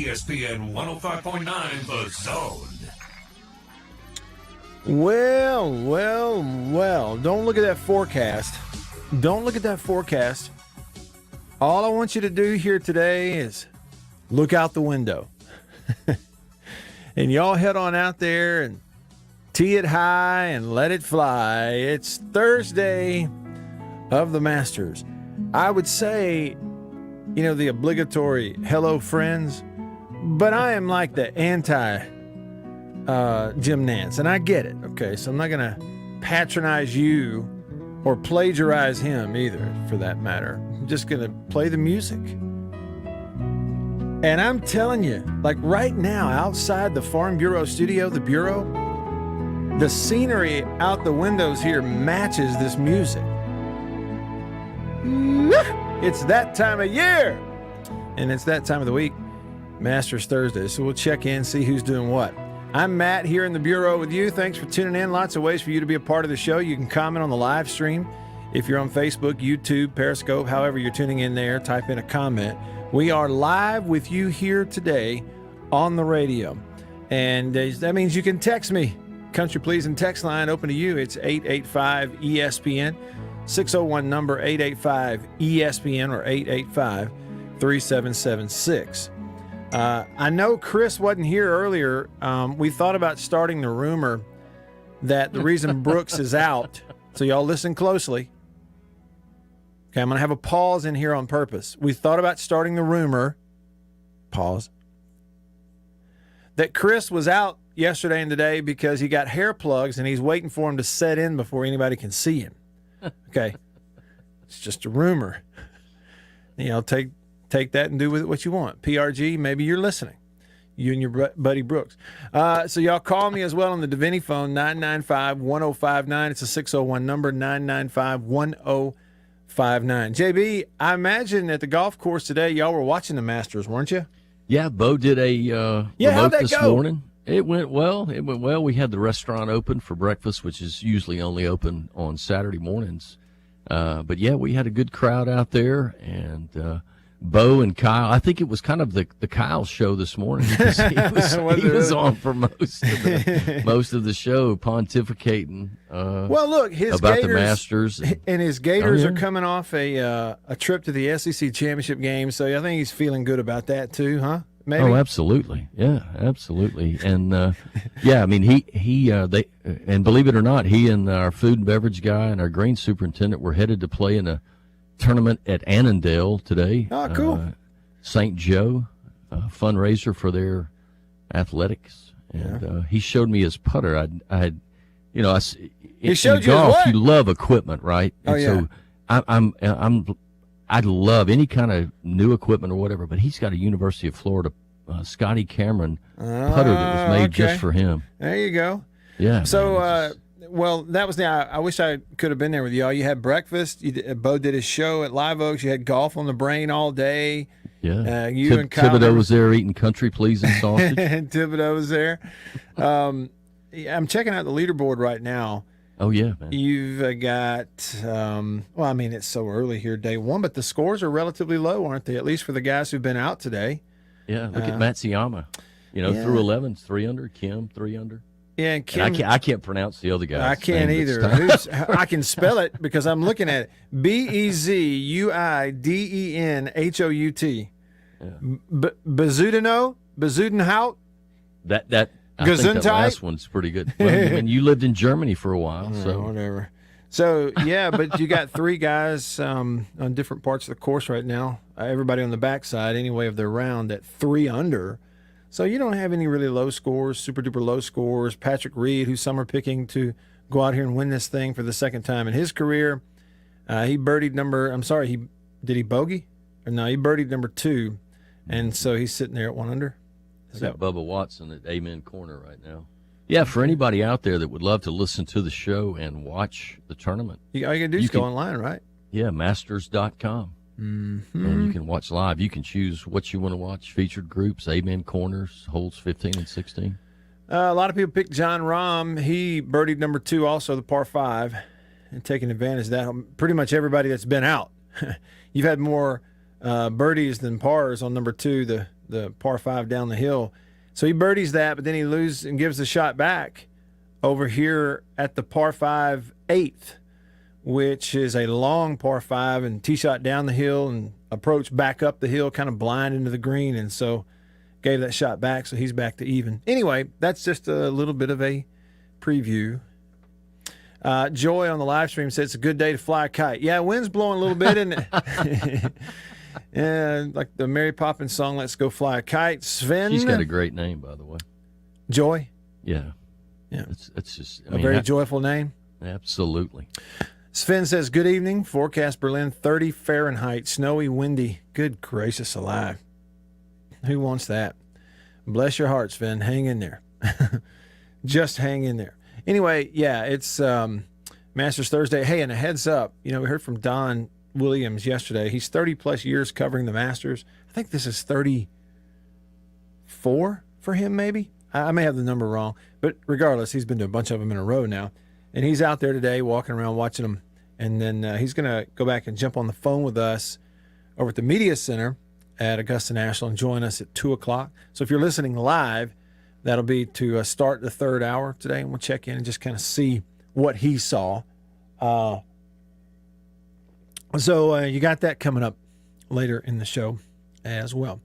ESPN 105.9 The Zone. Well. Don't look at that forecast. Don't look at that forecast. All I want you to do here today is look out the window. And y'all head on out there and tee it high and let it fly. It's Thursday of the Masters. I would say, the obligatory hello, friends, but I am like the anti Jim Nantz, and I get it, okay? So I'm not going to patronize you or plagiarize him either, for that matter. I'm just going to play the music. And I'm telling you, like right now, outside the Farm Bureau studio, the Bureau, the scenery out the windows here matches this music. It's that time of year, and it's that time of the week, Masters Thursday. So we'll check in, see who's doing what. I'm Matt here in the Bureau with you. Thanks for tuning in. Lots of ways for you to be a part of the show. You can comment on the live stream. If you're on Facebook, YouTube, Periscope, however you're tuning in there, type in a comment. We are live with you here today on the radio. And that means you can text me. Country Pleasing text line open to you. It's 885-ESPN. 601 number 885-ESPN or 885-3776. I know Chris wasn't here earlier. We thought about starting the rumor that the reason Brooks is out, so y'all listen closely. Okay, I'm going to have a pause in here on purpose. We thought about starting the rumor, pause, that Chris was out yesterday and today because he got hair plugs and he's waiting for him to set in before anybody can see him. Okay, it's just a rumor. Take that and do with it what you want. PRG, maybe you're listening. You and your buddy Brooks. So y'all call me as well on the Davini phone, 995-1059. It's a 601 number, 995-1059. JB, I imagine at the golf course today, y'all were watching the Masters, weren't you? Yeah, Bo did a how'd that this go? morning. It went well. We had the restaurant open for breakfast, which is usually only open on Saturday mornings. But yeah, we had a good crowd out there, and Bo and Kyle. I think it was kind of the Kyle show this morning because he was on for most of the show, pontificating. Well, look, his about Gators, the Masters, and his Gators are coming off a trip to the SEC championship game, so I think he's feeling good about that too, huh? Maybe? Oh, absolutely. Yeah, absolutely. And, I mean, they believe it or not, he and our food and beverage guy and our grain superintendent were headed to play in a tournament at Annandale today. Oh, cool. St. Joe, fundraiser for their athletics. And he showed me his putter. He showed you golf, what? you love equipment, right? Oh, and so I'd love any kind of new equipment or whatever, but he's got a University of Florida Scotty Cameron putter that was made just for him. There you go. Yeah. So, that was I wish I could have been there with y'all. You had breakfast. Bo did his show at Live Oaks. You had golf on the brain all day. Yeah. And Kyle Thibodeau was there eating country pleasing sausage. And Thibodeau was there. I'm checking out the leaderboard right now. Oh, yeah, man. You've got, it's so early here, day one, but the scores are relatively low, aren't they? At least for the guys who've been out today. Yeah, look at Matsuyama. Through 11, 3 under. Kim, 3 under. Yeah, and Kim. And I can't pronounce the other guy. I can't either. I can spell it because I'm looking at it. Bezuidenhout. Yeah. Bezuidenhout. That I think that last one's pretty good. Well, you lived in Germany for a while, so whatever. So yeah, but you got 3 guys on different parts of the course right now. Everybody on the backside, anyway, of their round at 3 under. So you don't have any really low scores, super duper low scores. Patrick Reed, who some are picking to go out here and win this thing for the second time in his career, he birdied did he bogey? Or no, he birdied number 2, and so he's sitting there at 1 under. Is that Bubba Watson at Amen Corner right now? Yeah, for anybody out there that would love to listen to the show and watch the tournament. All you can do is go online, right? Yeah, masters.com. Mm-hmm. And you can watch live. You can choose what you want to watch. Featured groups, Amen Corners, holes 15 and 16. A lot of people picked John Rahm. He birdied number 2, also the par 5, and taking advantage of that. Pretty much everybody that's been out. You've had more birdies than pars on number 2, the the par 5 down the hill. So he birdies that, but then he loses and gives the shot back over here at the par 5 8th, which is a long par 5 and tee shot down the hill and approach back up the hill, kind of blind into the green, and so gave that shot back, so he's back to even. Anyway, that's just a little bit of a preview. Joy on the live stream said it's a good day to fly a kite. Yeah, wind's blowing a little bit, isn't it? Yeah, like the Mary Poppins song, Let's Go Fly a Kite. Sven. She's got a great name, by the way. Joy? Yeah. Yeah. It's just a very joyful name. Absolutely. Sven says, good evening. Forecast Berlin, 30 Fahrenheit, snowy, windy. Good gracious alive. Who wants that? Bless your heart, Sven. Hang in there. Just hang in there. Anyway, yeah, it's Masters Thursday. Hey, and a heads up, we heard from Don Williams yesterday. He's 30-plus years covering the Masters. I think this is 34 for him, maybe. I may have the number wrong. But regardless, he's been to a bunch of them in a row now. And he's out there today walking around watching them. And then he's going to go back and jump on the phone with us over at the Media Center at Augusta National and join us at 2 o'clock. So if you're listening live, that'll be to start the third hour today. And we'll check in and just kind of see what he saw. So you got that coming up later in the show as well.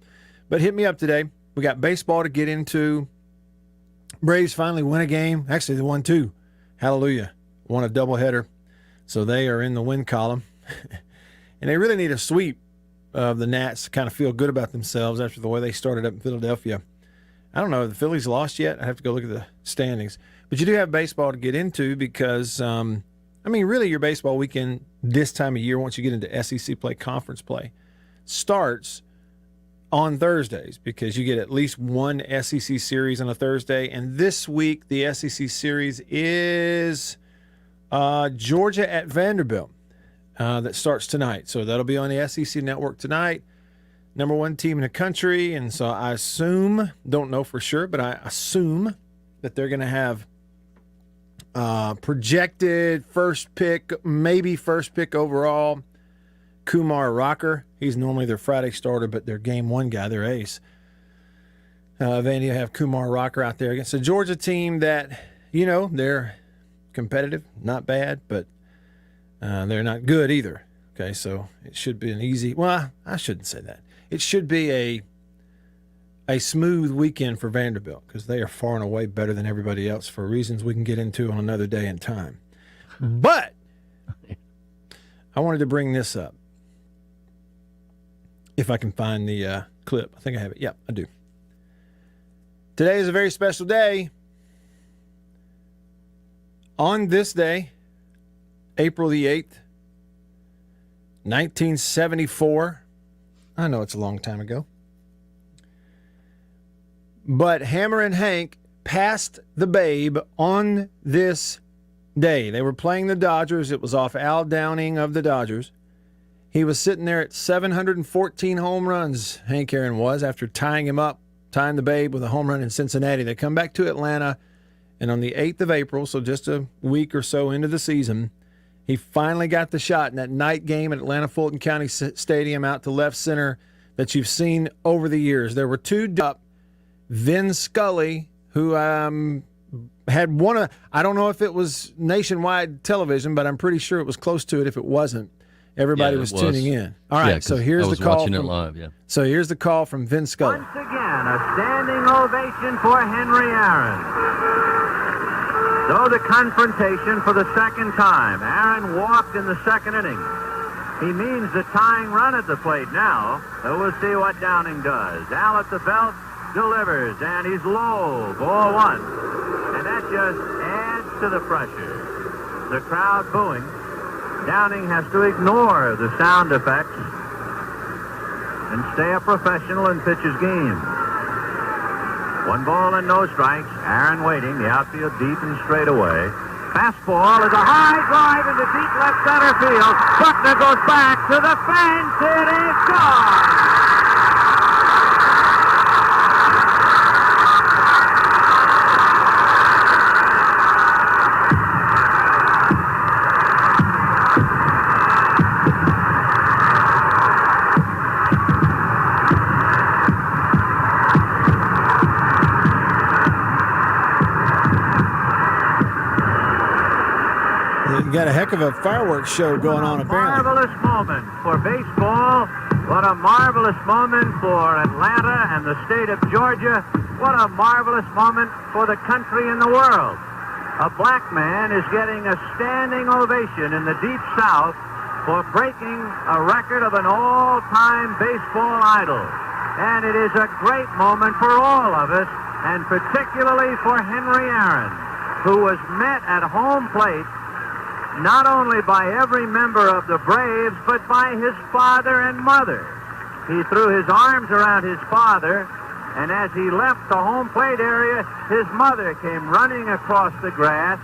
But hit me up today. We got baseball to get into. Braves finally win a game. Actually, they won 2. Hallelujah. Won a doubleheader. So they are in the win column. And they really need a sweep of the Nats to kind of feel good about themselves after the way they started up in Philadelphia. I don't know if the Phillies lost yet. I have to go look at the standings. But you do have baseball to get into because, really your baseball weekend this time of year, once you get into SEC play, conference play, starts on Thursdays because you get at least one SEC series on a Thursday. And this week, the SEC series is Georgia at Vanderbilt that starts tonight. So that'll be on the SEC network tonight. Number 1 team in the country. And so I assume, don't know for sure, but I assume that they're going to have projected first pick, maybe first pick overall, Kumar Rocker. He's normally their Friday starter, but their game 1 guy, their ace. Vandy have Kumar Rocker out there against a Georgia team that, they're competitive, not bad, but they're not good either. Okay, so it should be an easy, well, I shouldn't say that. It should be a smooth weekend for Vanderbilt because they are far and away better than everybody else for reasons we can get into on another day and time. But I wanted to bring this up. If I can find the clip. I think I have it. Yep, I do. Today is a very special day. On this day, April the 8th, 1974. I know it's a long time ago. But Hammer and Hank passed the Babe on this day. They were playing the Dodgers. It was off Al Downing of the Dodgers. He was sitting there at 714 home runs, Hank Aaron was, after tying the Babe with a home run in Cincinnati. They come back to Atlanta, and on the 8th of April, so just a week or so into the season, he finally got the shot in that night game at Atlanta Fulton County Stadium out to left center that you've seen over the years. There were 2 up. Vin Scully, who had one I don't know if it was nationwide television, but I'm pretty sure it was close to it if it wasn't. Everybody was tuning in. All right, so here's the call. Watching it live, yeah. So here's the call from Vin Scully. Once again, a standing ovation for Henry Aaron. So the confrontation for the second time. Aaron walked in the second inning. He means the tying run at the plate now. So we'll see what Downing does. Al at the belt delivers, and he's low. Ball 1. And that just adds to the pressure. The crowd booing. Downing has to ignore the sound effects and stay a professional and pitch his game. 1 ball and no strikes. Aaron waiting. The outfield deep and straight away. Fastball is a high drive into deep left center field. Buckner goes back to the fence. It is gone. talk of a fireworks show going on, apparently. Marvelous moment for baseball. What a marvelous moment for Atlanta and the state of Georgia. What a marvelous moment for the country and the world. A black man is getting a standing ovation in the Deep South for breaking a record of an all-time baseball idol. And it is a great moment for all of us, and particularly for Henry Aaron, who was met at home plate not only by every member of the Braves, but by his father and mother. He threw his arms around his father, and as he left the home plate area, his mother came running across the grass,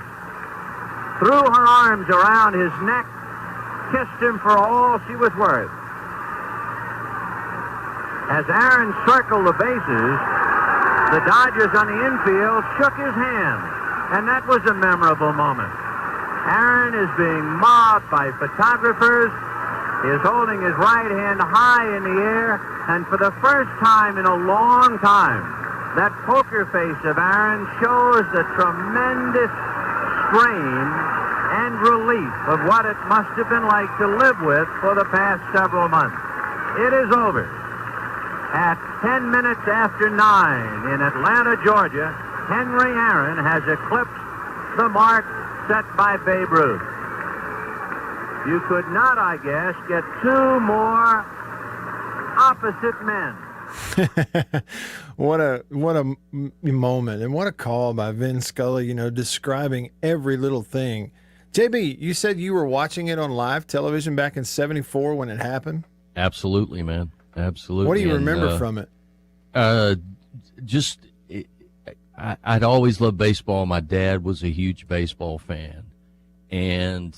threw her arms around his neck, kissed him for all she was worth. As Aaron circled the bases, the Dodgers on the infield shook his hand, and that was a memorable moment. Aaron is being mobbed by photographers. He is holding his right hand high in the air, and for the first time in a long time, that poker face of Aaron shows the tremendous strain and relief of what it must have been like to live with for the past several months. It is over. At 10 minutes after 9 in Atlanta, Georgia, Henry Aaron has eclipsed the mark set by Babe Ruth. You could not, I guess, get two more opposite men. What a moment, and what a call by Vin Scully, describing every little thing. JB, you said you were watching it on live television back in '74 when it happened? Absolutely, man. Absolutely. What do you remember from it? I'd always loved baseball. My dad was a huge baseball fan. And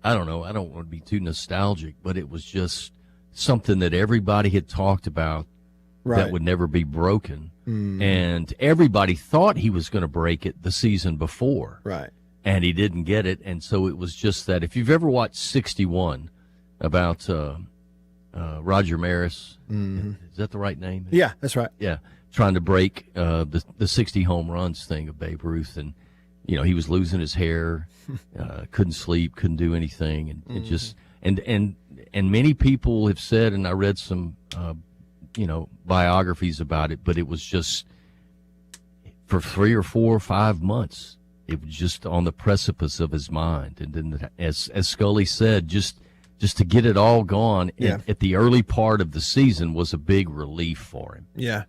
I don't know, I don't want to be too nostalgic, but it was just something that everybody had talked about that would never be broken. And everybody thought he was going to break it the season before. Right. And he didn't get it. And so it was just that. If you've ever watched 61 about Roger Maris, is that the right name? Yeah, that's right. Yeah, trying to break the 60 home runs thing of Babe Ruth. And, he was losing his hair, couldn't sleep, couldn't do anything. And it just, and many people have said, and I read some, biographies about it, but it was just for 3 or 4 or 5 months, it was just on the precipice of his mind. And then, as Scully said, just to get it all gone at the early part of the season was a big relief for him. Yeah.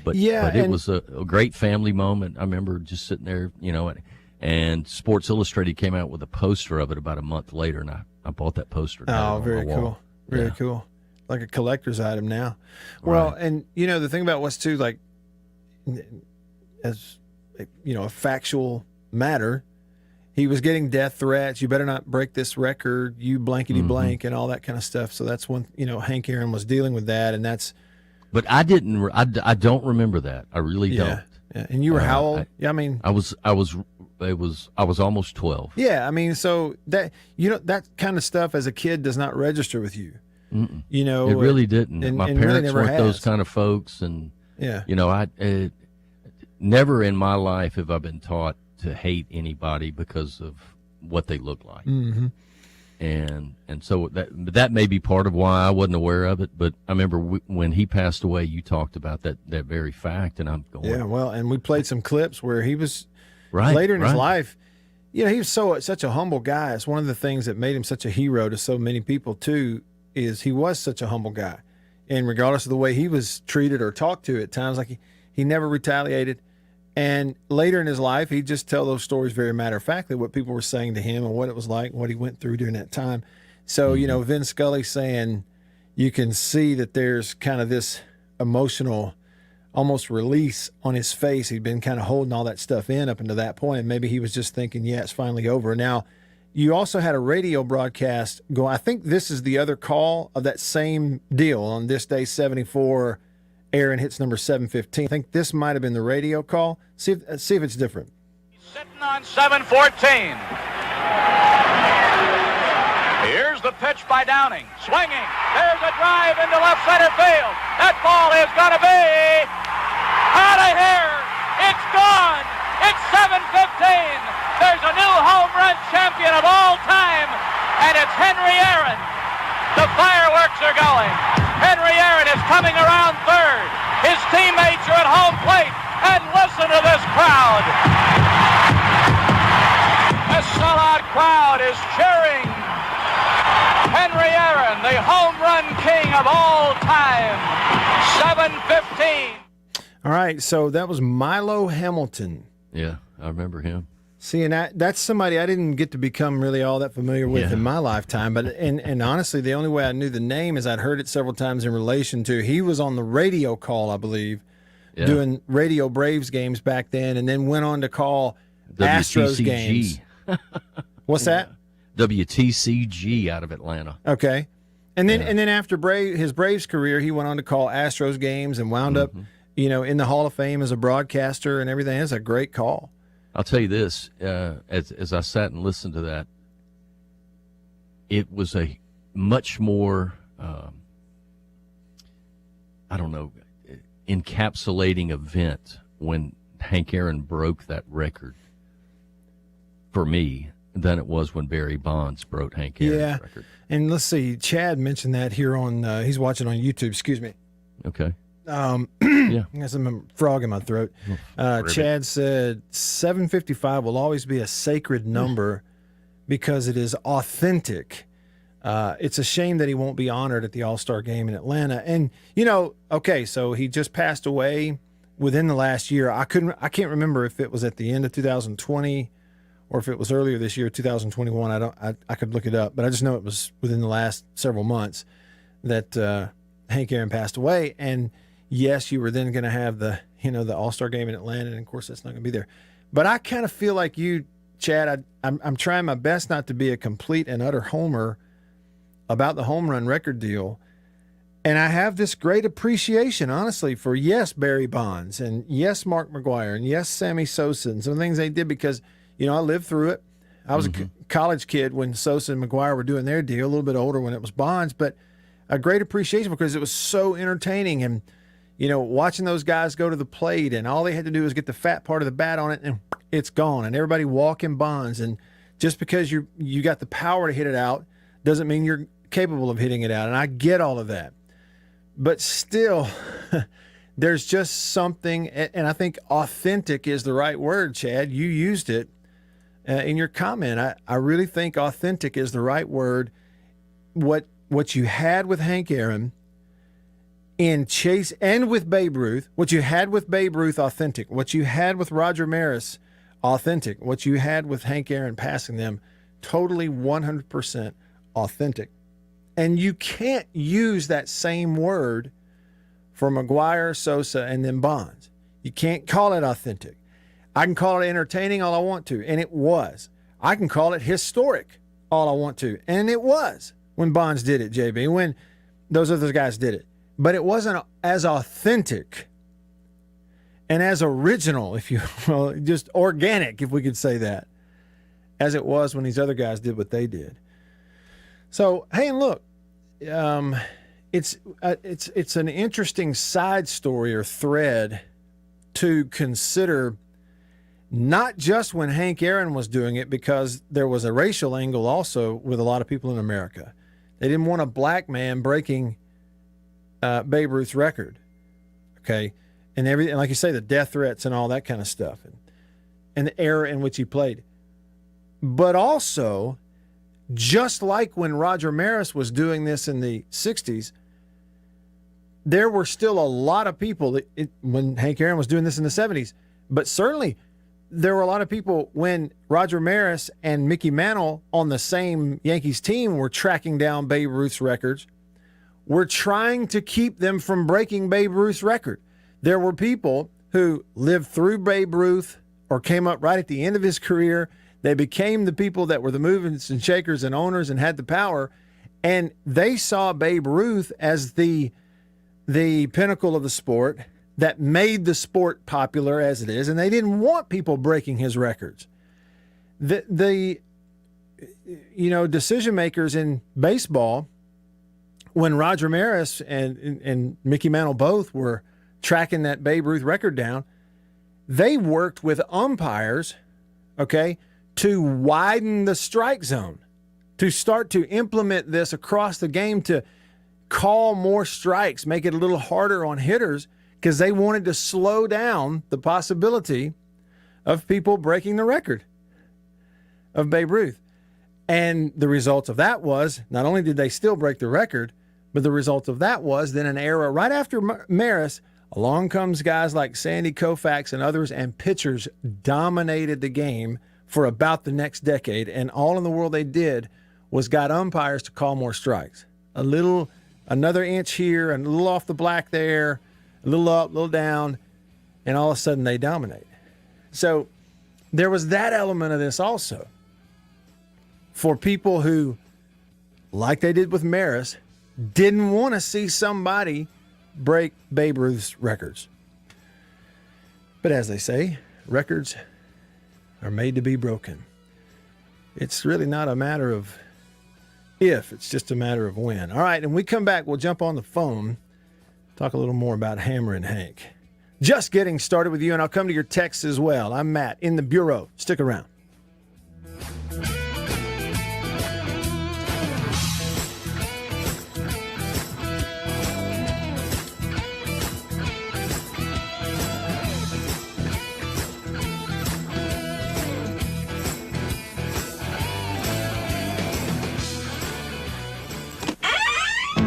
But it was a great family moment. I remember just sitting there, and Sports Illustrated came out with a poster of it about a month later, and I bought that poster. Oh, very cool. Very cool. Like a collector's item now. Well, and, the thing about was, too, like, as, a factual matter, he was getting death threats. You better not break this record, you blankety blank, and all that kind of stuff. So that's when, Hank Aaron was dealing with that, and that's. But I don't remember that. I really don't. Yeah. And you were how old? I was almost 12. Yeah. I mean, so that, that kind of stuff as a kid does not register with you. It really didn't. And, my and parents really weren't those kind of folks. And, I never in my life have I been taught to hate anybody because of what they look like. And so that may be part of why I wasn't aware of it. But I remember when he passed away, you talked about that very fact, and I'm going. Yeah, well, and we played some clips where he was later in his life. He was such a humble guy. It's one of the things that made him such a hero to so many people too. Is he was such a humble guy, and regardless of the way he was treated or talked to at times, like he never retaliated. And later in his life, he'd just tell those stories very matter-of-factly, what people were saying to him and what it was like, what he went through during that time. So, Vin Scully saying you can see that there's kind of this emotional almost release on his face. He'd been kind of holding all that stuff in up until that point, and maybe he was just thinking, yeah, it's finally over. Now, you also had a radio broadcast go. I think this is the other call of that same deal on this day, 74. Aaron hits number 715. I think this might have been the radio call. See if it's different. Sitting on 714. Here's the pitch by Downing. Swinging. There's a drive into left center field. That ball is going to be out of here. It's gone. It's 7:15. There's a new home run champion of all time, and it's Henry Aaron. The fireworks are going. Henry Aaron is coming around third. His teammates are at home plate, and listen to this crowd. A sellout crowd is cheering Henry Aaron, the home run king of all time. 7:15. All right, so that was Milo Hamilton. Yeah, I remember him. See, and that's somebody I didn't get to become really all that familiar with Yeah. in my lifetime. But and honestly, the only way I knew the name is I'd heard it several times in relation to he was on the radio call, I believe, Yeah. doing radio Braves games back then, and then went on to call Astros games. What's that? WTCG out of Atlanta. Okay, and then after his Braves career, he went on to call Astros games and wound up, in the Hall of Fame as a broadcaster and everything. It's a great call. I'll tell you this, as I sat and listened to that, it was a much more, encapsulating event when Hank Aaron broke that record for me than it was when Barry Bonds broke Hank Aaron's record. And let's see, Chad mentioned that here on, he's watching on YouTube, excuse me. Okay. Yeah. I got some frog in my throat. Chad said 755 will always be a sacred number because it is authentic. It's a shame that he won't be honored at the All-Star game in Atlanta. And, okay, so he just passed away within the last year. I can't remember if it was at the end of 2020 or if it was earlier this year, 2021. I could look it up, but I just know it was within the last several months that Hank Aaron passed away. And yes, you were then going to have the All-Star game in Atlanta, and of course that's not going to be there. But I kind of feel like you, Chad, I'm trying my best not to be a complete and utter homer about the home run record deal. And I have this great appreciation, honestly, for yes, Barry Bonds, and yes, Mark McGwire, and yes, Sammy Sosa, and some things they did because, I lived through it. I was a college kid when Sosa and McGwire were doing their deal, a little bit older when it was Bonds, but a great appreciation because it was so entertaining. And watching those guys go to the plate and all they had to do was get the fat part of the bat on it and it's gone. And everybody walking Bonds. And just because you got the power to hit it out doesn't mean you're capable of hitting it out. And I get all of that. But still, there's just something, and I think authentic is the right word, Chad. You used it in your comment. I really think authentic is the right word. What you had with Hank Aaron in Chase and with Babe Ruth, what you had with Babe Ruth, authentic. What you had with Roger Maris, authentic. What you had with Hank Aaron passing them, totally 100% authentic. And you can't use that same word for McGwire, Sosa, and then Bonds. You can't call it authentic. I can call it entertaining all I want to, and it was. I can call it historic all I want to, and it was when Bonds did it, JB, when those other guys did it. But it wasn't as authentic and as original, if you will, just organic, if we could say that, as it was when these other guys did what they did. So, hey, and look, it's an interesting side story or thread to consider, not just when Hank Aaron was doing it, because there was a racial angle also with a lot of people in America. They didn't want a black man breaking Babe Ruth's record, okay, and everything, like you say, the death threats and all that kind of stuff, and the era in which he played. But also, just like when Roger Maris was doing this in the 60s, there were still a lot of people when Hank Aaron was doing this in the 70s, but certainly there were a lot of people when Roger Maris and Mickey Mantle on the same Yankees team were tracking down Babe Ruth's records, were trying to keep them from breaking Babe Ruth's record. There were people who lived through Babe Ruth or came up right at the end of his career. They became the people that were the movers and shakers and owners and had the power, and they saw Babe Ruth as the pinnacle of the sport that made the sport popular as it is, and they didn't want people breaking his records. The decision makers in baseball, when Roger Maris and Mickey Mantle both were tracking that Babe Ruth record down, they worked with umpires, okay, to widen the strike zone, to start to implement this across the game, to call more strikes, make it a little harder on hitters, because they wanted to slow down the possibility of people breaking the record of Babe Ruth. And the result of that was, not only did they still break the record, but the result of that was then an era right after Maris, along comes guys like Sandy Koufax and others, and pitchers dominated the game for about the next decade. And all in the world they did was got umpires to call more strikes. Another inch here, and a little off the black there, a little up, a little down, and all of a sudden they dominate. So there was that element of this also. For people who, like they did with Maris, didn't want to see somebody break Babe Ruth's records. But as they say, records are made to be broken. It's really not a matter of if, it's just a matter of when. All right, and we come back, we'll jump on the phone, talk a little more about Hammer and Hank. Just getting started with you, and I'll come to your texts as well. I'm Matt in the Bureau. Stick around.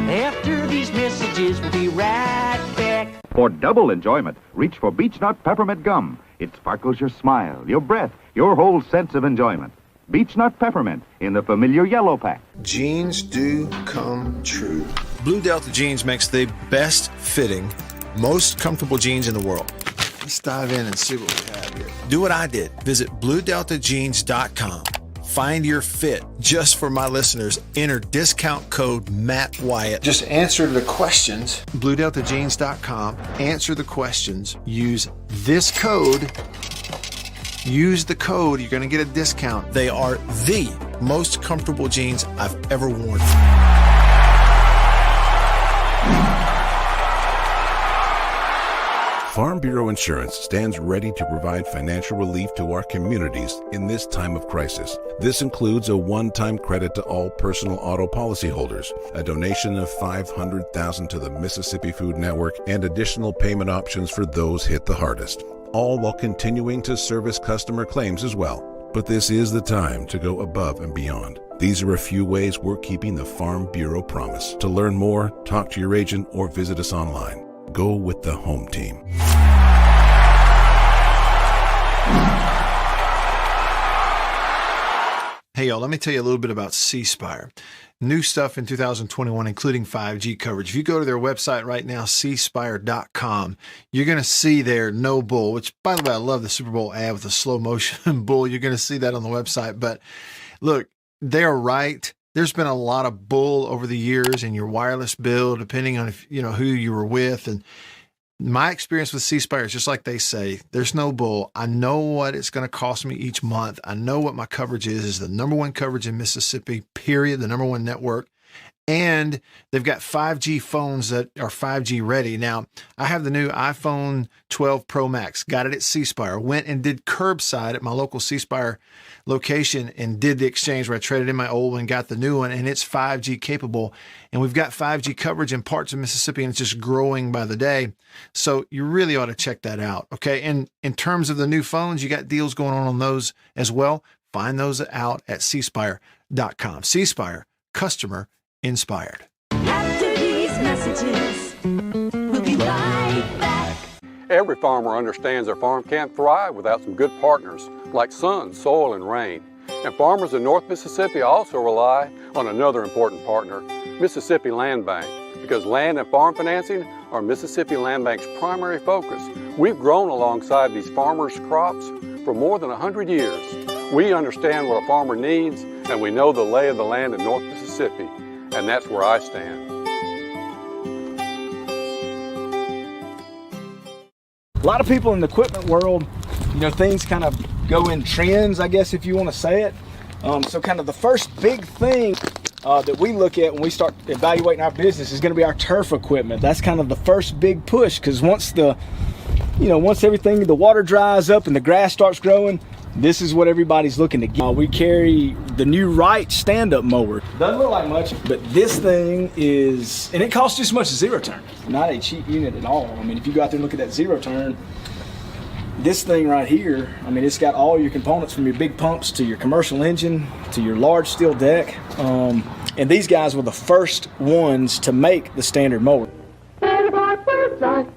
After these messages, we'll be right back. For double enjoyment, reach for Beech-Nut Peppermint Gum. It sparkles your smile, your breath, your whole sense of enjoyment. Beech-Nut Peppermint in the familiar yellow pack. Jeans do come true. Blue Delta Jeans makes the best fitting, most comfortable jeans in the world. Let's dive in and see what we have here. Do what I did. Visit BlueDeltaJeans.com. Find your fit. Just for my listeners, enter discount code Matt Wyatt. Just answer the questions. BlueDeltaJeans.com. Answer the questions. Use this code. Use the code. You're going to get a discount. They are the most comfortable jeans I've ever worn. Farm Bureau Insurance stands ready to provide financial relief to our communities in this time of crisis. This includes a one-time credit to all personal auto policyholders, a donation of $500,000 to the Mississippi Food Network, and additional payment options for those hit the hardest, all while continuing to service customer claims as well. But this is the time to go above and beyond. These are a few ways we're keeping the Farm Bureau promise. To learn more, talk to your agent or visit us online. Go with the home team. Hey, y'all, let me tell you a little bit about C Spire. New stuff in 2021, including 5G coverage. If you go to their website right now, cspire.com, you're going to see their no bull, which, by the way, I love the Super Bowl ad with the slow motion bull. You're going to see that on the website. But look, they're right. There's been a lot of bull over the years in your wireless bill, depending on if, who you were with. And my experience with C Spire is just like they say, there's no bull. I know what it's going to cost me each month. I know what my coverage is the number one coverage in Mississippi, period, the number one network. And they've got 5G phones that are 5G ready. Now, I have the new iPhone 12 Pro Max, got it at C Spire, went and did curbside at my local C Spire location and did the exchange where I traded in my old one, got the new one, and it's 5G capable. And we've got 5G coverage in parts of Mississippi, and it's just growing by the day. So you really ought to check that out, okay? And in terms of the new phones, you got deals going on those as well. Find those out at cspire.com. C Spire, customer inspired. After these messages, we'll be right back. Every farmer understands their farm can't thrive without some good partners like sun, soil, and rain. And farmers in North Mississippi also rely on another important partner, Mississippi Land Bank, because land and farm financing are Mississippi Land Bank's primary focus. We've grown alongside these farmers' crops for more than 100 years. We understand what a farmer needs, and we know the lay of the land in North Mississippi, and that's where I stand. A lot of people in the equipment world, things kind of go in trends, I guess, if you want to say it. So kind of the first big thing that we look at when we start evaluating our business is going to be our turf equipment. That's kind of the first big push, because once the once everything, the water dries up and the grass starts growing, this is what everybody's looking to get. We carry the new Wright stand-up mower. Doesn't look like much, but this thing is, and it costs just as much as zero turn. Not a cheap unit at all. I mean, if you go out there and look at that zero turn, this thing right here, I mean, it's got all your components from your big pumps to your commercial engine to your large steel deck. And these guys were the first ones to make the standard mower. Better buy Bird's Eye.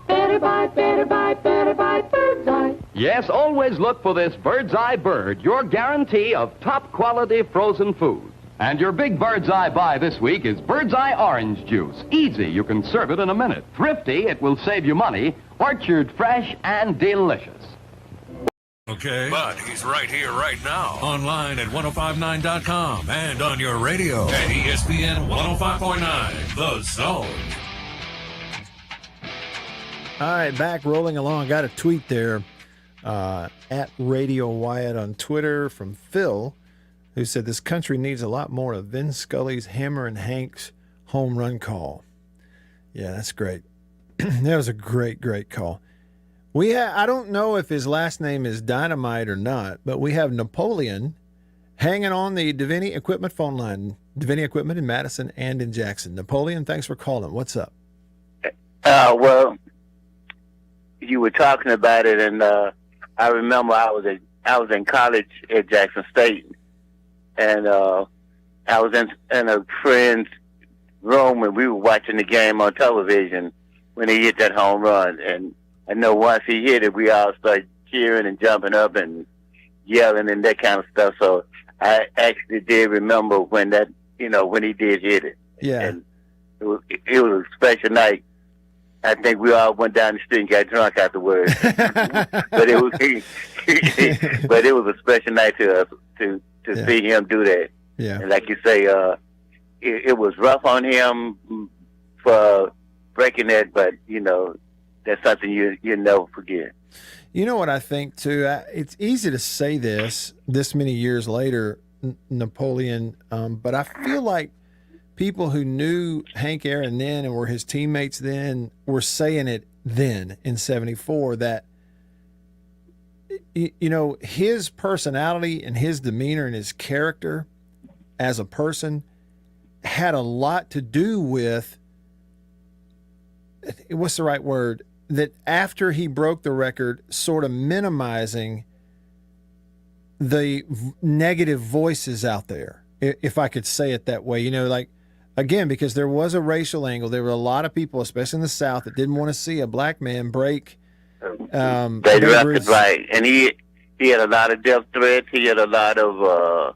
Better buy, better buy, better buy Bird's Eye. Yes, always look for this Bird's Eye Bird, your guarantee of top quality frozen food. And your big Bird's Eye buy this week is Bird's Eye Orange Juice. Easy, you can serve it in a minute. Thrifty, it will save you money. Orchard fresh and delicious. Okay, but he's right here, right now. Online at 1059.com and on your radio at ESPN 105.9, The Zone. All right, back rolling along. Got a tweet there at Radio Wyatt on Twitter from Phil, who said this country needs a lot more of Vin Scully's Hammer and Hank's home run call. Yeah, that's great. That was a great, great call. I don't know if his last name is Dynamite or not, but we have Napoleon hanging on the Davini Equipment phone line. Davini Equipment in Madison and in Jackson. Napoleon, thanks for calling. What's up? Well, you were talking about it, and I remember I was in college at Jackson State, and I was in a friend's room, and we were watching the game on television when he hit that home run. And I know once he hit it, we all started cheering and jumping up and yelling and that kind of stuff. So I actually did remember when when he did hit it. Yeah. And it was a special night. I think we all went down the street and got drunk afterwards. but it was a special night to us to see him do that. Yeah. And like you say, it was rough on him for breaking that, but that's something you never forget. You know what I think too? It's easy to say this many years later, Napoleon, but I feel like people who knew Hank Aaron then and were his teammates then were saying it then in '74 that his personality and his demeanor and his character as a person had a lot to do with, what's the right word, that after he broke the record, sort of minimizing the negative voices out there, if I could say it that way. Again, because there was a racial angle. There were a lot of people, especially in the South, that didn't want to see a black man break. Right. And he had a lot of death threats. He had a lot of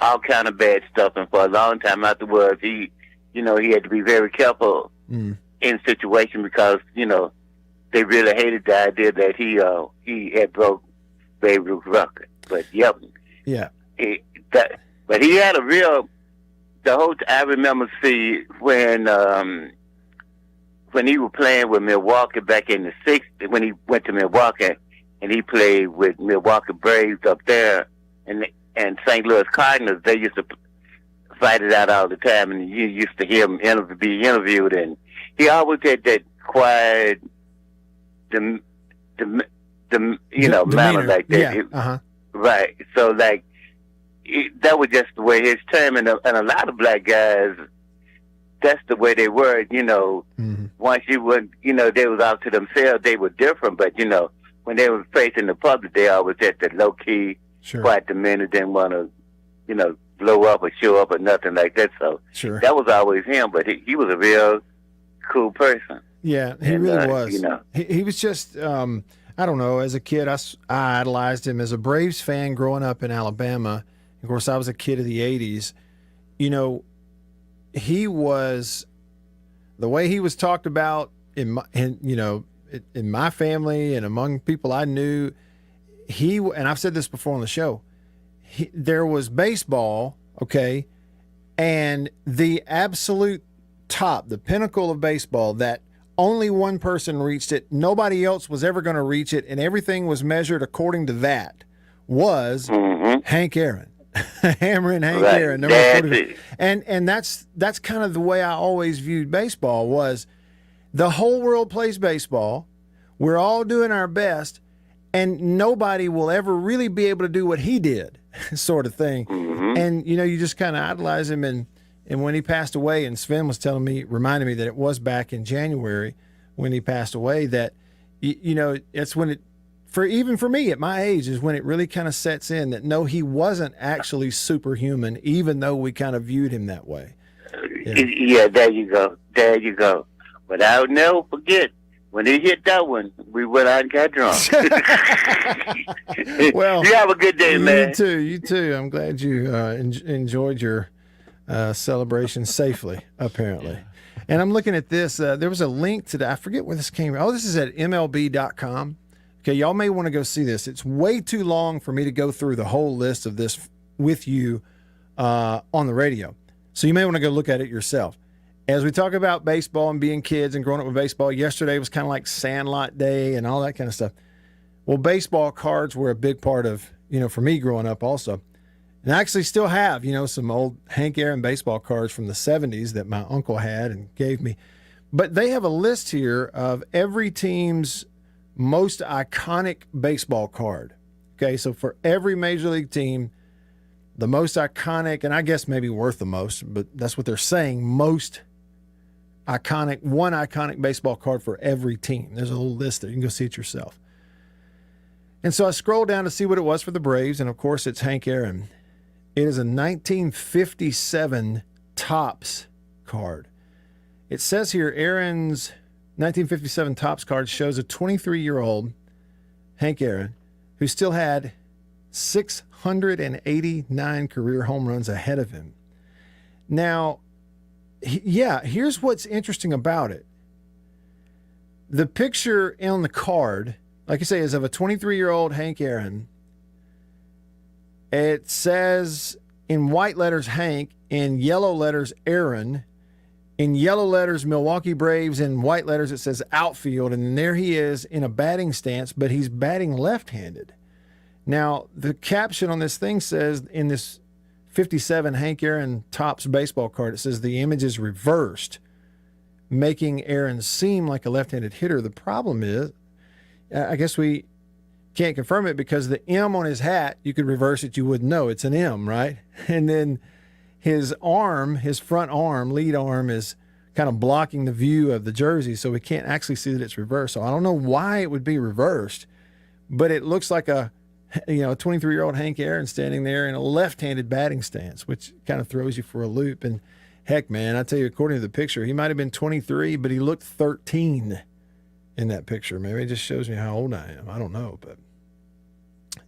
all kind of bad stuff. And for a long time afterwards, he had to be very careful in situation because, they really hated the idea that he had broke Babe Ruth's record. But yep. Yeah. But he had a real. I remember when he was playing with Milwaukee back in the '60s, when he went to Milwaukee and he played with Milwaukee Braves up there, and St. Louis Cardinals, they used to fight it out all the time, and you used to hear him be interviewed, and he always had that quiet, manner like that. Yeah. Right. So that was just the way his term, and a lot of black guys, that's the way they were. Once you went, they was out to themselves. They were different, but when they were facing the public, they always had the low key, quiet demeanor. Didn't want to, blow up or show up or nothing like that. So that was always him. But he was a real cool person. Yeah, he really was. He was just. I don't know. As a kid, I idolized him as a Braves fan growing up in Alabama. Of course, I was a kid of the '80s. He was the way he was talked about in my family and among people I knew. And I've said this before on the show. There was baseball, okay, and the absolute top, the pinnacle of baseball that only one person reached it. Nobody else was ever going to reach it, and everything was measured according to that. Was Hank Aaron. Hammer and Hank Aaron, number 40. And that's kind of the way I always viewed baseball. Was the whole world plays baseball, we're all doing our best, and nobody will ever really be able to do what he did, sort of thing. And, you know, you just kind of idolize him. And when he passed away, and Sven was reminding me that it was back in January when he passed away, that, you know, it's when even for me at my age is when it really kind of sets in that, no, he wasn't actually superhuman, even though we kind of viewed him that way. Yeah, there you go. There you go. But I'll never forget, when he hit that one, we went out and got drunk. Well, you have a good day, man. You too. I'm glad you enjoyed your celebration safely, apparently. And I'm looking at this. There was a link to that. I forget where this came from. Oh, this is at MLB.com. Okay, y'all may want to go see this. It's way too long for me to go through the whole list of this with you on the radio. So you may want to go look at it yourself. As we talk about baseball and being kids and growing up with baseball, yesterday was kind of like Sandlot Day and all that kind of stuff. Well, baseball cards were a big part of, you know, for me growing up also. And I actually still have, you know, some old Hank Aaron baseball cards from the 70s that my uncle had and gave me. But they have a list here of every team's most iconic baseball card. Okay, so for every major league team, the most iconic, and I guess maybe worth the most, but that's what they're saying, most iconic, one iconic baseball card for every team. There's a little list there. You can go see it yourself. And so I scrolled down to see what it was for the Braves, and of course it's Hank Aaron. It is a 1957 Topps card. It says here Aaron's 1957 Topps card shows a 23-year-old Hank Aaron who still had 689 career home runs ahead of him. Now, here's what's interesting about it. The picture on the card, like I say, is of a 23-year-old Hank Aaron. It says in white letters Hank, in yellow letters Aaron, in yellow letters Milwaukee Braves, in white letters it says outfield, and there he is in a batting stance, but he's batting left-handed. Now, the caption on this thing says, in this 57 Hank Aaron Topps baseball card, it says the image is reversed, making Aaron seem like a left-handed hitter. The problem is, I guess we can't confirm it because the M on his hat, you could reverse it, you wouldn't know. It's an M, right? And then his arm, his front arm, lead arm, is kind of blocking the view of the jersey, so we can't actually see that it's reversed. So I don't know why it would be reversed, but it looks like a 23-year-old Hank Aaron standing there in a left-handed batting stance, which kind of throws you for a loop. And heck, man, I tell you, according to the picture, he might have been 23, but he looked 13 in that picture. Maybe it just shows me how old I am. I don't know, but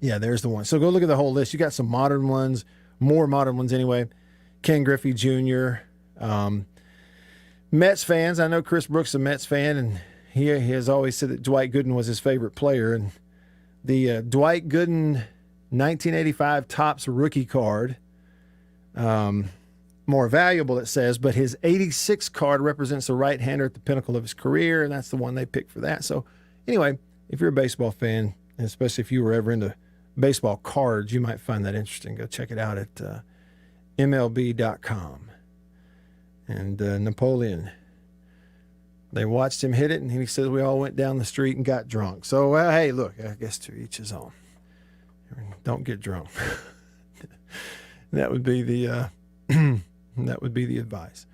yeah, there's the one. So go look at the whole list. You got some modern ones, more modern ones anyway. Ken Griffey Jr., Mets fans. I know Chris Brooks is a Mets fan, and he has always said that Dwight Gooden was his favorite player. And the Dwight Gooden 1985 Topps rookie card, more valuable, it says, but his 86 card represents a right-hander at the pinnacle of his career, and that's the one they picked for that. So anyway, if you're a baseball fan, and especially if you were ever into baseball cards, you might find that interesting. Go check it out at MLB.com. And Napoleon, they watched him hit it, and he says we all went down the street and got drunk. So, hey, look, I guess to each his own. Don't get drunk. That would be the advice.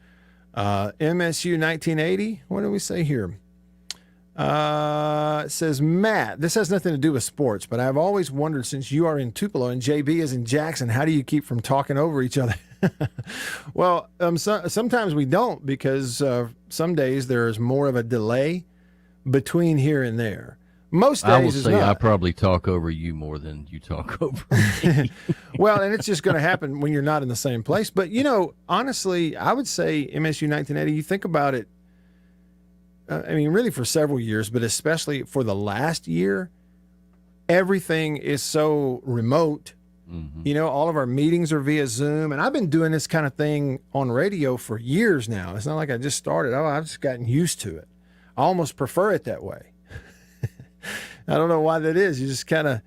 MSU 1980. What do we say here? It says, Matt, this has nothing to do with sports, but I've always wondered, since you are in Tupelo and JB is in Jackson, how do you keep from talking over each other? Well, sometimes we don't, because some days there's more of a delay between here and there. Most days I will is say not. I probably talk over you more than you talk over me. Well, and it's just going to happen when you're not in the same place. But, honestly, I would say MSU 1980, you think about it, really for several years, but especially for the last year, everything is so remote. Mm-hmm. All of our meetings are via Zoom, and I've been doing this kind of thing on radio for years now. It's not like I just started. I've just gotten used to it. I almost prefer it that way. I don't know why that is. You just kind of,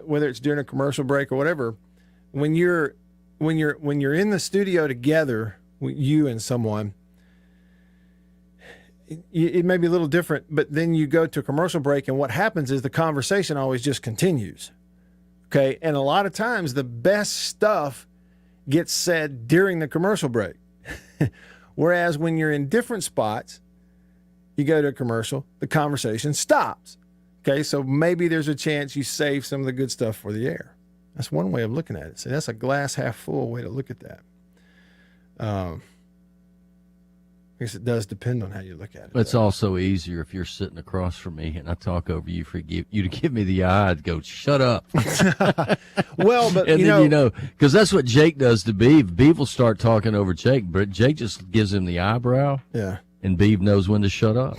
whether it's during a commercial break or whatever, when you're in the studio together, you and someone, it may be a little different, but then you go to a commercial break, and what happens is the conversation always just continues. Okay. And a lot of times the best stuff gets said during the commercial break. Whereas when you're in different spots, you go to a commercial, the conversation stops. Okay. So maybe there's a chance you save some of the good stuff for the air. That's one way of looking at it. So that's a glass half full way to look at that. I guess it does depend on how you look at it. It's also easier if you're sitting across from me and I talk over you for you to give me the eye to go, shut up. Well, but and then, because that's what Jake does to Beeve. Beeve will start talking over Jake, but Jake just gives him the eyebrow. Yeah. And Beeve knows when to shut up.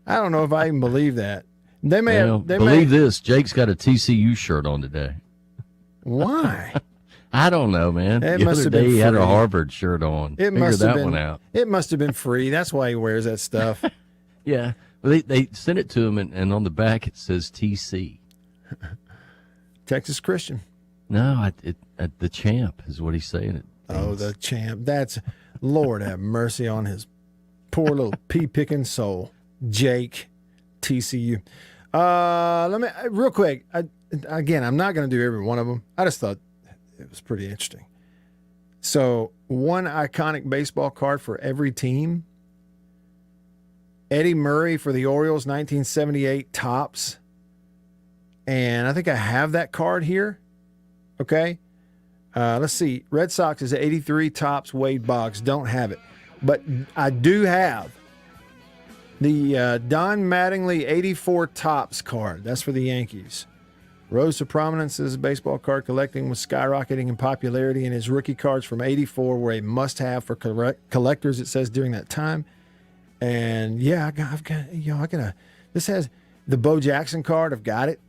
I don't know if I even believe that. They may believe this. Jake's got a TCU shirt on today. Why? I don't know, man. It the must other have day been he had a free. Harvard shirt on. It Figure must have that been, one out. It must have been free. That's why he wears that stuff. Yeah. Well, they sent it to him, and on the back it says TC. Texas Christian. No, the champ is what he's saying. Oh, the champ. That's, Lord have mercy on his poor little pea-picking soul. Jake, TCU. Let me, real quick, again, I'm not going to do every one of them. I just thought it was pretty interesting. So, one iconic baseball card for every team. Eddie Murray for the Orioles, 1978 Topps. And I think I have that card here. Okay. Let's see. Red Sox is 83 Topps, Wade Boggs. Don't have it. But I do have the Don Mattingly 84 Topps card. That's for the Yankees. Rose to prominence as baseball card collecting was skyrocketing in popularity, and his rookie cards from 84 were a must-have for collectors, it says, during that time. And, yeah, I've got this has the Bo Jackson card. I've got it.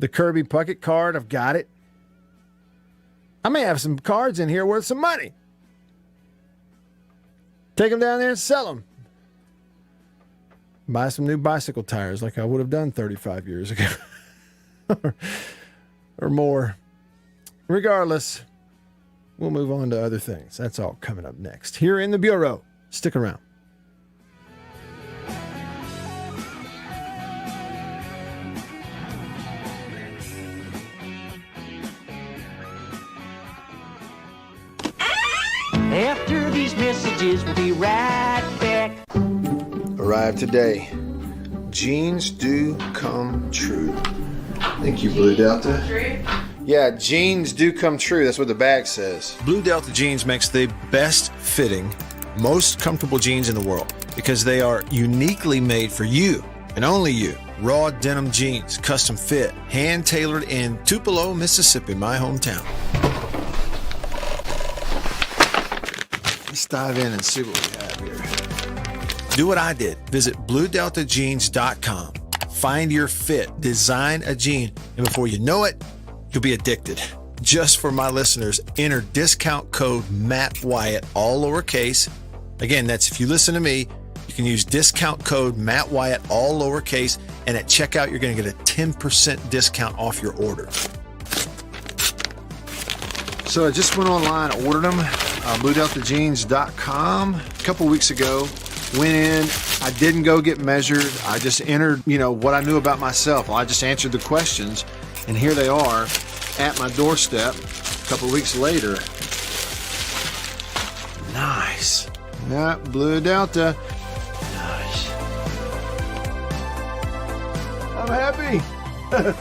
The Kirby Puckett card. I've got it. I may have some cards in here worth some money. Take them down there and sell them. Buy some new bicycle tires like I would have done 35 years ago. or more. Regardless, we'll move on to other things. That's all coming up next. Here in the Bureau. Stick around. After these messages, we'll be right back. Arrived today. Jeans do come true. Thank you, Blue Delta. Yeah, jeans do come true. That's what the bag says. Blue Delta Jeans makes the best fitting, most comfortable jeans in the world because they are uniquely made for you and only you. Raw denim jeans, custom fit, hand tailored in Tupelo, Mississippi, my hometown. Let's dive in and see what we have here. Do what I did. Visit BlueDeltaJeans.com. Find your fit, design a jean, and before you know it, you'll be addicted. Just for my listeners, enter discount code Matt Wyatt, all lowercase. Again, that's if you listen to me, you can use discount code Matt Wyatt, all lowercase, and at checkout, you're going to get a 10% discount off your order. So I just went online, ordered them, BlueDeltaJeans.com a couple weeks ago. Went in, I didn't go get measured. I just entered, what I knew about myself. I just answered the questions, and here they are at my doorstep a couple weeks later. Nice. Yeah, Blue Delta. Nice. I'm happy.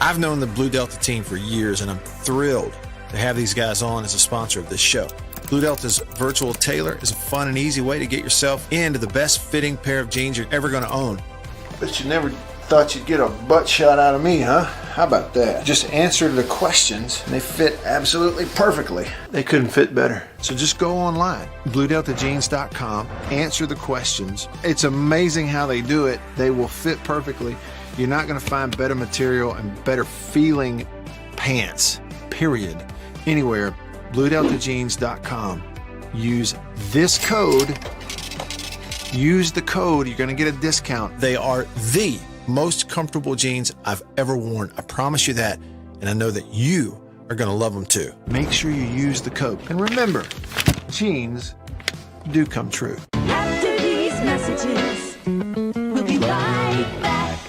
I've known the Blue Delta team for years, and I'm thrilled to have these guys on as a sponsor of this show. Blue Delta's Virtual Tailor is a fun and easy way to get yourself into the best fitting pair of jeans you're ever going to own. Bet you never thought you'd get a butt shot out of me, huh? How about that? Just answer the questions and they fit absolutely perfectly. They couldn't fit better. So just go online, BlueDeltaJeans.com, answer the questions. It's amazing how they do it. They will fit perfectly. You're not going to find better material and better feeling pants, period, anywhere. BlueDeltaJeans.com. Use this code. Use the code. You're going to get a discount. They are the most comfortable jeans I've ever worn. I promise you that. And I know that you are going to love them too. Make sure you use the code. And remember, jeans do come true. After messages. We'll be right back.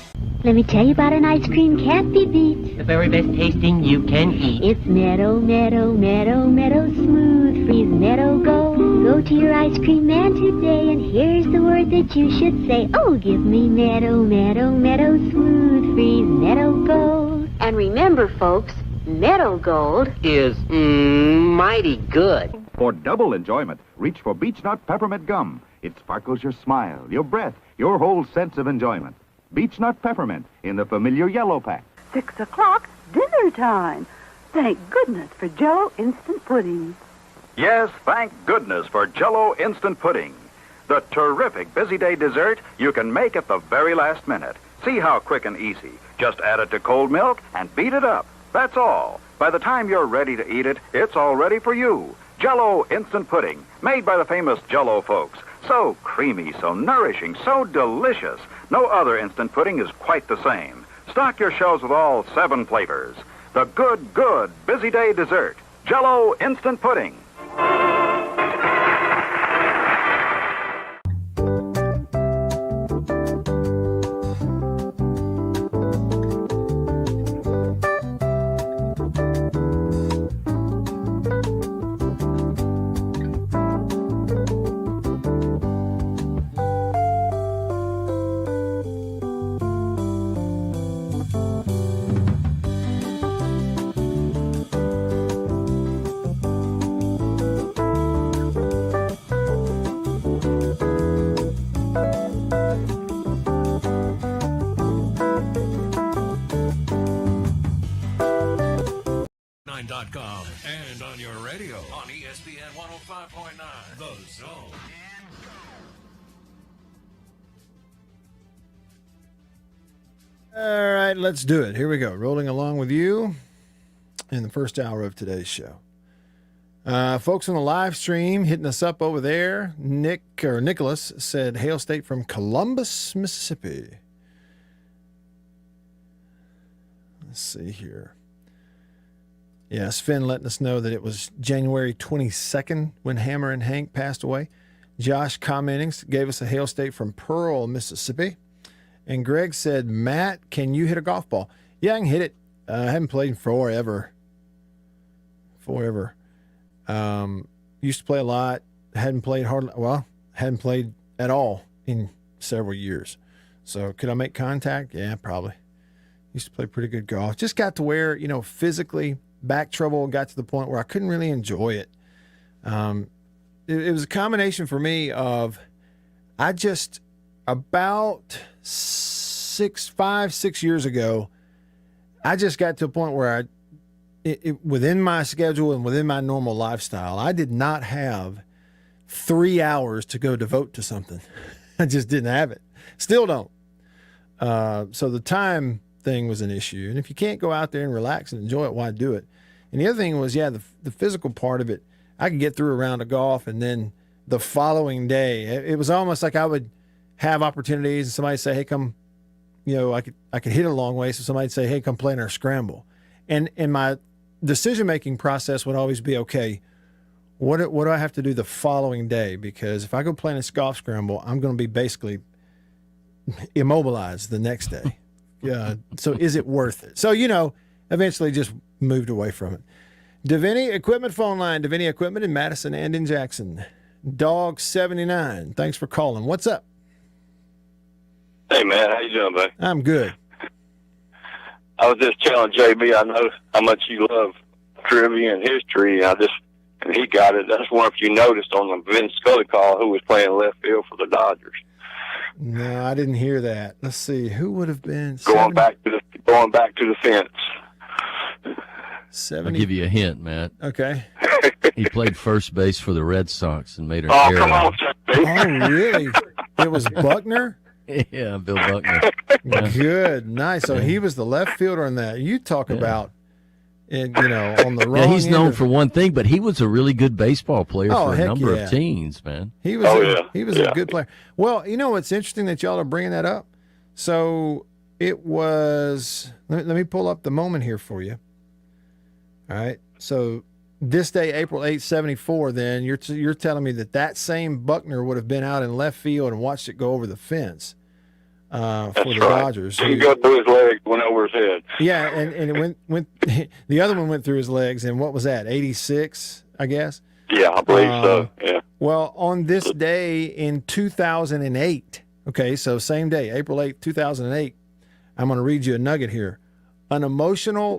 Let me tell you about an ice cream can't be beat. The very best tasting you can eat. It's Meadow, Meadow, Meadow, Meadow Smooth Freeze Meadow Gold. Go to your ice cream man today, and here's the word that you should say. Oh, give me Meadow, Meadow, Meadow Smooth Freeze Meadow Gold. And remember, folks, Meadow Gold Is mighty good. For double enjoyment, reach for Beechnut Peppermint Gum. It sparkles your smile, your breath, your whole sense of enjoyment. Beechnut Peppermint in the familiar yellow pack. 6 o'clock, dinner time. Thank goodness for Jell-O instant pudding. Yes, thank goodness for Jell-O Instant Pudding. The terrific busy day dessert you can make at the very last minute. See how quick and easy. Just add it to cold milk and beat it up. That's all. By the time you're ready to eat it, it's all ready for you. Jell-O Instant Pudding, made by the famous Jell-O folks. So creamy, so nourishing, so delicious. No other instant pudding is quite the same. Stock your shelves with all 7 flavors. The good busy day dessert. Jell-O Instant Pudding. .com and on your radio on ESPN 105.9 The Zone. All right, let's do it. Here we go. Rolling along with you in the first hour of today's show. Folks on the live stream hitting us up over there. Nicholas said, Hail State from Columbus, Mississippi. Let's see here. Yeah, Sven letting us know that it was January 22nd when Hammer and Hank passed away. Josh commenting gave us a Hail State from Pearl, Mississippi. And Greg said, Matt, can you hit a golf ball? Yeah, I can hit it. I haven't played in forever. Used to play a lot. Hadn't played at all in several years. So could I make contact? Yeah, probably. Used to play pretty good golf. Just got to where, physically back trouble got to the point where I couldn't really enjoy it. It was a combination for me of about 6 years ago, I just got to a point where within my schedule and within my normal lifestyle, I did not have 3 hours to go devote to something. I just didn't have it. Still don't. So the time thing was an issue. And if you can't go out there and relax and enjoy it, why do it? And the other thing was, the physical part of it, I could get through a round of golf, and then the following day, it was almost like I would have opportunities and somebody say, hey, come, I could hit it a long way. So somebody'd say, hey, come play in our scramble. And my decision-making process would always be, okay, what do I have to do the following day? Because if I go play in a golf scramble, I'm going to be basically immobilized the next day. So is it worth it? So, eventually just moved away from it. Davini Equipment phone line. Davini Equipment in Madison and in Jackson. Dog 79. Thanks for calling. What's up? Hey, man. How you doing, buddy? I'm good. I was just telling JB, I know how much you love trivia and history. And he got it. I just wonder if you noticed on the Vin Scully call who was playing left field for the Dodgers. No, I didn't hear that. Let's see. Who would have been going back to the fence? 70. I'll give you a hint, Matt. Okay. He played first base for the Red Sox and made an error. Come on, oh, really? It was Buckner? Yeah, Bill Buckner. Yeah. Good. Nice. So he was the left fielder in that. You talk about it, on the wrong Yeah, he's known end for one thing, but he was a really good baseball player for a number of teams, man. He was a good player. Well, what's interesting that y'all are bringing that up? So it was, let me pull up the moment here for you. All right. So this day, April 8th, 74, then you're telling me that same Buckner would have been out in left field and watched it go over the fence for the Dodgers. He go through his legs, went over his head. Yeah, and it went the other one went through his legs, and what was that, 86, I guess? Yeah, I believe so, yeah. Well, on this day in 2008, okay, so same day, April 8th, 2008, I'm going to read you a nugget here. An emotional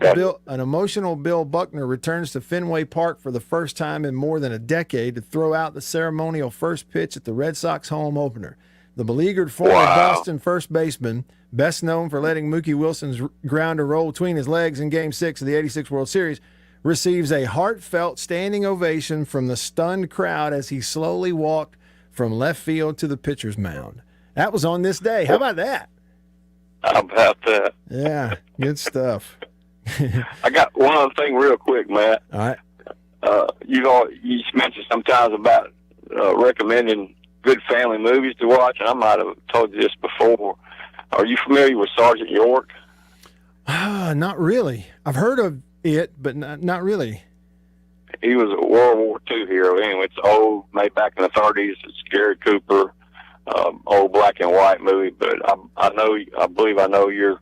Bill Buckner returns to Fenway Park for the first time in more than a decade to throw out the ceremonial first pitch at the Red Sox home opener. The beleaguered former Boston first baseman, best known for letting Mookie Wilson's grounder roll between his legs in Game 6 of the '86 World Series, receives a heartfelt standing ovation from the stunned crowd as he slowly walked from left field to the pitcher's mound. That was on this day. How about that? How about that? Yeah, good stuff. I got one other thing real quick, Matt. All right. You mentioned sometimes about recommending good family movies to watch, and I might have told you this before. Are you familiar with Sergeant York? Not really. I've heard of it, but not really. He was a World War II hero. Anyway, it's old, made back in the 30s. It's Gary Cooper, old black and white movie. But I believe I know your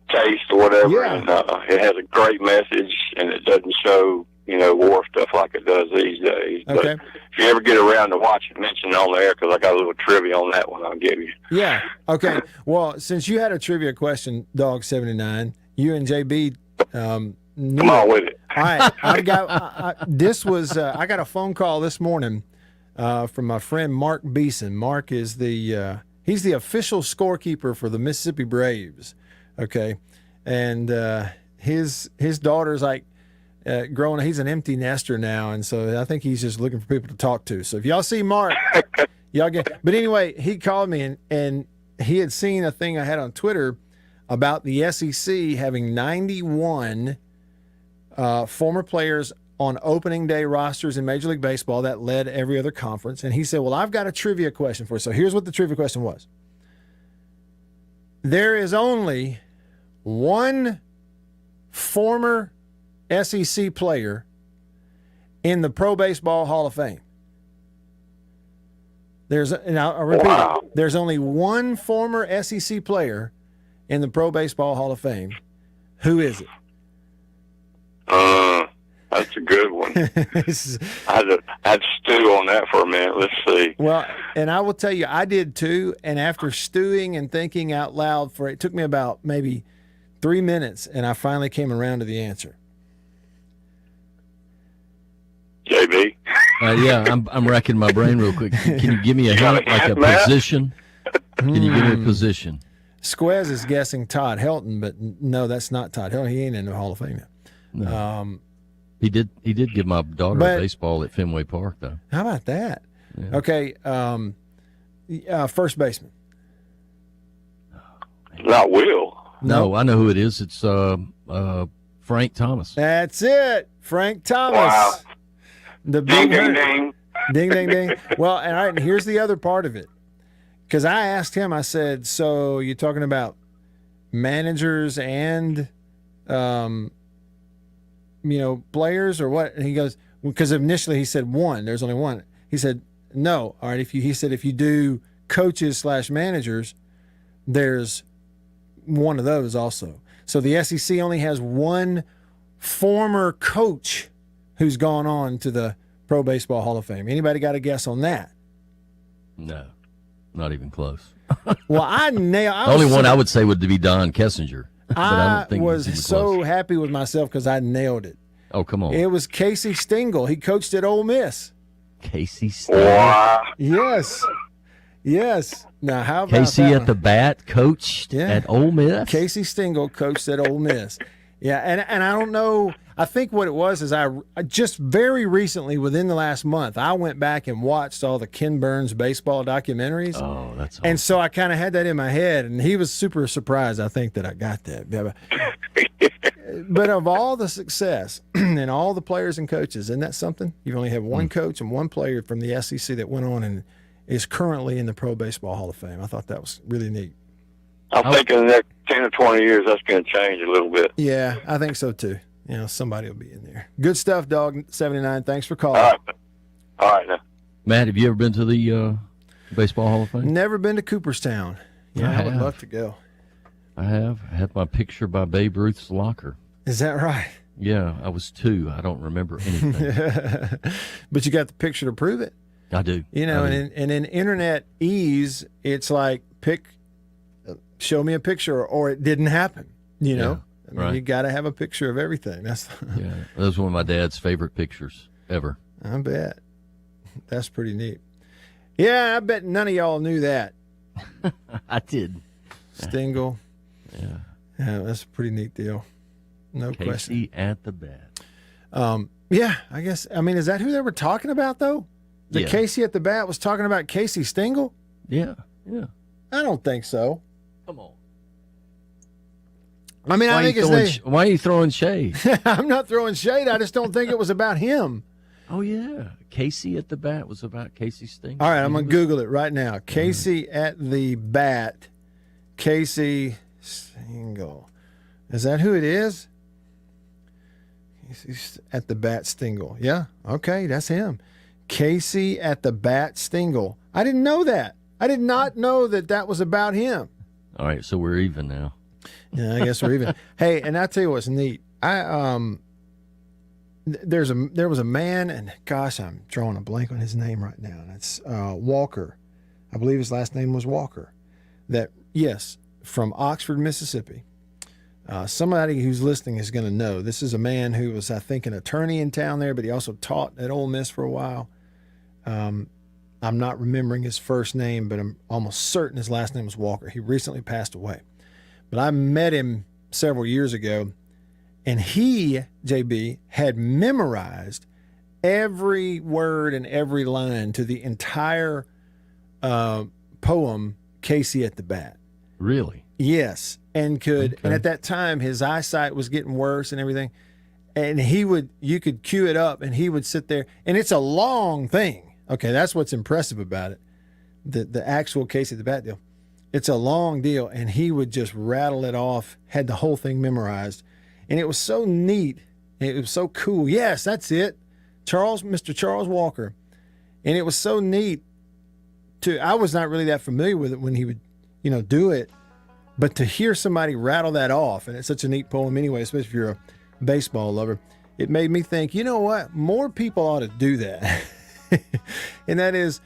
taste or whatever. Yeah. And it has a great message, and it doesn't show war stuff like it does these days. Okay. But if you ever get around to watching, mention it on the air, because I got a little trivia on that one I'll give you. Yeah. Okay. Well, since you had a trivia question, Dog 79, you and JB. Come on with it. All right. I got a phone call this morning from my friend Mark Beeson. Mark is he's the official scorekeeper for the Mississippi Braves. Okay. And his daughter's like growing. He's an empty nester now, and so I think he's just looking for people to talk to. So if y'all see Mark, y'all get. But anyway, he called me and he had seen a thing I had on Twitter about the SEC having 91 former players on opening day rosters in Major League Baseball that led every other conference. And he said, well, I've got a trivia question for you. So here's what the trivia question was. There is only one former SEC player in the Pro Baseball Hall of Fame. And I'll repeat it. There's only one former SEC player in the Pro Baseball Hall of Fame. Who is it? That's a good one. I had to stew on that for a minute. Let's see. Well, and I will tell you, I did too. And after stewing and thinking out loud it took me about maybe 3 minutes, and I finally came around to the answer. JB? Yeah, I'm racking my brain real quick. Can you give me a hint, like a position? Can you give me a position? Squez is guessing Todd Helton, but no, that's not Todd Helton. He ain't in the Hall of Fame yet. No. He did give my daughter baseball at Fenway Park, though. How about that? Yeah. Okay, first baseman. Not Will. No, I know who it is. It's Frank Thomas. That's it, Frank Thomas. Wow. The Ding, big ding, ding. Ding, ding, ding. Well, all right, and here's the other part of it. Because I asked him, I said, so you're talking about managers and, players or what? And he goes, because initially he said one. There's only one. He said, no. All right, if you do coaches / managers, there's one of those also. So the SEC only has one former coach who's gone on to the Pro Baseball Hall of Fame. Anybody got a guess on that? No, not even close. Well, the only one I would say would be Don Kessinger. But I don't think was so happy with myself because I nailed it. Oh, come on. It was Casey Stengel. He coached at Ole Miss. Casey Stengel? Wow. Yes. Now, how about Casey that at one? the bat coached at Ole Miss? Casey Stengel coached at Ole Miss. Yeah, and I don't know. I think what it was is I just very recently, within the last month, I went back and watched all the Ken Burns baseball documentaries. Oh, that's awesome. And so I kind of had that in my head, and he was super surprised, I think, that I got that. But of all the success and all the players and coaches, isn't that something? You've only had one coach and one player from the SEC that went on and is currently in the Pro Baseball Hall of Fame. I thought that was really neat. I'm thinking in the next 10 or 20 years that's going to change a little bit. Yeah, I think so too. You know, somebody will be in there. Good stuff, Dog 79. Thanks for calling. All right, now. Matt, have you ever been to the Baseball Hall of Fame? Never been to Cooperstown. Yeah, I would love to go. I have. I had my picture by Babe Ruth's locker. Is that right? Yeah, I was 2. I don't remember anything. But you got the picture to prove it. I do. You know, and in internet ease, it's like show me a picture or it didn't happen. You know, I mean, you got to have a picture of everything. That's yeah. That was one of my dad's favorite pictures ever. I bet. That's pretty neat. Yeah, I bet none of y'all knew that. I did. Stingle. Yeah. Yeah, that's a pretty neat deal. No question. Casey at the bat. Yeah, I guess. I mean, is that who they were talking about, though? The Casey at the bat was talking about Casey Stengel? Yeah, yeah. I don't think so. Come on. I mean, I think his name. Why are you throwing shade? I'm not throwing shade. I just don't think it was about him. Oh, yeah. Casey at the bat was about Casey Stengel. All right, I'm going to Google it right now. Casey at the bat. Casey Stengel. Is that who it is? Casey at the bat Stengel. Yeah, okay, that's him. Casey at the bat Stengel. I didn't know that. I did not know that was about him. All right, so we're even now. Yeah, I guess we're even. Hey, and I'll tell you what's neat. There was a man, and gosh, I'm drawing a blank on his name right now. And it's Walker. I believe his last name was Walker. From Oxford, Mississippi. Somebody who's listening is going to know. This is a man who was, I think, an attorney in town there, but he also taught at Ole Miss for a while. I'm not remembering his first name, but I'm almost certain his last name was Walker. He recently passed away. But I met him several years ago, and he, JB, had memorized every word and every line to the entire poem, Casey at the Bat. Really? Yes. And at that time, his eyesight was getting worse and everything. And you could cue it up, and he would sit there, and it's a long thing. Okay, that's what's impressive about it. The actual Casey at the Bat deal. It's a long deal, and he would just rattle it off, had the whole thing memorized. And it was so neat. It was so cool. Yes, that's it. Mr. Charles Walker. And it was so neat I was not really that familiar with it when he would, do it. But to hear somebody rattle that off, and it's such a neat poem anyway, especially if you're a baseball lover, it made me think, you know what? More people ought to do that. And that is,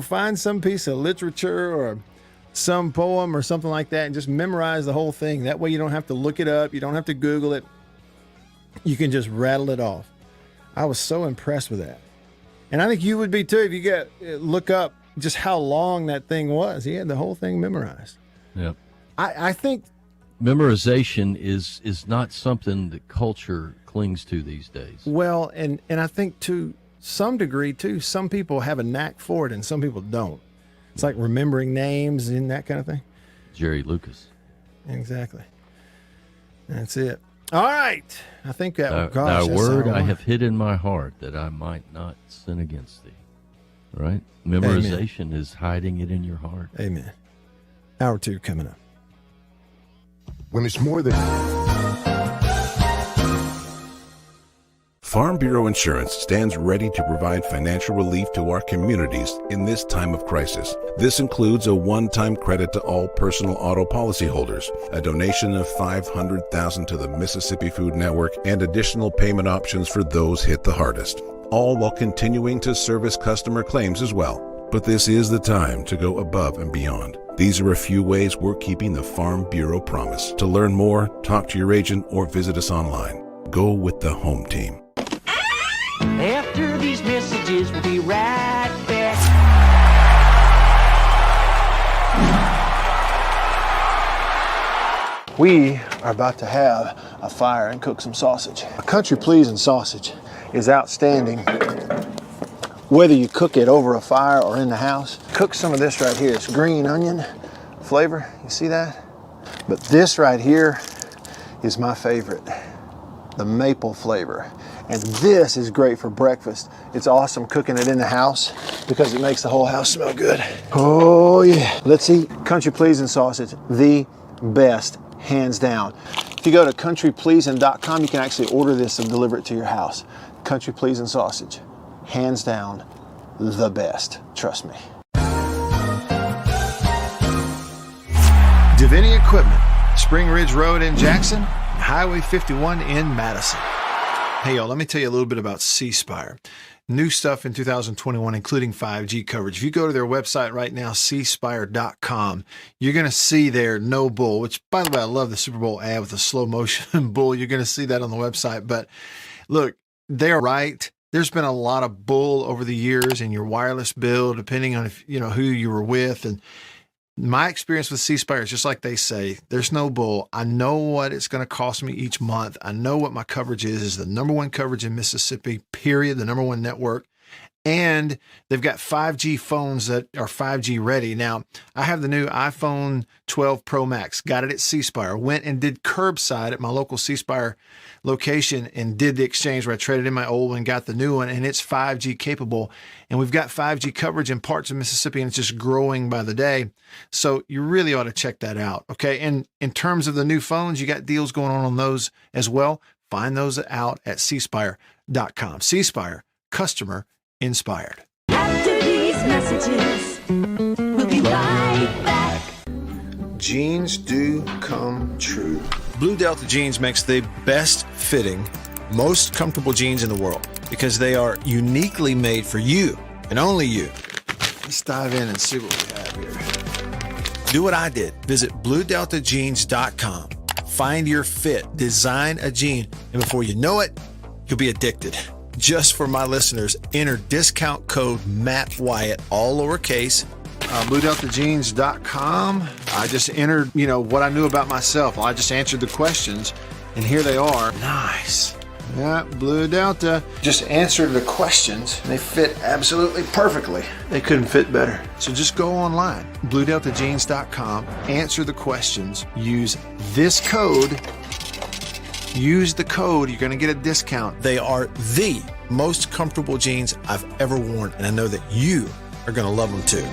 find some piece of literature or some poem or something like that and just memorize the whole thing. That way you don't have to look it up. You don't have to Google it. You can just rattle it off. I was so impressed with that. And I think you would be too if you look up just how long that thing was. He had the whole thing memorized. Yep. I think memorization is not something that culture clings to these days. Well, and I think to some degree too, some people have a knack for it and some people don't. It's like remembering names and that kind of thing. Jerry Lucas. Exactly. That's it. All right. I think that, thy word I have hid in my heart that I might not sin against thee. Right? Memorization is hiding it in your heart. Amen. Hour 2 coming up. When it's more than... Farm Bureau Insurance stands ready to provide financial relief to our communities in this time of crisis. This includes a one-time credit to all personal auto policyholders, a donation of $500,000 to the Mississippi Food Network, and additional payment options for those hit the hardest, all while continuing to service customer claims as well. But this is the time to go above and beyond. These are a few ways we're keeping the Farm Bureau promise. To learn more, talk to your agent or visit us online. Go with the home team. After these messages, we'll be right back. We are about to have a fire and cook some sausage. A country pleasing sausage is outstanding whether you cook it over a fire or in the house. Cook some of this right here. It's green onion flavor. You see that? But this right here is my favorite, the maple flavor. And this is great for breakfast. It's awesome cooking it in the house because it makes the whole house smell good. Oh yeah. Let's eat country pleasing sausage, the best, hands down. If you go to countrypleasin.com, you can actually order this and deliver it to your house. Country Pleasin' sausage, hands down, the best. Trust me. Davini Equipment, Spring Ridge Road in Jackson, Highway 51 in Madison. Hey y'all, let me tell you a little bit about C Spire. New stuff in 2021, including 5G coverage. If you go to their website right now, cspire.com, you're going to see their No Bull, which, by the way, I love the Super Bowl ad with the slow motion bull. You're going to see that on the website. But look, they're right. There's been a lot of bull over the years in your wireless bill, depending on if you know who you were with. And my experience with C Spire is just like they say, there's no bull. I know what it's going to cost me each month. I know what my coverage is the number one coverage in Mississippi, period, the number one network. And they've got 5G phones that are 5G ready. Now, I have the new iPhone 12 Pro Max, got it at C Spire, went and did curbside at my local C Spire location and did the exchange where I traded in my old one, got the new one, and it's 5G capable. And we've got 5G coverage in parts of Mississippi, and it's just growing by the day. So you really ought to check that out, okay? And in terms of the new phones, you got deals going on those as well. Find those out at cspire.com. C Spire, customer inspired. After these messages, we'll be right back. Jeans do come true. Blue Delta Jeans makes the best fitting, most comfortable jeans in the world because they are uniquely made for you and only you. Let's dive in and see what we have here. Do what I did. Visit BlueDeltaJeans.com. Find your fit, design a jean, and before you know it, you'll be addicted. Just for my listeners, enter discount code Matt Wyatt, all lowercase, BlueDeltaJeans.com. I just entered, what I knew about myself. I just answered the questions, and here they are. Nice. Yeah, Blue Delta. Just answered the questions, and they fit absolutely perfectly. They couldn't fit better. So just go online, BlueDeltaJeans.com, answer the questions, use this code. Use the code, you're going to get a discount. They are the most comfortable jeans I've ever worn, and I know that you are going to love them too.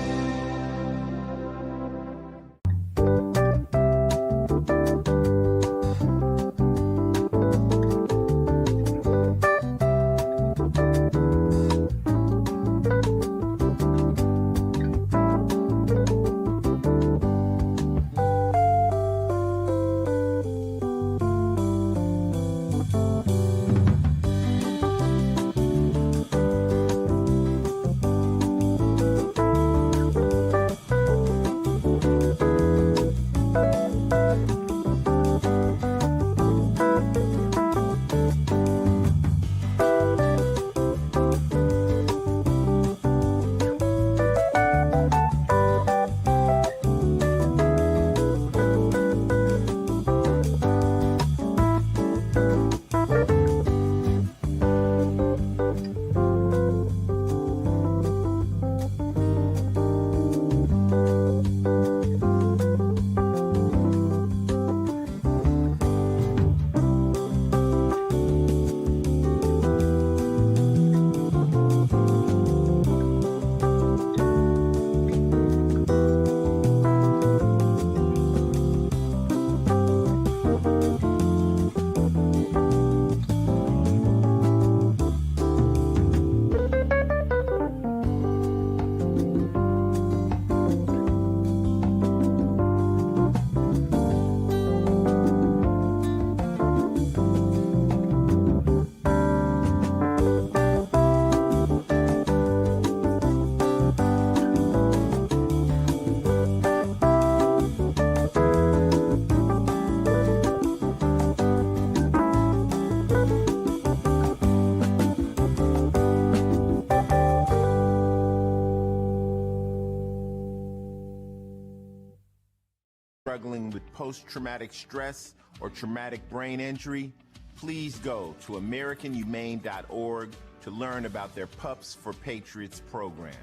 Struggling with post-traumatic stress or traumatic brain injury, please go to AmericanHumane.org to learn about their Pups for Patriots program.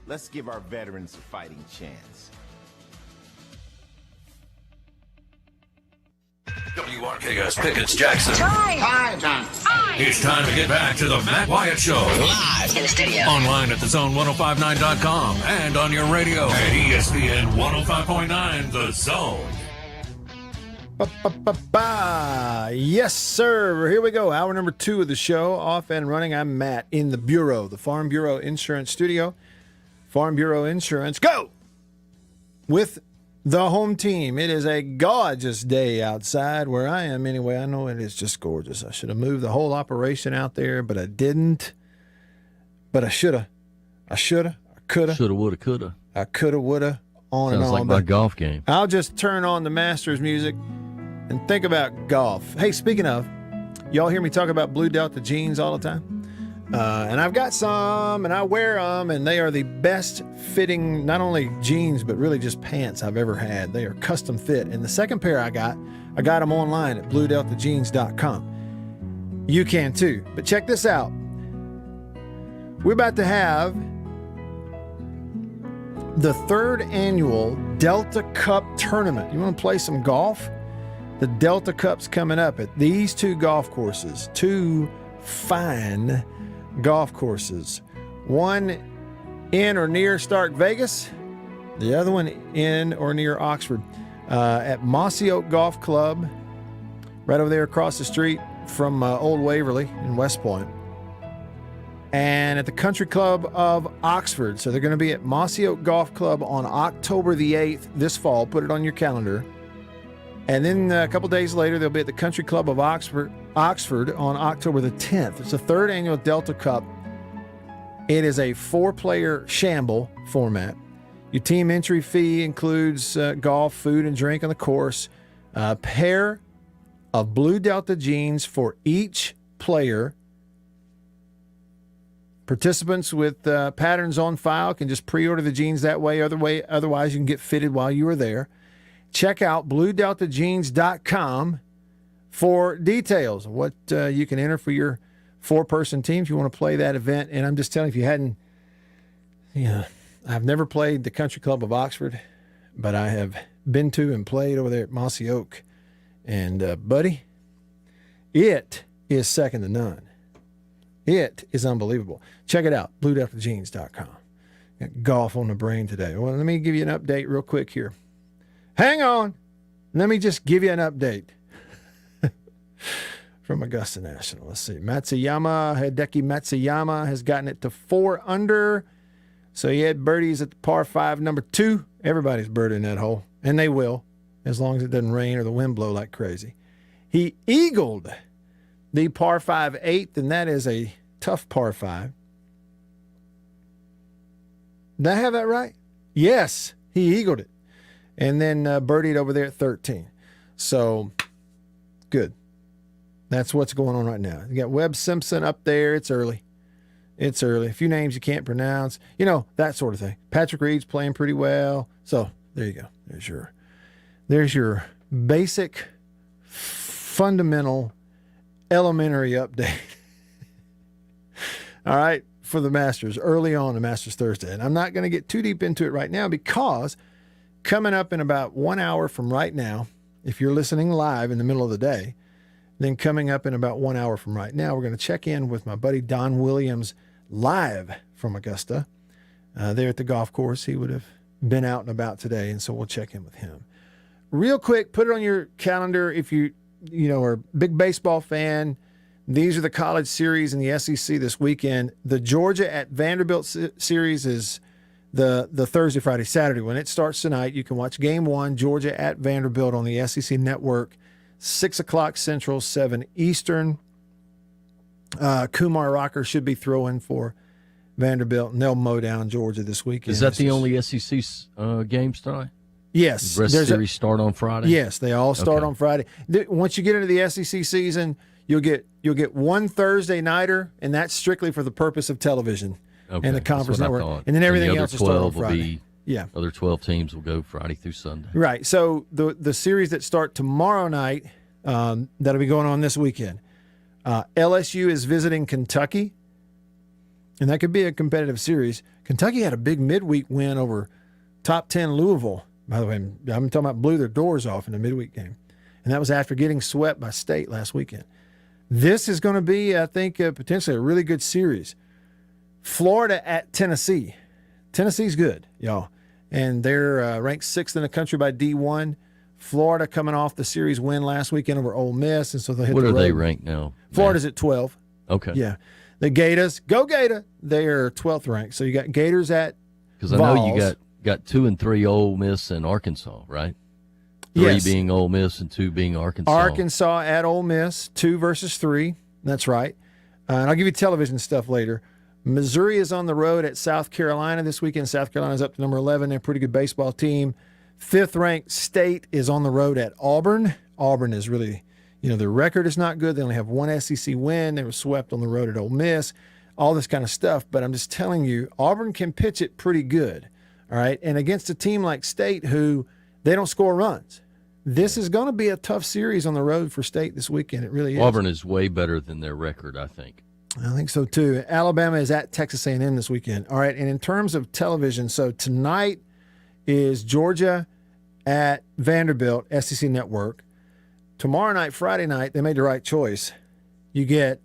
Let's give our veterans a fighting chance. WRKS Pickens Jackson. Hi, John. It's time to get back to the Matt Wyatt Show. Live in the studio. Online at thezone1059.com and on your radio at ESPN 105.9 The Zone. Yes, sir. Here we go. Hour number 2 of the show. Off and running. I'm Matt in the Bureau, the Farm Bureau Insurance Studio. Farm Bureau Insurance, go! With the home team. It is a gorgeous day outside where I am anyway. I know it is just gorgeous. I should have moved the whole operation out there, but I didn't. But I should have. I should have. I could have. Should have, would have, could have. I could have, would have. On Sounds and on. like my golf game. I'll just turn on the Masters music and think about golf. Hey, speaking of, y'all hear me talk about Blue Delta jeans all the time? And I've got some, and I wear them, and they are the best fitting, not only jeans, but really just pants I've ever had. They are custom fit. And the second pair I got them online at bluedeltajeans.com. You can too. But check this out. We're about to have the 3rd annual Delta Cup tournament. You want to play some golf? The Delta Cup's coming up at these 2 golf courses. 2 fine golf courses. One in or near Stark Vegas. The other one in or near Oxford. At Mossy Oak Golf Club, right over there across the street from Old Waverly in West Point. And at the Country Club of Oxford. So they're going to be at Mossy Oak Golf Club on October the 8th this fall. Put it on your calendar. And then a couple days later, they'll be at the Country Club of Oxford on October the 10th. It's the 3rd annual Delta Cup. It is a 4-player shamble format. Your team entry fee includes golf, food, and drink on the course. A pair of Blue Delta jeans for each player. Participants with patterns on file can just pre-order the jeans that way. Otherwise, you can get fitted while you are there. Check out bluedeltajeans.com for details of what you can enter for your 4-person team if you want to play that event. And I'm just telling you, if you hadn't, I've never played the Country Club of Oxford, but I have been to and played over there at Mossy Oak. And, buddy, it is second to none. It is unbelievable. Check it out, bluedeltajeans.com. Got golf on the brain today. Well, let me give you an update real quick here. Hang on. Let me just give you an update from Augusta National. Let's see. Hideki Matsuyama has gotten it to 4 under. So he had birdies at the par 5, number 2. Everybody's birding that hole, and they will, as long as it doesn't rain or the wind blow like crazy. He eagled the par 5 8th, and that is a tough par 5. Did I have that right? Yes, he eagled it. And then birdied over there at 13. So, good. That's what's going on right now. You got Webb Simpson up there. It's early. It's early. A few names you can't pronounce. That sort of thing. Patrick Reed's playing pretty well. So, there you go. There's your basic, fundamental, elementary update. All right, for the Masters, early on the Masters Thursday. And I'm not going to get too deep into it right now because coming up in about 1 hour from right now, if you're listening live in the middle of the day, then coming up in about 1 hour from right now, we're going to check in with my buddy Don Williams live from Augusta. There at the golf course. He would have been out and about today, and so we'll check in with him. Real quick, put it on your calendar if you are a big baseball fan. These are the college series in the SEC this weekend. The Georgia at Vanderbilt series is the Thursday, Friday, Saturday. When it starts tonight, you can watch Game 1, Georgia at Vanderbilt on the SEC Network, 6 o'clock Central, 7 Eastern. Kumar Rocker should be throwing for Vanderbilt, and they'll mow down Georgia this weekend. Is that the only SEC games tonight? Yes. The rest of the series start on Friday? Yes, they all start on Friday. Once you get into the SEC season, you'll get one Thursday nighter, and that's strictly for the purpose of television and the conference network. And then everything else will start on Friday. Other 12 teams will go Friday through Sunday. Right. So the series that start tomorrow night, that'll be going on this weekend. LSU is visiting Kentucky, and that could be a competitive series. Kentucky had a big midweek win over top 10 Louisville. By the way, I'm talking about blew their doors off in the midweek game. And that was after getting swept by State last weekend. This is going to be, I think, potentially a really good series. Florida at Tennessee. Tennessee's good, y'all. And they're ranked 6th in the country by D1. Florida coming off the series win last weekend over Ole Miss, and so they'll hit What the are road. they ranked now? Florida's at 12. Okay. Yeah. The Gators, go Gator. They are 12th ranked. So you got Gators at Because I know you got 2 and 3 Ole Miss and Arkansas, right? 3 Yes. being Ole Miss and 2 being Arkansas. Arkansas at Ole Miss, 2 versus 3. That's right. And I'll give you television stuff later. Missouri is on the road at South Carolina this weekend. South Carolina's up to number 11. They're a pretty good baseball team. 5th-ranked State is on the road at Auburn. Auburn is really, their record is not good. They only have 1 SEC win. They were swept on the road at Ole Miss, all this kind of stuff. But I'm just telling you, Auburn can pitch it pretty good, all right? And against a team like State who they don't score runs. This is going to be a tough series on the road for State this weekend. It really is. Auburn is way better than their record, I think. I think so, too. Alabama is at Texas A&M this weekend. All right, and in terms of television, so tonight is Georgia at Vanderbilt, SEC Network. Tomorrow night, Friday night, they made the right choice. You get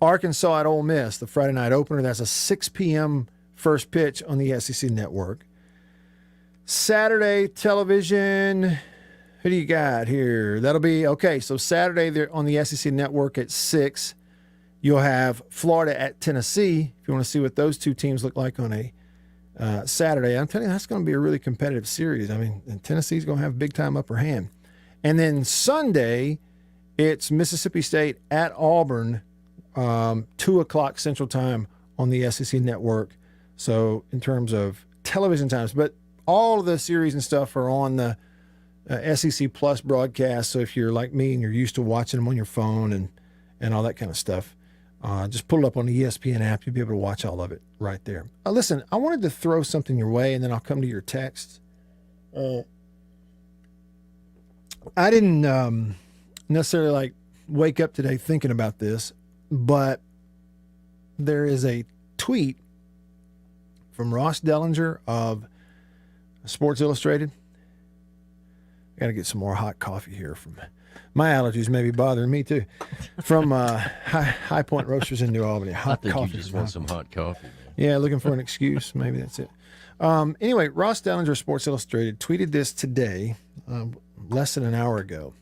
Arkansas at Ole Miss, the Friday night opener. That's a 6 p.m. first pitch on the SEC Network. Saturday television, who do you got here? That'll be, okay, so Saturday they're on the SEC Network at 6. You'll have Florida at Tennessee, if you want to see what those two teams look like on a Saturday. I'm telling you, that's going to be a really competitive series. I mean, and Tennessee's going to have a big-time upper hand. And then Sunday, it's Mississippi State at Auburn, 2 o'clock Central Time on the SEC Network. So in terms of television times, but all of the series and stuff are on the SEC Plus broadcast. So if you're like me and you're used to watching them on your phone and all that kind of stuff, just pull it up on the ESPN app. You'll be able to watch all of it right there. Listen, I wanted to throw something your way, and then I'll come to your texts. I didn't necessarily wake up today thinking about this, but there is a tweet from Ross Dellinger of Sports Illustrated. I got to get some more hot coffee here. From my allergies may be bothering me too. From High Point Roasters in New Albany. Hot I think coffee. you just want some hot coffee. Man. Yeah, looking for an excuse. Maybe that's it. Anyway, Ross Dellinger of Sports Illustrated tweeted this today, less than an hour ago.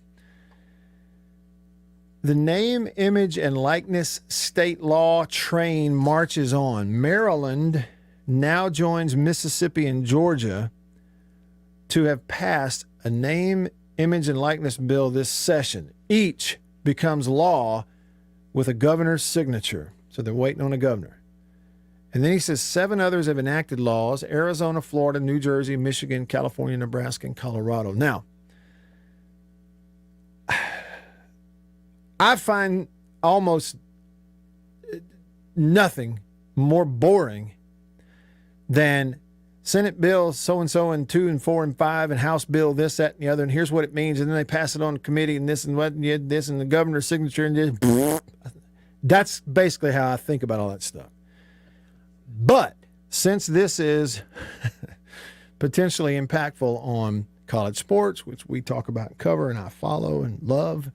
The name, image, and likeness state law train marches on. Maryland now joins Mississippi and Georgia to have passed a name, image, and likeness bill this session. Each becomes law with a governor's signature. So they're waiting on a governor. And then he says 7 others have enacted laws: Arizona, Florida, New Jersey, Michigan, California, Nebraska, and Colorado. Now, I find almost nothing more boring than Senate bill so-and-so and 2 and 4 and 5 and House bill this, that, and the other, and here's what it means, and then they pass it on to committee and this and what, and this, and the governor's signature, and this. That's basically how I think about all that stuff. But since this is potentially impactful on college sports, which we talk about and cover and I follow and love,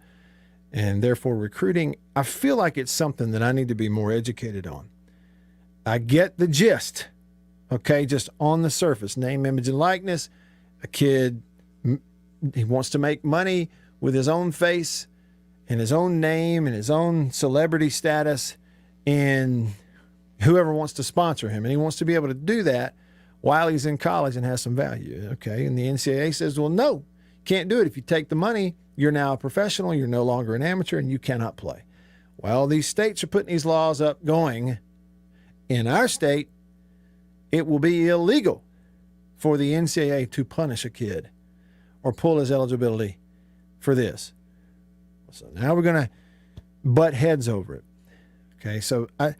and therefore recruiting, I feel like it's something that I need to be more educated on. I get the gist, okay, just on the surface. Name, image, and likeness. A kid, he wants to make money with his own face and his own name and his own celebrity status in whoever wants to sponsor him. And he wants to be able to do that while he's in college and has some value, okay? And the NCAA says, well, no, can't do it. If you take the money, you're now a professional, you're no longer an amateur, and you cannot play. Well, these states are putting these laws up going, in our state, it will be illegal for the NCAA to punish a kid or pull his eligibility for this. So now we're going to butt heads over it. Okay, so I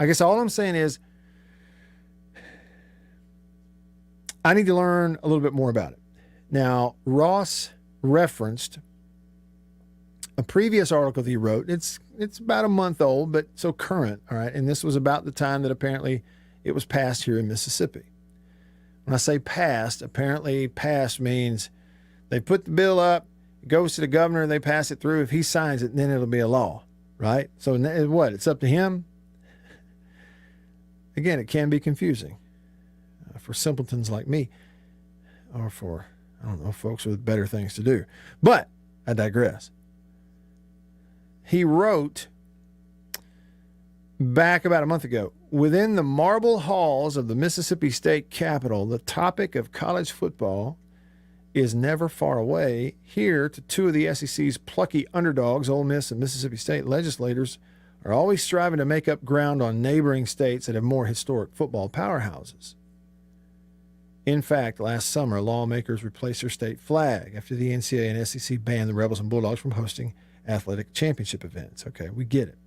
guess all I'm saying is I need to learn a little bit more about it. Now, Ross referenced a previous article that he wrote. It's about a month old, but so current, all right? And this was about the time that apparently it was passed here in Mississippi. When I say passed, apparently passed means they put the bill up, it goes to the governor, they pass it through. If he signs it, then it'll be a law, right? So what? It's up to him? Again, it can be confusing for simpletons like me, or for I don't know, folks with better things to do. But I digress. He wrote back about a month ago, within the marble halls of the Mississippi State Capitol, the topic of college football is never far away. Here, to two of the SEC's plucky underdogs, Ole Miss and Mississippi State, legislators are always striving to make up ground on neighboring states that have more historic football powerhouses. In fact, last summer, lawmakers replaced their state flag after the NCAA and SEC banned the Rebels and Bulldogs from hosting athletic championship events. Okay, we get it.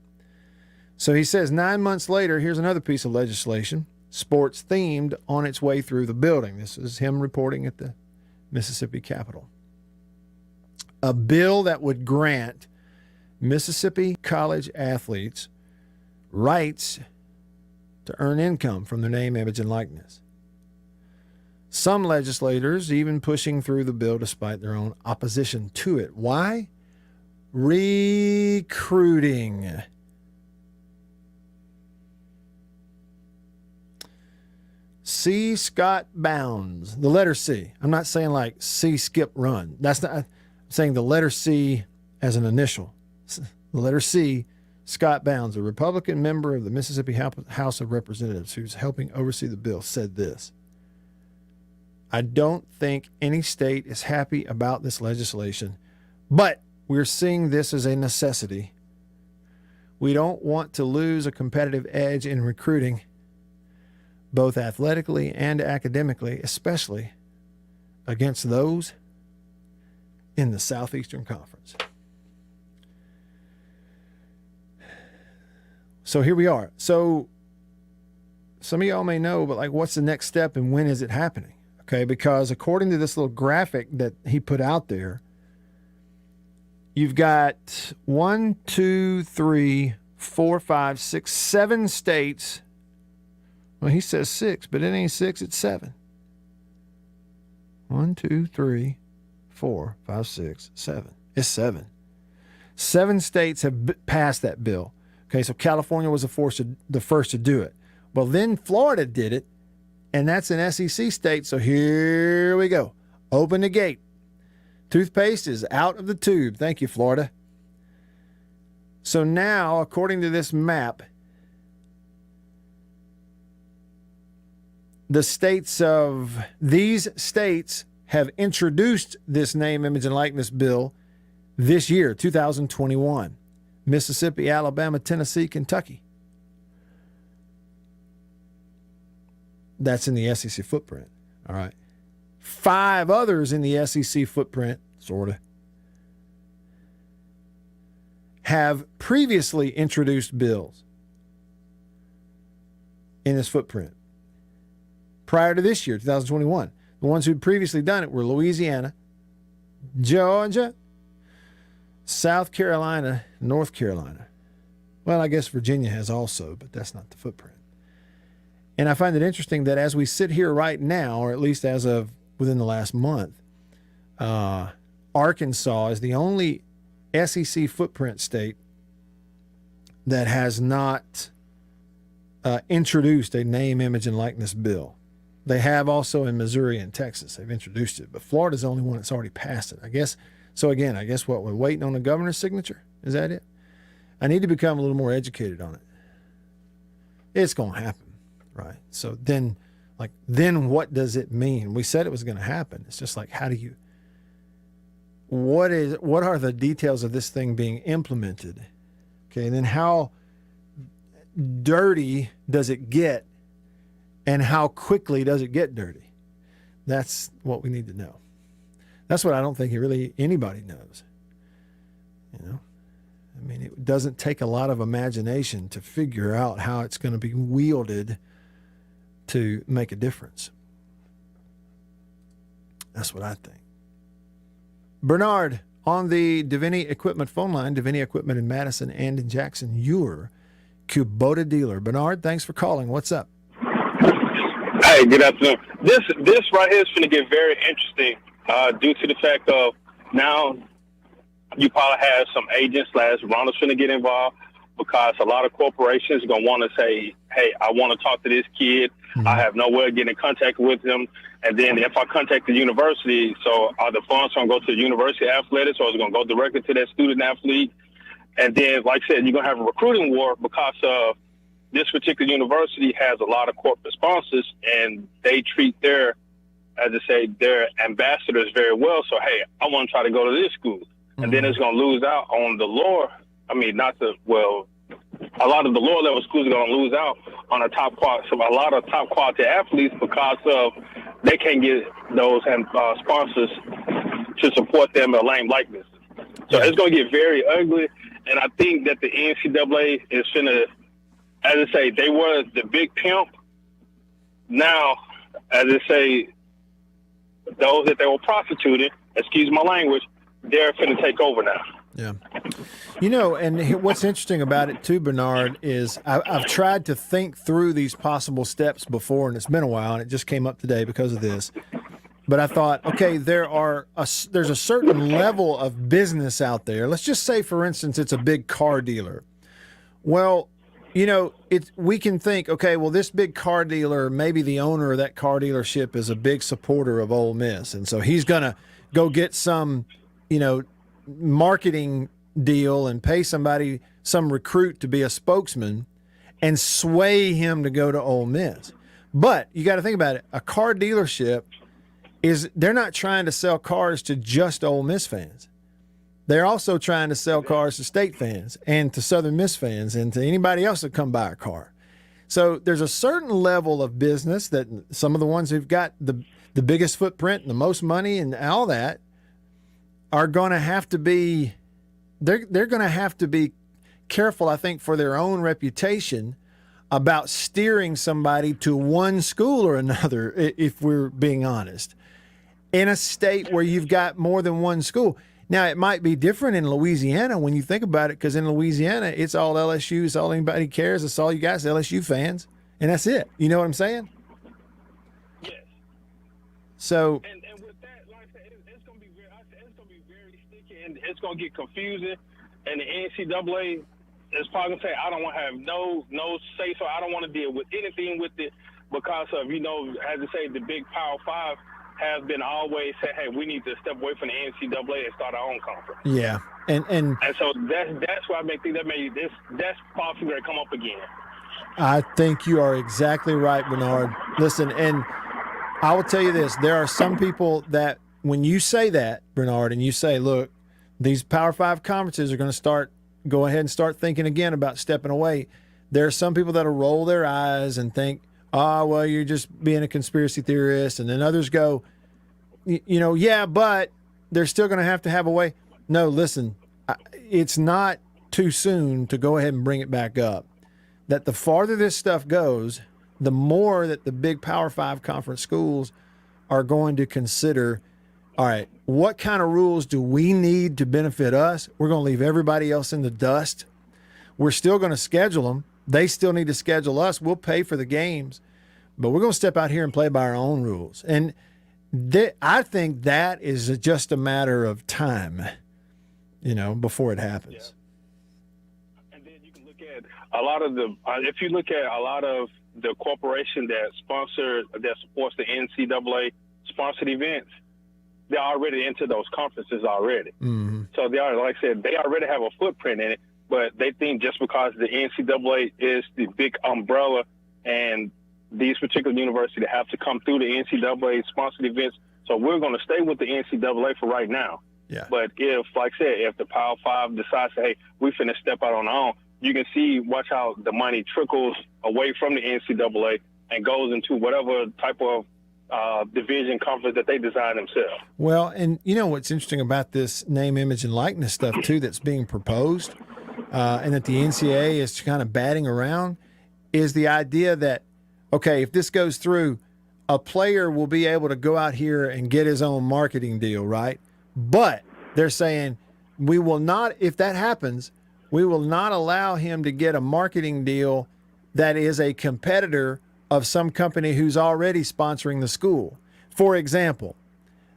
So he says 9 months later, here's another piece of legislation, sports themed, on its way through the building. This is him reporting at the Mississippi Capitol. A bill that would grant Mississippi college athletes rights to earn income from their name, image, and likeness. Some legislators even pushing through the bill despite their own opposition to it. Why? Recruiting. C. Scott Bounds, the letter C. I'm not saying like C. Skip Run. That's not. I'm saying the letter C as an initial. The letter C. Scott Bounds, a Republican member of the Mississippi House of Representatives who's helping oversee the bill, said this: I don't think any state is happy about this legislation, but we're seeing this as a necessity. We don't want to lose a competitive edge in recruiting, both athletically and academically, especially against those in the Southeastern Conference. So here we are. So some of y'all may know, but like, what's the next step and when is it happening? Okay, because according to this little graphic that he put out there, you've got 1, 2, 3, 4, 5, 6, 7 states. Well, he says 6, but it ain't 6, it's 7. 1, 2, 3, 4, 5, 6, 7. It's 7. 7 states have passed that bill. Okay, so California was the first to do it. Well, then Florida did it, and that's an SEC state, so here we go. Open the gate. Toothpaste is out of the tube. Thank you, Florida. So now, according to this map, these states have introduced this name, image, and likeness bill this year, 2021. Mississippi, Alabama, Tennessee, Kentucky. That's in the SEC footprint. All right. 5 others in the SEC footprint, sort of, have previously introduced bills in this footprint prior to this year, 2021. The ones who'd previously done it were Louisiana, Georgia, South Carolina, North Carolina. Well, I guess Virginia has also, but that's not the footprint. And I find it interesting that as we sit here right now, or at least as of within the last month, Arkansas is the only SEC footprint state that has not introduced a name, image, and likeness bill. They have also in Missouri and Texas. They've introduced it, but Florida's the only one that's already passed it. I guess. So again, I guess what, we're waiting on the governor's signature? Is that it? I need to become a little more educated on it. It's going to happen, right? So then what does it mean? We said it was going to happen. It's just like, what are the details of this thing being implemented? Okay, and then how dirty does it get, and how quickly does it get dirty? That's what we need to know. That's what I don't think anybody knows. You know, I mean, it doesn't take a lot of imagination to figure out how it's going to be wielded to make a difference. That's what I think. Bernard on the Davini Equipment phone line. Davini Equipment in Madison and in Jackson, your Kubota dealer. Bernard, thanks for calling. What's up? Hey, good afternoon. This right here is going to get very interesting due to the fact of now you probably have some agents /runners going to get involved, because a lot of corporations are going to want to say, hey, I want to talk to this kid. I have no way of getting in contact with him. And then if I contact the university, so are the funds going to go to the university athletics, or is it going to go directly to that student athlete? And then, like I said, you're going to have a recruiting war because this particular university has a lot of corporate sponsors, and they treat their ambassadors very well. So, hey, I want to try to go to this school. And then it's going to lose out on the lower, a lot of the lower level schools are going to lose out on a lot of top quality athletes because of they can't get those sponsors to support them in a lane like this. So it's going to get very ugly. And I think that the NCAA is finna, as I say, they were the big pimp. Now, as I say, those that they were prostituting, excuse my language, they're finna take over now. Yeah. And what's interesting about it too, Bernard, is I've tried to think through these possible steps before, and it's been a while, and it just came up today because of this. But I thought, okay, there's a certain level of business out there. Let's just say, for instance, it's a big car dealer. Well, we can think, okay, well, this big car dealer, maybe the owner of that car dealership is a big supporter of Ole Miss, and so he's going to go get some, marketing deal and pay some recruit to be a spokesman and sway him to go to Ole Miss. But you got to think about it. A car dealership they're not trying to sell cars to just Ole Miss fans. They're also trying to sell cars to State fans and to Southern Miss fans and to anybody else that come buy a car. So there's a certain level of business that some of the ones who've got the biggest footprint and the most money and all that are going to have to be they're going to have to be careful, I think, for their own reputation about steering somebody to one school or another, if we're being honest, in a state where you've got more than one school. Now, it might be different in Louisiana when you think about it, because in Louisiana, it's all LSU. It's all anybody cares. It's all you guys, LSU fans, and that's it. You know what I'm saying? Yes. So. And with that, like I said, it's going to be very sticky, and it's going to get confusing. And the NCAA is probably going to say, I don't want to have no say, so I don't want to deal with anything with it because of, as I say, the big Power Five has been always saying, hey, we need to step away from the NCAA and start our own conference. Yeah. And so that's why I think that's possibly going to come up again. I think you are exactly right, Bernard. Listen, and I will tell you this. There are some people that when you say that, Bernard, and you say, look, these Power Five conferences are going to go ahead and start thinking again about stepping away. There are some people that'll roll their eyes and think, well, you're just being a conspiracy theorist. And then others go, yeah, but they're still going to have a way. No, listen, it's not too soon to go ahead and bring it back up. That the farther this stuff goes, the more that the big Power Five conference schools are going to consider, all right, what kind of rules do we need to benefit us? We're going to leave everybody else in the dust. We're still going to schedule them. They still need to schedule us. We'll pay for the games, but we're going to step out here and play by our own rules. And I think that is just a matter of time, before it happens. Yeah. And then you can look at a lot of if you look at a lot of the corporation that supports the NCAA sponsored events, they're already into those conferences already. Mm-hmm. So they are, like I said, they already have a footprint in it. But they think just because the NCAA is the big umbrella and these particular universities have to come through the NCAA sponsored events, so we're going to stay with the NCAA for right now. Yeah. But if, like I said, if the Power Five decides, hey, we finna step out on our own, you can watch how the money trickles away from the NCAA and goes into whatever type of division conference that they design themselves. Well, and what's interesting about this name, image, and likeness stuff, too, that's being proposed, and that the NCAA is kind of batting around, is the idea that, okay, if this goes through, a player will be able to go out here and get his own marketing deal, right? But they're saying we will not, if that happens, we will not allow him to get a marketing deal that is a competitor of some company who's already sponsoring the school. For example,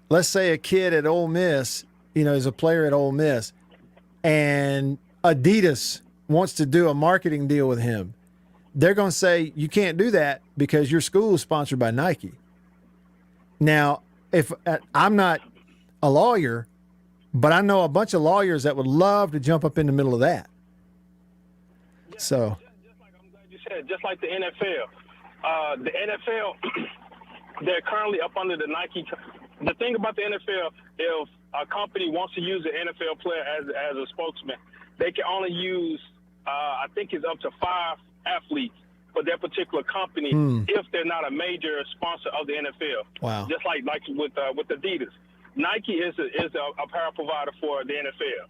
let's say a kid at Ole Miss, is a player at Ole Miss, and Adidas wants to do a marketing deal with him. they're going to say you can't do that because your school is sponsored by Nike. Now, if I'm not a lawyer, but I know a bunch of lawyers that would love to jump up in the middle of that. So, You said just like the NFL. The NFL, they're currently up under the Nike. The thing about the NFL, if a company wants to use an NFL player as a spokesman, they can only use, I think it's up to 5 athletes for their particular company if they're not a major sponsor of the NFL. Wow. Just like with Adidas. Nike is a apparel provider for the NFL.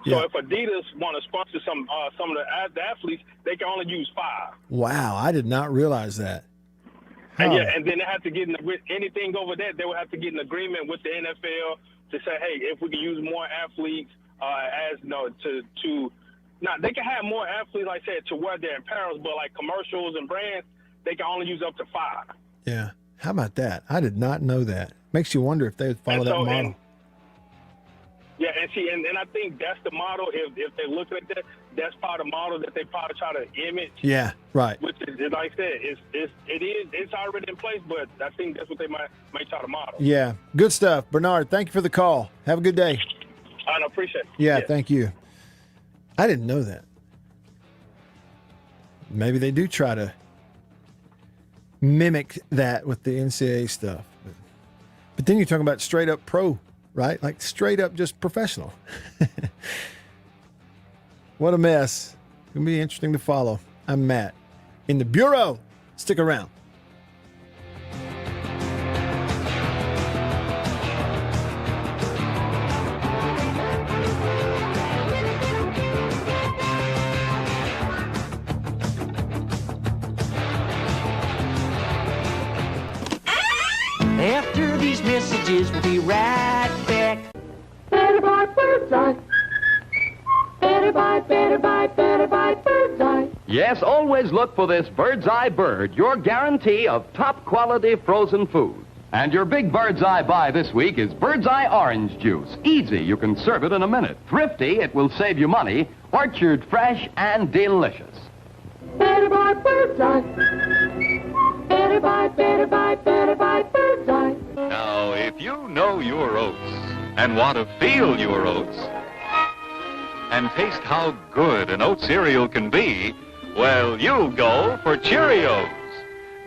So Yeah. if Adidas want to sponsor some of the athletes, they can only use 5. Wow, I did not realize that. And Huh. yeah, and then they have to get anything over that. They would have to get an agreement with the NFL to say, hey, if we can use more athletes, they can have more athletes, like I said, to wear their apparels, but like commercials and brands, they can only use up to 5. Yeah. How about that? I did not know that. Makes you wonder if they would follow that model. And I think that's the model. If they're looking at that, that's part of the model that they probably try to image. Yeah, right. Which is, like I said, it's already in place, but I think that's what they might try to model. Yeah. Good stuff. Bernard, thank you for the call. Have a good day. I appreciate it. Yeah, thank you. I didn't know that. Maybe they do try to mimic that with the NCAA stuff. But then you're talking about straight up pro, right? Like straight up just professional. What a mess. It's going to be interesting to follow. I'm Matt. In the Bureau. Stick around. After these messages, we'll be right back. Better buy Birdseye. Better buy Birdseye. Yes, always look for this Birdseye Bird, your guarantee of top quality frozen food. And your big Birdseye buy this week is Birdseye Orange Juice. Easy, you can serve it in a minute. Thrifty, it will save you money. Orchard fresh and delicious. Better buy Birdseye. Better buy Birdseye. Now, if you know your oats and want to feel your oats and taste how good an oat cereal can be, well, you'll go for Cheerios.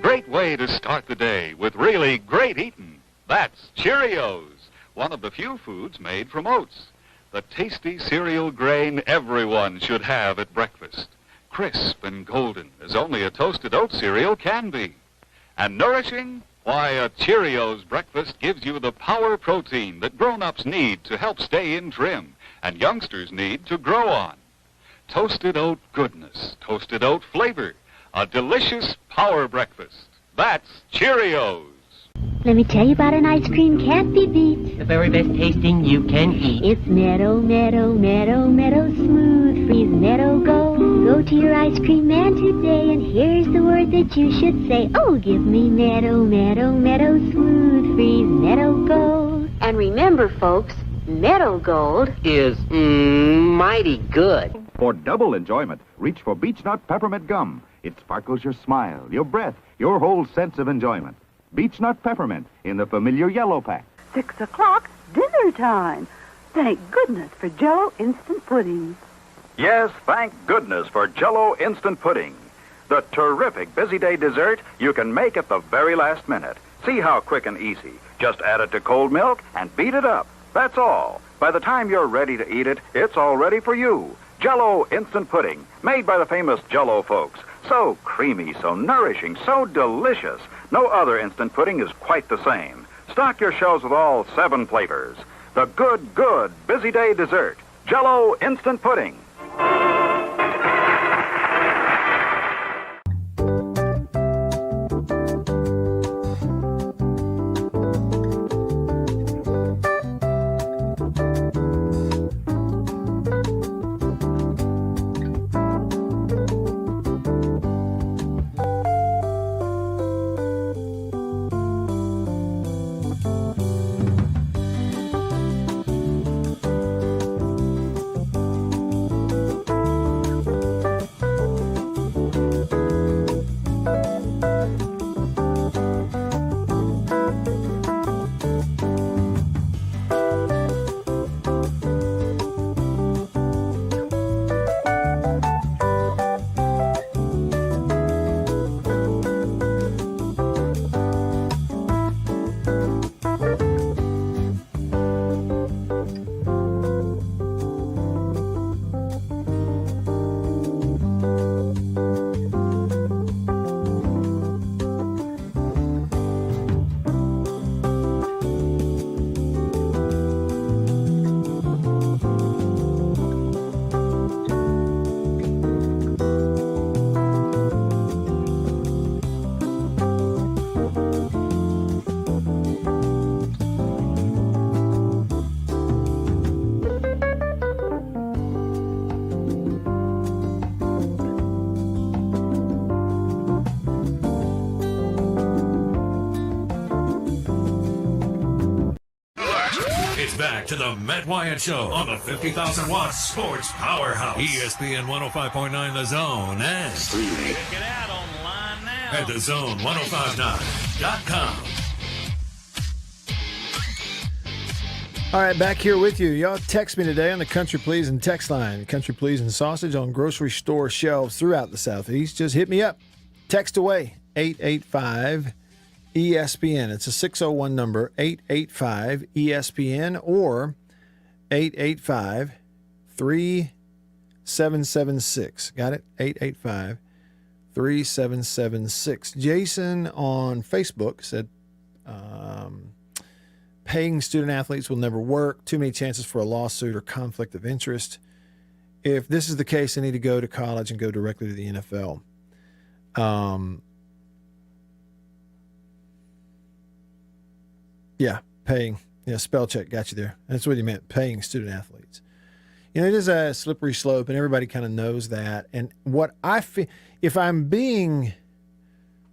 Great way to start the day with really great eating. That's Cheerios, one of the few foods made from oats. The tasty cereal grain everyone should have at breakfast. Crisp and golden as only a toasted oat cereal can be. And nourishing? Why, a Cheerios breakfast gives you the power protein that grown-ups need to help stay in trim and youngsters need to grow on. Toasted oat goodness, toasted oat flavor, a delicious power breakfast. That's Cheerios. Let me tell you about an ice cream can't be beat. The very best tasting you can eat. It's Meadow, smooth, freeze, Meadow, go. Go to your ice cream man today, and here's the word that you should say. Oh, give me Meadow, smooth, freeze, Meadow, go. And remember, folks, Meadow Gold Is mighty good. For double enjoyment, reach for Beech Nut Peppermint Gum. It sparkles your smile, your breath, your whole sense of enjoyment. Beech Nut Peppermint in the familiar yellow pack. 6 o'clock, dinner time. Thank goodness for Jell-O Instant Pudding. Yes, thank goodness for Jell-O Instant Pudding. The terrific busy day dessert you can make at the very last minute. See how quick and easy. Just add it to cold milk and beat it up. That's all. By the time you're ready to eat it, it's all ready for you. Jell-O Instant Pudding, made by the famous Jell-O folks. So creamy, so nourishing, so delicious. No other instant pudding is quite the same. Stock your shelves with all 7 flavors. The good busy day dessert. Jell-O Instant Pudding. It's back to the Matt Wyatt Show on the 50,000 watt sports powerhouse. ESPN 105.9 The Zone and streaming at thezone1059.com. All right, back here with you. Y'all text me today on the Country Pleasin' text line. Country Pleasin' sausage on grocery store shelves throughout the Southeast. Just hit me up. Text away, 885-ESPN. It's a 601 number, 885-ESPN or 885-3776. Got it? 885-3776. Jason on Facebook said, paying student athletes will never work. Too many chances for a lawsuit or conflict of interest. If this is the case, they need to go to college and go directly to the NFL. Yeah, paying. Yeah, spell check got you there. That's what he meant, paying student athletes. You know, it is a slippery slope, and everybody kind of knows that. And what I feel, if I'm being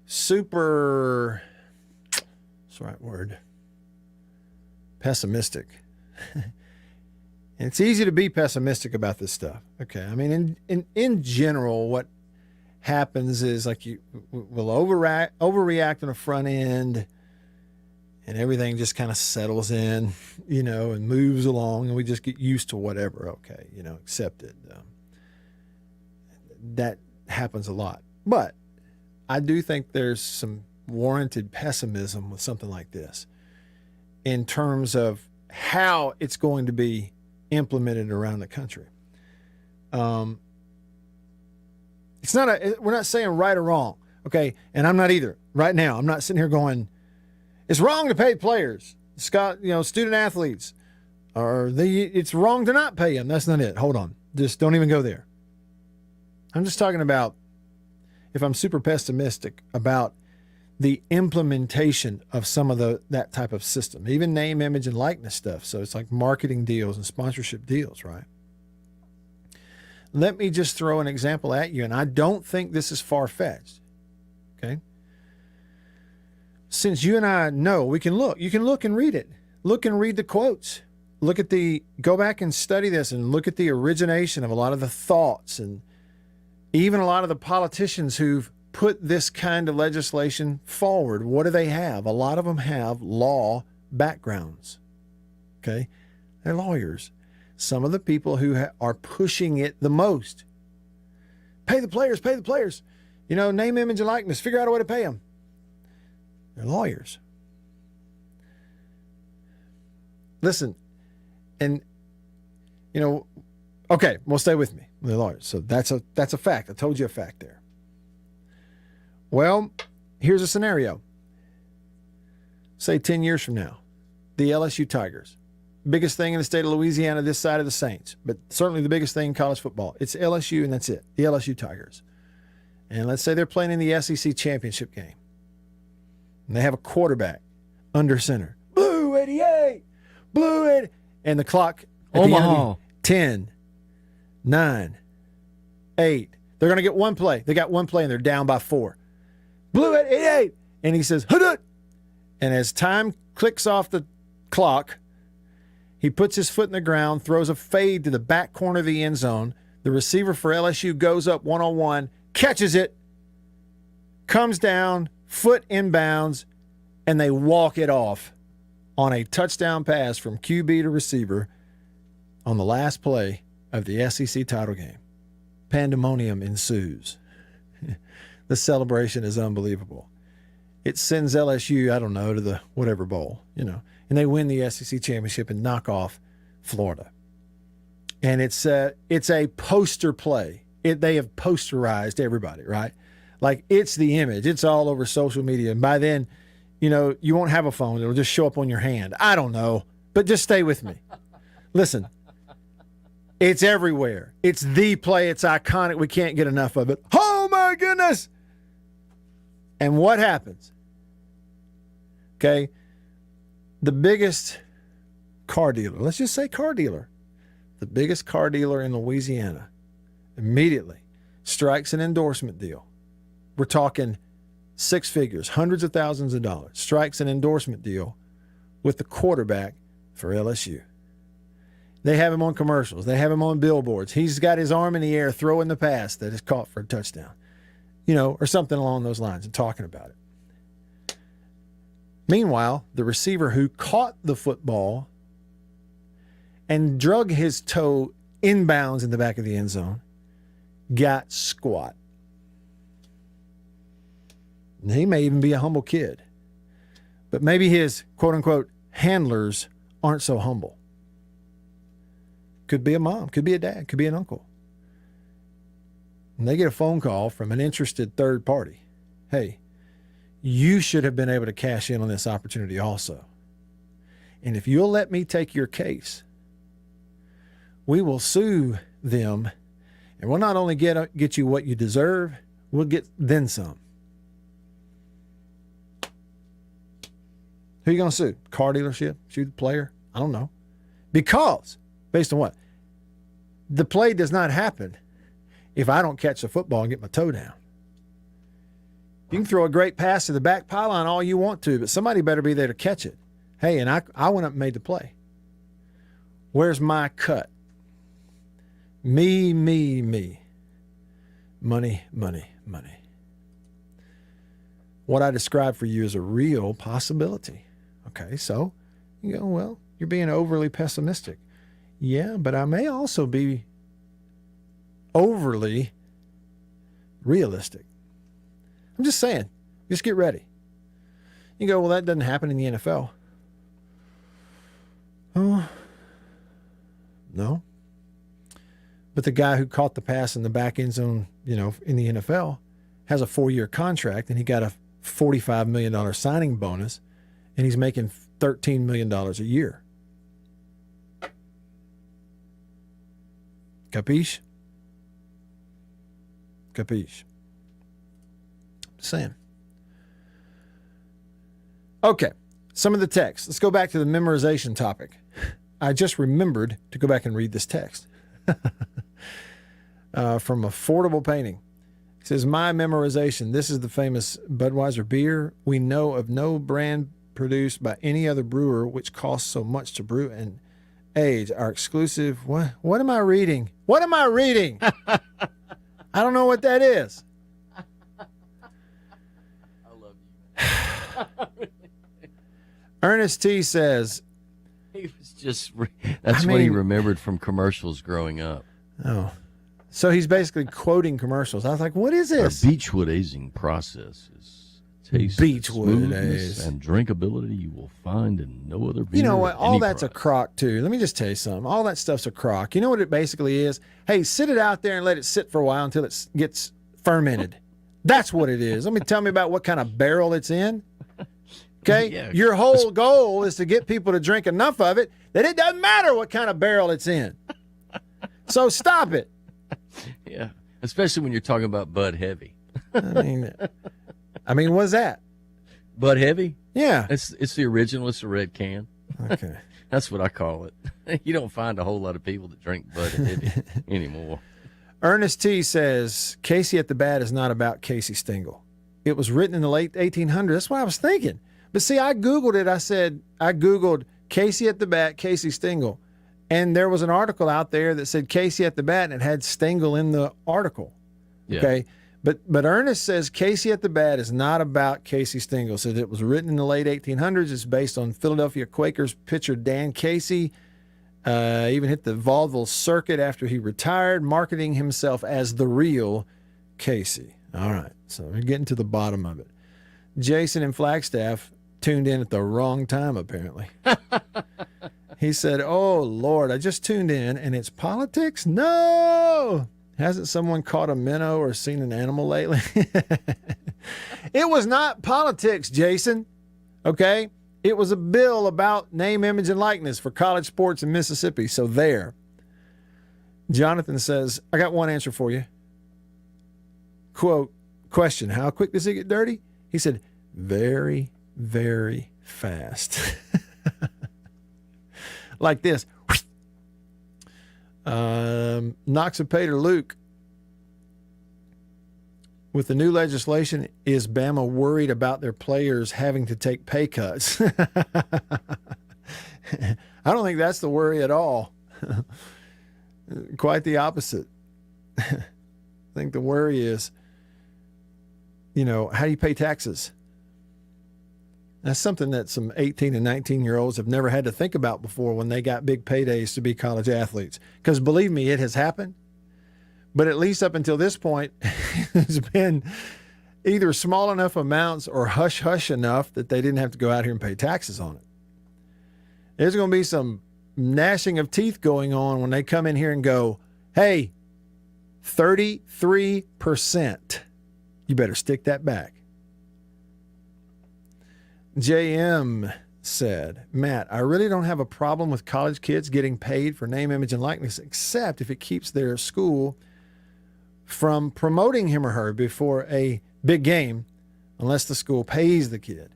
super, what's the right word? Pessimistic. It's easy to be pessimistic about this stuff. Okay. I mean, in general, what happens is like you will overreact on the front end and everything just kind of settles in, you know, and moves along and we just get used to whatever. Okay. You know, accept it. That happens a lot. But I do think there's some warranted pessimism with something like this, in terms of how it's going to be implemented around the country. It's not we're not saying right or wrong, okay? And I'm not either. Right now, I'm not sitting here going, it's wrong to pay players, student athletes, or it's wrong to not pay them. That's not it. Hold on. Just don't even go there. I'm just talking about if I'm super pessimistic about the implementation of some of that type of system, even name, image, and likeness stuff. So it's like marketing deals and sponsorship deals, right? Let me just throw an example at you, and I don't think this is far-fetched, okay? Since you and I know, we can look. You can look and read it. Look and read the quotes. Go back and study this and look at the origination of a lot of the thoughts and even a lot of the politicians who've put this kind of legislation forward. What do they have? A lot of them have law backgrounds. Okay? They're lawyers. Some of the people who are pushing it the most. Pay the players, pay the players. You know, name, image, and likeness. Figure out a way to pay them. They're lawyers. Listen, and, you know, okay, well, stay with me. They're lawyers. So that's a fact. I told you a fact there. Well, here's a scenario. Say 10 years from now, the LSU Tigers, biggest thing in the state of Louisiana this side of the Saints, but certainly the biggest thing in college football. It's LSU and that's it, the LSU Tigers. And let's say they're playing in the SEC championship game. And they have a quarterback under center. Blue 88, blue 88. And the clock at the end of 10, 9, 8. They're going to get one play. They got one play and they're down by 4. Blue at 88. And he says, Hudut. And as time clicks off the clock, he puts his foot in the ground, throws a fade to the back corner of the end zone. The receiver for LSU goes up one-on-one, catches it, comes down, foot inbounds, and they walk it off on a touchdown pass from QB to receiver on the last play of the SEC title game. Pandemonium ensues. The celebration is unbelievable. It sends LSU, I don't know, to the whatever bowl, you know, and they win the SEC championship and knock off Florida. And it's a poster play. They have posterized everybody, right? Like, it's the image. It's all over social media. And by then, you know, you won't have a phone. It'll just show up on your hand. I don't know, but just stay with me. Listen, it's everywhere. It's the play. It's iconic. We can't get enough of it. Oh, my goodness. And what happens? Okay, the biggest car dealer, let's just say car dealer, the biggest car dealer in Louisiana immediately strikes an endorsement deal. We're talking 6 figures, hundreds of thousands of dollars, strikes an endorsement deal with the quarterback for LSU. They have him on commercials. They have him on billboards. He's got his arm in the air throwing the pass that is caught for a touchdown, or something along those lines and talking about it. Meanwhile, the receiver who caught the football and drug his toe inbounds in the back of the end zone got squat. And he may even be a humble kid, but maybe his quote-unquote handlers aren't so humble. Could be a mom, could be a dad, could be an uncle. And they get a phone call from an interested third party. Hey, you should have been able to cash in on this opportunity also. And if you'll let me take your case, we will sue them, and we'll not only get you what you deserve, we'll get then some. Who are you going to sue? Car dealership? Sue the player? I don't know. Because, based on what? The play does not happen if I don't catch the football and get my toe down. You can throw a great pass to the back pylon all you want to, but somebody better be there to catch it. Hey, and I went up and made the play. Where's my cut? Me. Money. What I described for you is a real possibility. Okay, so you go, well, you're being overly pessimistic. Yeah, but I may also be overly realistic. I'm just saying, just get ready. You go, well, that doesn't happen in the NFL. Oh, no. But the guy who caught the pass in the back end zone, in the NFL, has a 4-year contract, and he got a $45 million signing bonus, and he's making $13 million a year. Capiche? Capiche. Saying. Okay, some of the text. Let's go back to the memorization topic. I just remembered to go back and read this text. From Affordable Painting. It says, my memorization. This is the famous Budweiser beer. We know of no brand produced by any other brewer which costs so much to brew and age. Our exclusive. What am I reading? What am I reading? I don't know what that is. I love you. Ernest T says, he was just, that's what he remembered from commercials growing up. Oh, so he's basically quoting commercials. I was like, what is this? Our Beechwood aging process is taste, Beechwood smoothness, and drinkability you will find in no other beer. You know what? at All any that's a price. crock, too. Let me just tell you something. All that stuff's a crock. You know what it basically is? Hey, sit it out there and let it sit for a while until it gets fermented. That's what it is. Let me tell me about what kind of barrel it's in. Okay? Yeah. Your whole goal is to get people to drink enough of it that it doesn't matter what kind of barrel it's in. So stop it. Yeah, especially when you're talking about Bud Heavy. I mean, what's that? Bud Heavy? Yeah. It's the original. It's a red can. Okay. That's what I call it. You don't find a whole lot of people that drink Bud Heavy anymore. Ernest T. says, Casey at the Bat is not about Casey Stengel. It was written in the late 1800s. That's what I was thinking. But see, I Googled it. I Googled Casey at the Bat, Casey Stengel. And there was an article out there that said Casey at the Bat, and it had Stengel in the article. Yeah. Okay. But Ernest says Casey at the Bat is not about Casey Stengel. Said it was written in the late 1800s. It's based on Philadelphia Quakers pitcher Dan Casey. Even hit the vaudeville circuit after he retired, marketing himself as the real Casey. All right. So we're getting to the bottom of it. Jason in Flagstaff tuned in at the wrong time, apparently. He said, oh, Lord, I just tuned in, and it's politics? No! Hasn't someone caught a minnow or seen an animal lately? It was not politics, Jason, okay? It was a bill about name, image, and likeness for college sports in Mississippi, so there. Jonathan says, I got one answer for you. Quote, question, how quick does it get dirty? He said, very, very fast. Like this. Noxapater Luke. With the new legislation, is Bama worried about their players having to take pay cuts? I don't think that's the worry at all. Quite the opposite. I think the worry is, how do you pay taxes? That's something that some 18 and 19-year-olds have never had to think about before when they got big paydays to be college athletes. Because believe me, it has happened. But at least up until this point, it's been either small enough amounts or hush-hush enough that they didn't have to go out here and pay taxes on it. There's going to be some gnashing of teeth going on when they come in here and go, hey, 33%. You better stick that back. JM said, Matt, I really don't have a problem with college kids getting paid for name, image, and likeness, except if it keeps their school from promoting him or her before a big game, unless the school pays the kid.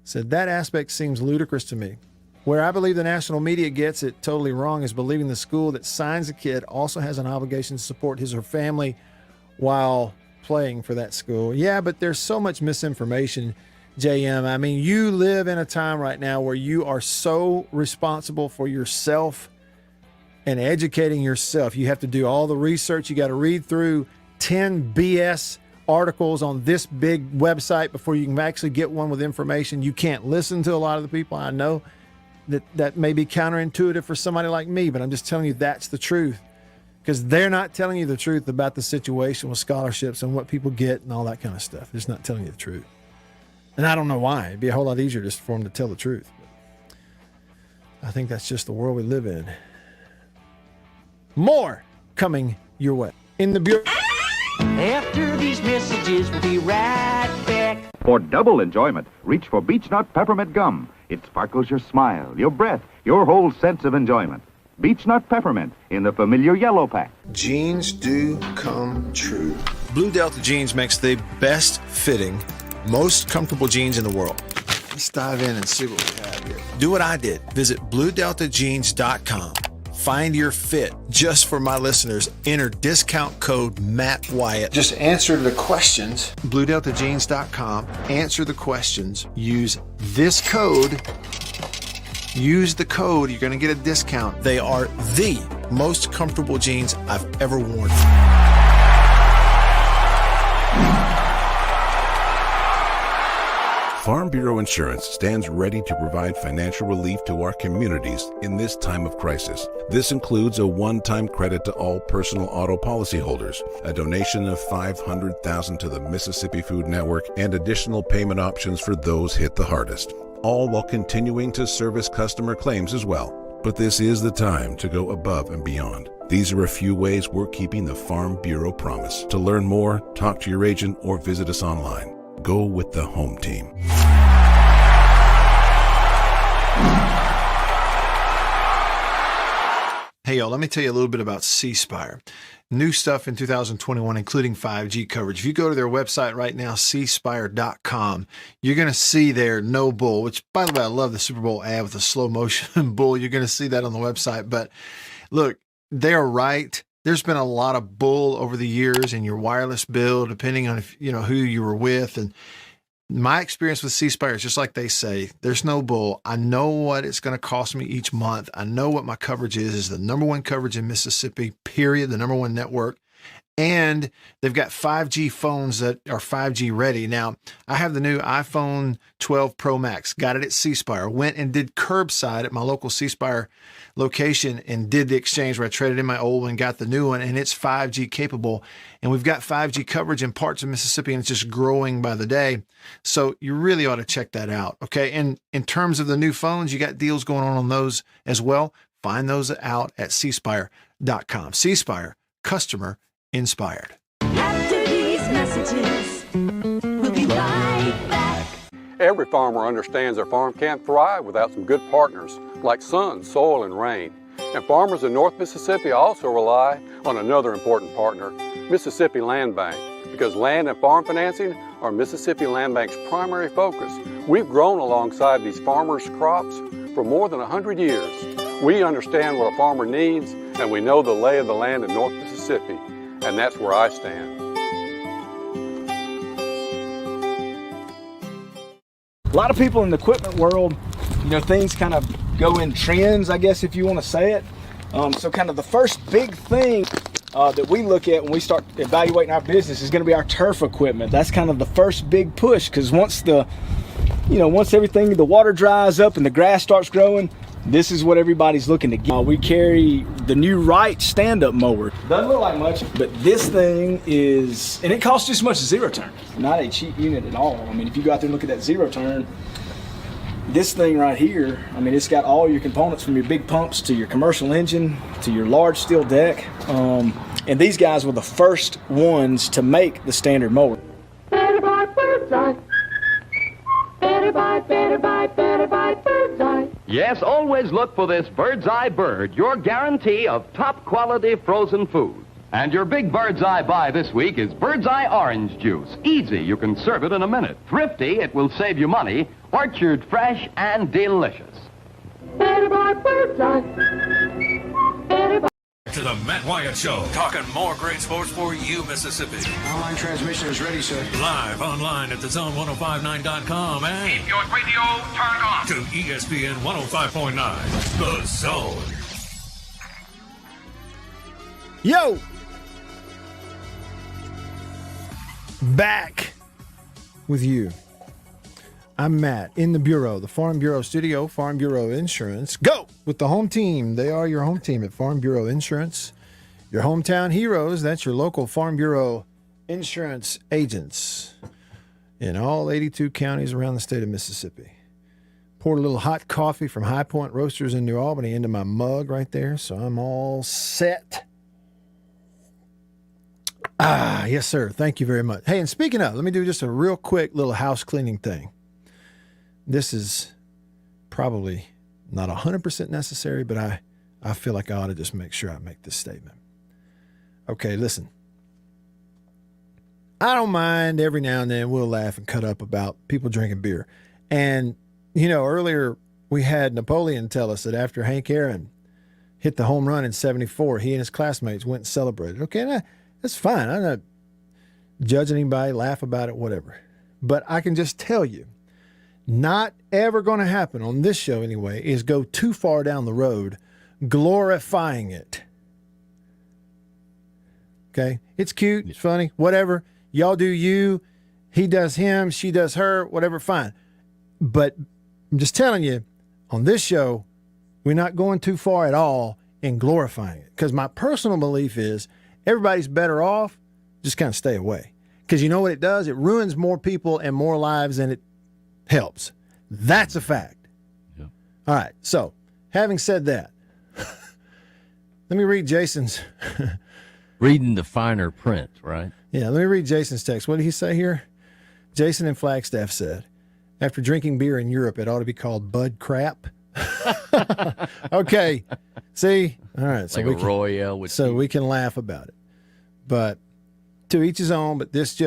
Said that aspect seems ludicrous to me. Where I believe the national media gets it totally wrong is believing the school that signs a kid also has an obligation to support his or her family while playing for that school. Yeah, but there's so much misinformation, JM. I mean, you live in a time right now where you are so responsible for yourself and educating yourself. You have to do all the research. You got to read through 10 BS articles on this big website before you can actually get one with information. You can't listen to a lot of the people. I know that may be counterintuitive for somebody like me, but I'm just telling you that's the truth, because they're not telling you the truth about the situation with scholarships and what people get and all that kind of stuff. They're just not telling you the truth. And I don't know why. It'd be a whole lot easier just for them to tell the truth. But I think that's just the world we live in. More coming your way. In the Bureau. After these messages, we'll be right back. For double enjoyment, reach for Beechnut Peppermint Gum. It sparkles your smile, your breath, your whole sense of enjoyment. Beechnut Peppermint in the familiar yellow pack. Jeans do come true. Blue Delta Jeans makes the best fitting, most comfortable jeans in the world. Let's dive in and see what we have here. Do what I did. Visit BlueDeltaJeans.com. Find your fit. Just for my listeners, enter discount code Matt Wyatt. Just answer the questions. BlueDeltaJeans.com. Answer the questions. Use this code. Use the code. You're going to get a discount. They are the most comfortable jeans I've ever worn. Farm Bureau Insurance stands ready to provide financial relief to our communities in this time of crisis. This includes a one-time credit to all personal auto policyholders, a donation of $500,000 to the Mississippi Food Network, and additional payment options for those hit the hardest, all while continuing to service customer claims as well. But this is the time to go above and beyond. These are a few ways we're keeping the Farm Bureau promise. To learn more, talk to your agent or visit us online. Go with the home team. Hey, y'all, let me tell you a little bit about C Spire. New stuff in 2021, including 5G coverage. If you go to their website right now, cspire.com, you're going to see their no bull, which, by the way, I love the Super Bowl ad with the slow motion bull. You're going to see that on the website. But look, they're right. There's been a lot of bull over the years in your wireless bill, depending on if, who you were with. And my experience with C Spire is just like they say, there's no bull. I know what it's going to cost me each month. I know what my coverage is the number one coverage in Mississippi, period, the number one network. And they've got 5G phones that are 5G ready. Now, I have the new iPhone 12 Pro Max, got it at C Spire, went and did curbside at my local C Spire location and did the exchange where I traded in my old one, got the new one, and it's 5G capable. And we've got 5G coverage in parts of Mississippi, and it's just growing by the day. So you really ought to check that out, okay? And in terms of the new phones, you got deals going on those as well. Find those out at cspire.com. C Spire, customer inspired. After these messages, we'll be right back. Every farmer understands their farm can't thrive without some good partners like sun, soil, and rain. And farmers in North Mississippi also rely on another important partner, Mississippi Land Bank, because land and farm financing are Mississippi Land Bank's primary focus. We've grown alongside these farmers' crops for more than 100 years. We understand what a farmer needs, and we know the lay of the land in North Mississippi, and that's where I stand. A lot of people in the equipment world, things kind of go in trends, I guess, if you want to say it. So kind of the first big thing that we look at when we start evaluating our business is going to be our turf equipment. That's kind of the first big push, because once everything, the water dries up and the grass starts growing, this is what everybody's looking to get. We carry the new Wright stand-up mower. Doesn't look like much, but this thing is, and it costs just as much as zero turn. Not a cheap unit at all. I mean, if you go out there and look at that zero turn, this thing right here, I mean, it's got all your components from your big pumps to your commercial engine to your large steel deck. And these guys were the first ones to make the standard mower. Better buy Bird's Eye. Better buy Bird's Eye. Yes, always look for this Bird's Eye Bird, your guarantee of top quality frozen food. And your big Bird's Eye buy this week is Bird's Eye Orange Juice. Easy, you can serve it in a minute. Thrifty, it will save you money. Orchard fresh and delicious. Better buy Bird's Eye. Better buy. To the Matt Wyatt Show, talking more great sports for you, Mississippi. Online transmission is ready, sir. Live online at thezone1059.com and Keep your radio turned on. to ESPN 105.9, The Zone. Yo! Back with you. I'm Matt in the Bureau, the Farm Bureau Studio, Farm Bureau Insurance. Go with the home team. They are your home team at Farm Bureau Insurance. Your hometown heroes, that's your local Farm Bureau insurance agents in all 82 counties around the state of Mississippi. Poured a little hot coffee from High Point Roasters in New Albany into my mug right there, so I'm all set. Yes, sir. Thank you very much. Hey, and speaking of, let me do just a real quick little house cleaning thing. This is probably not 100% necessary, but I feel like I ought to just make sure I make this statement. Okay, listen. I don't mind every now and then we'll laugh and cut up about people drinking beer. And, earlier we had Napoleon tell us that after Hank Aaron hit the home run in 74, he and his classmates went and celebrated. Okay, that's fine. I'm not judging anybody, laugh about it, whatever. But I can just tell you, not ever going to happen on this show anyway, is go too far down the road glorifying it. Okay? It's cute, it's funny, whatever. Y'all do you, he does him, she does her, whatever, fine. But I'm just telling you, on this show, we're not going too far at all in glorifying it. Because my personal belief is everybody's better off, just kind of stay away. Because you know what it does? It ruins more people and more lives than it helps. That's a fact. Yeah. All right. So, having said that, let me read Jason's. Reading the finer print, right? Yeah, let me read Jason's text. What did he say here? Jason in Flagstaff said, after drinking beer in Europe, it ought to be called Bud Crap. Okay. See? All right. So like a Royale with we can laugh about it. But to each his own, but this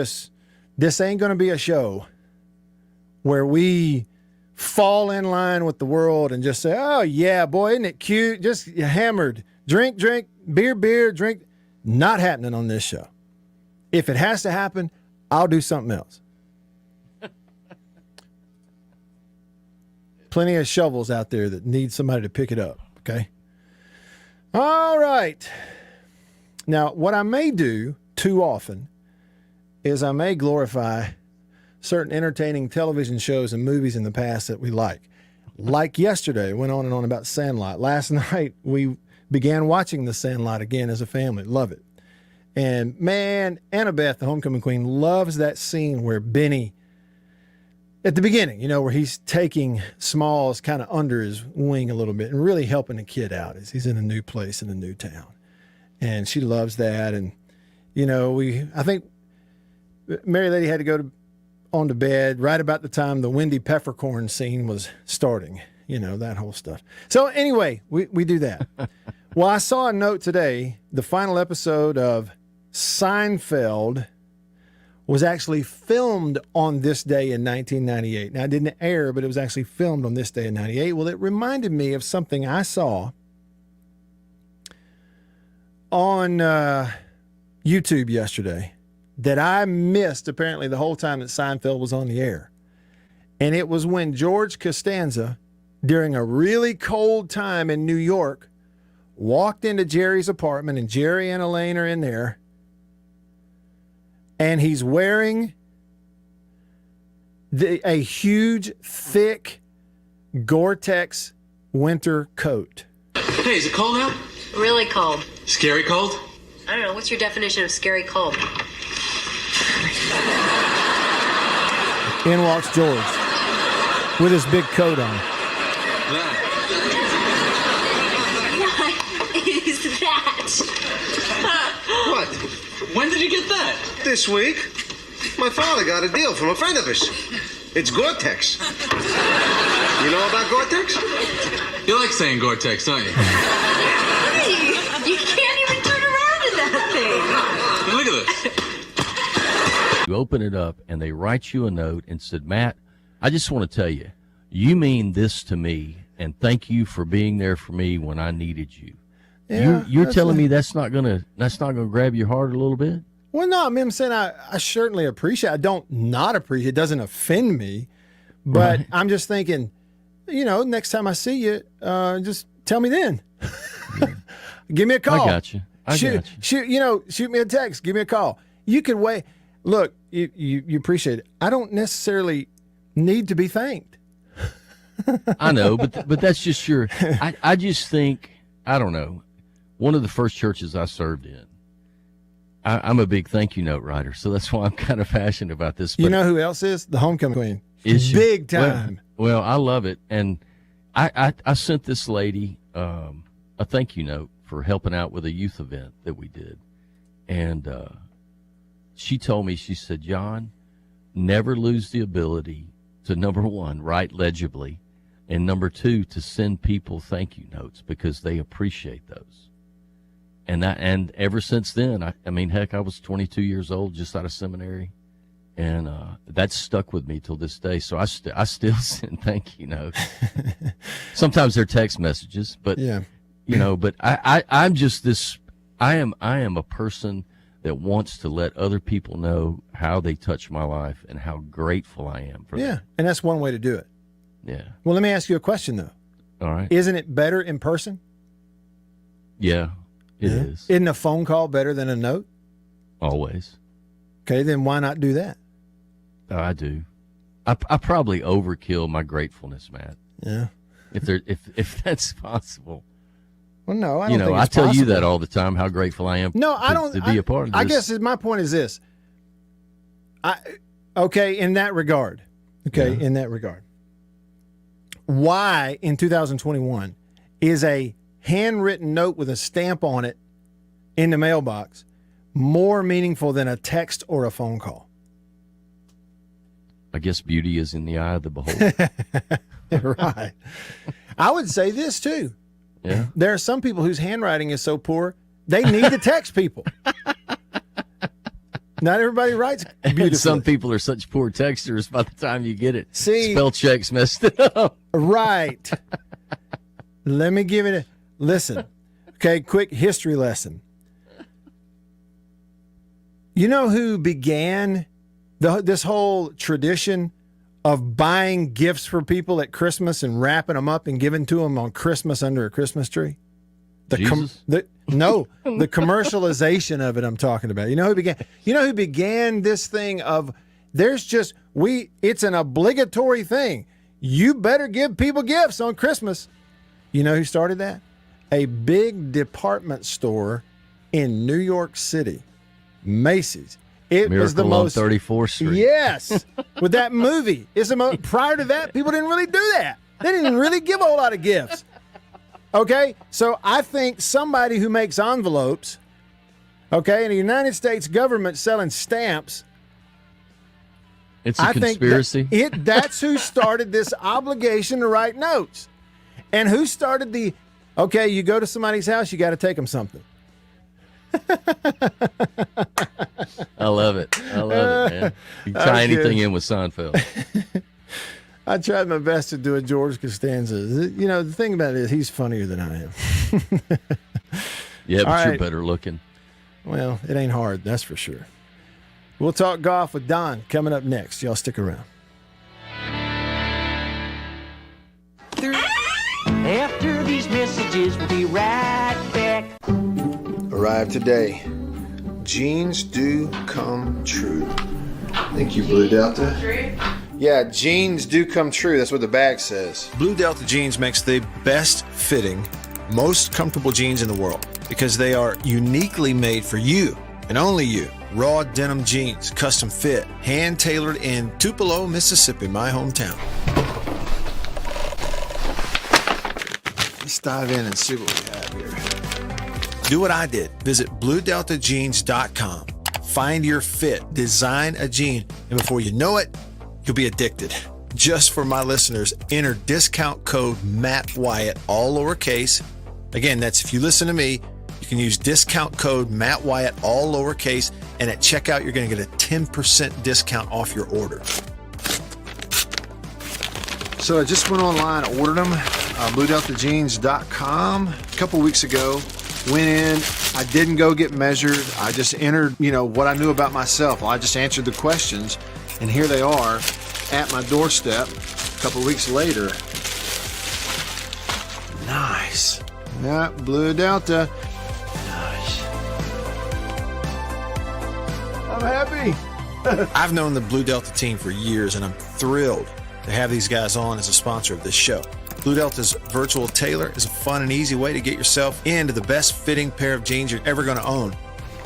ain't going to be a show where we fall in line with the world and just say, oh, yeah, boy, isn't it cute? Just hammered. Drink, beer, drink. Not happening on this show. If it has to happen, I'll do something else. Plenty of shovels out there that need somebody to pick it up, okay? All right. Now, what I may do too often is I may glorify certain entertaining television shows and movies in the past that we like. Like yesterday, went on and on about Sandlot. Last night, we began watching The Sandlot again as a family. Love it. And man, Annabeth, the homecoming queen, loves that scene where Benny, at the beginning, where he's taking Smalls kind of under his wing a little bit and really helping the kid out as he's in a new place in a new town. And she loves that. And, I think Mary Lady had to go on to bed right about the time the Wendy Peppercorn scene was starting, that whole stuff. So anyway, we do that. Well, I saw a note today, the final episode of Seinfeld was actually filmed on this day in 1998. Now, it didn't air, but it was actually filmed on this day in 98. Well, it reminded me of something I saw on YouTube yesterday that I missed apparently the whole time that Seinfeld was on the air. And it was when George Costanza during a really cold time in New York, walked into Jerry's apartment, and Jerry and Elaine are in there, and he's wearing a huge, thick Gore-Tex winter coat. Hey, is it cold out? Really cold. Scary cold? I don't know. What's your definition of scary cold? In walks George with his big coat on. What is that? What? When did you get that? This week. My father got a deal from a friend of his. It's Gore-Tex. You know about Gore-Tex? You like saying Gore-Tex, don't you? Hey, you can't even turn around in that thing. Look at this. You open it up, and they write you a note and said, Matt, I just want to tell you, you mean this to me, and thank you for being there for me when I needed you. Yeah, You're telling me that's not gonna grab your heart a little bit? Well, no, I mean, I'm saying I certainly appreciate it. I don't not appreciate it. It doesn't offend me. But Right. I'm just thinking, next time I see you, just tell me then. Give me a call. I got you. Shoot me a text. Give me a call. You can wait. Look, you appreciate it. I don't necessarily need to be thanked. I know, but that's just your. I just think, I don't know. One of the first churches I served in, I'm a big thank you note writer, so that's why I'm kind of passionate about this. You know who else is? The homecoming queen. Is she? Big time. Well, I love it, and I sent this lady a thank you note for helping out with a youth event that we did, and she told me, she said, John, never lose the ability to, number one, write legibly, and number two, to send people thank you notes because they appreciate those. And ever since then, I mean, heck, I was 22 years old, just out of seminary, and that's stuck with me till this day. So I still send thank you notes. Sometimes they're text messages, but yeah, but I'm just this. I am a person that wants to let other people know how they touch my life and how grateful I am for them. And that's one way to do it. Yeah. Well, let me ask you a question though. All right. Isn't it better in person? Yeah. It is. Isn't a phone call better than a note? Always. Okay, then why not do that? Oh, I do. I probably overkill my gratefulness, Matt. Yeah. If that's possible. Well, no, I don't think I it's tell you possible. that all the time, how grateful I am. No, I don't. To be a part of this. I guess my point is this. In that regard. In that regard. Why in 2021 is a handwritten note with a stamp on it in the mailbox more meaningful than a text or a phone call? I guess beauty is in the eye of the beholder. Right. I would say this too. Yeah. There are some people whose handwriting is so poor, they need to text people. Not everybody writes beautifully. And some people are such poor texters by the time you get it. See, spell checks messed it up. Right. Let me give it listen. Okay, quick history lesson. You know who began this whole tradition of buying gifts for people at Christmas and wrapping them up and giving to them on Christmas under a Christmas tree? Jesus? The commercialization of it I'm talking about. You know who began this thing of it's an obligatory thing. You better give people gifts on Christmas. You know who started that? A big department store in New York City, Macy's. It Miracle was the on most 34th Street. Yes, with that movie. Prior to that, people didn't really do that. They didn't really give a whole lot of gifts. Okay, so I think somebody who makes envelopes, and the United States government selling stamps. It's a conspiracy. That's who started this obligation to write notes. And who started you go to somebody's house, you got to take them something. I love it, man. You can tie anything in with Seinfeld. I tried my best to do a George Costanza. The thing about it is he's funnier than I am. Yeah, but All you're right. better looking. Well, it ain't hard, that's for sure. We'll talk golf with Don coming up next. Y'all stick around. After these messages, we'll be right back. Arrived today. Jeans do come true. Thank you, Blue Delta. Yeah, jeans do come true. That's what the bag says. Blue Delta Jeans makes the best fitting, most comfortable jeans in the world because they are uniquely made for you and only you. Raw denim jeans, custom fit, hand tailored in Tupelo, Mississippi, my hometown. Let's dive in and see what we have here. Do what I did. Visit BlueDeltaJeans.com. Find your fit, design a jean, and before you know it, you'll be addicted. Just for my listeners, enter discount code Matt Wyatt, all lowercase. Again, that's if you listen to me, you can use discount code Matt Wyatt, all lowercase, and at checkout, you're going to get a 10% discount off your order. So I just went online, ordered them, BlueDeltaJeans.com a couple weeks ago. Went in, I didn't go get measured. I just entered, what I knew about myself. I just answered the questions, and here they are at my doorstep a couple weeks later. Nice. Yeah, Blue Delta. Nice. I'm happy. I've known the Blue Delta team for years, and I'm thrilled to have these guys on as a sponsor of this show. Blue Delta's Virtual Tailor is a fun and easy way to get yourself into the best fitting pair of jeans you're ever going to own.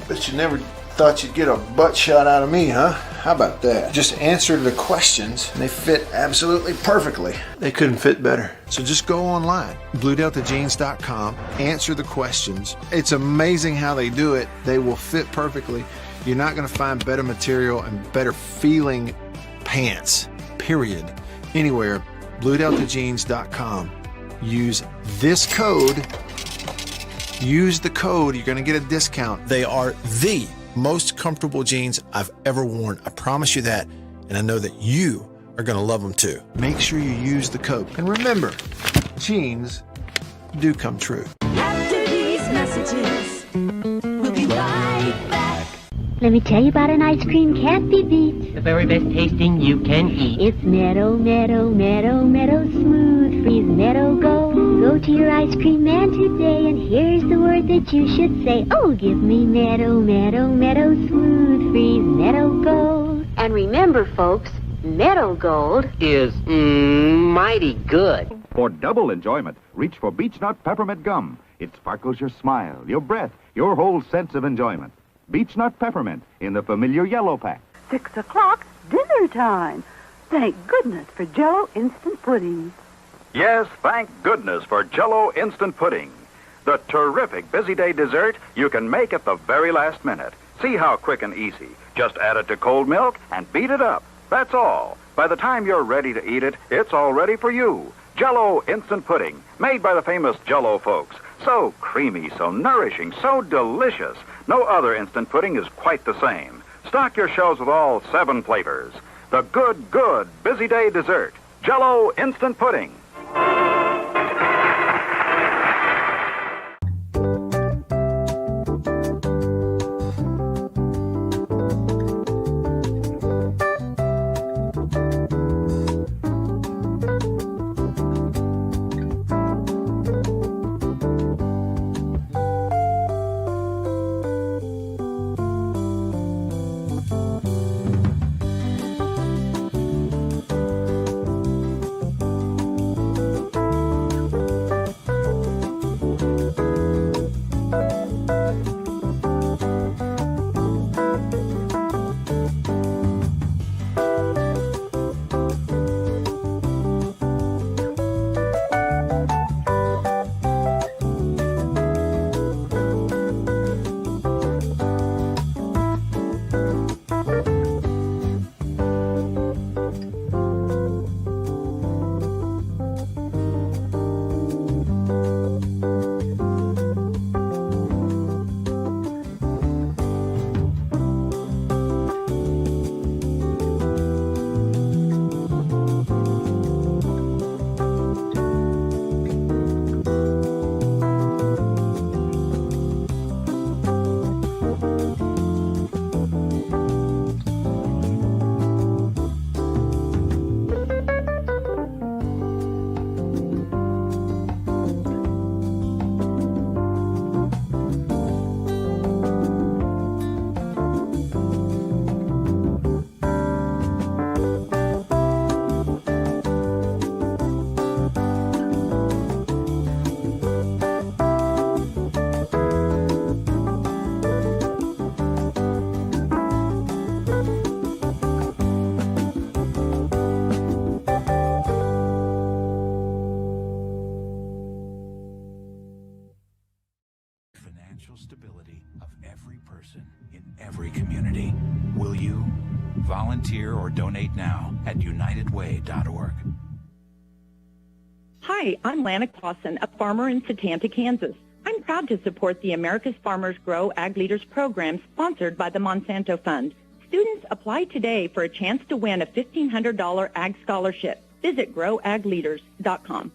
Bet you never thought you'd get a butt shot out of me, huh? How about that? Just answer the questions and they fit absolutely perfectly. They couldn't fit better. So just go online, BlueDeltaJeans.com, answer the questions. It's amazing how they do it. They will fit perfectly. You're not going to find better material and better feeling pants, period, anywhere. BlueDeltaJeans.com. Use this code. Use the code. You're going to get a discount. They are the most comfortable jeans I've ever worn. I promise you that. And I know that you are going to love them too. Make sure you use the code. And remember, jeans do come true. After these messages, we'll be right back. Let me tell you about an ice cream can't be beat. The very best tasting you can eat. It's Meadow, Meadow, Meadow, Meadow Smooth Freeze Meadow Gold. Go to your ice cream man today, and here's the word that you should say. Oh, give me Meadow, Meadow, Meadow Smooth Freeze Meadow Gold. And remember, folks, Meadow Gold is mighty good. For double enjoyment, reach for Beech Nut Peppermint Gum. It sparkles your smile, your breath, your whole sense of enjoyment. Beech Nut Peppermint in the familiar yellow pack. 6 o'clock, dinner time. Thank goodness for Jell-O Instant Pudding. Yes, thank goodness for Jell-O Instant Pudding. The terrific busy day dessert you can make at the very last minute. See how quick and easy. Just add it to cold milk and beat it up. That's all. By the time you're ready to eat it, it's all ready for you. Jell-O Instant Pudding, made by the famous Jell-O folks. So creamy, so nourishing, so delicious. No other instant pudding is quite the same. Stock your shelves with all 7 flavors. The good busy day dessert. Jell-O Instant Pudding. financial stability of every person in every community. Will you? Volunteer or donate now at unitedway.org. Hi, I'm Lana Clausen, a farmer in Setanta, Kansas. I'm proud to support the America's Farmers Grow Ag Leaders program sponsored by the Monsanto Fund. Students apply today for a chance to win a $1,500 ag scholarship. Visit growagleaders.com.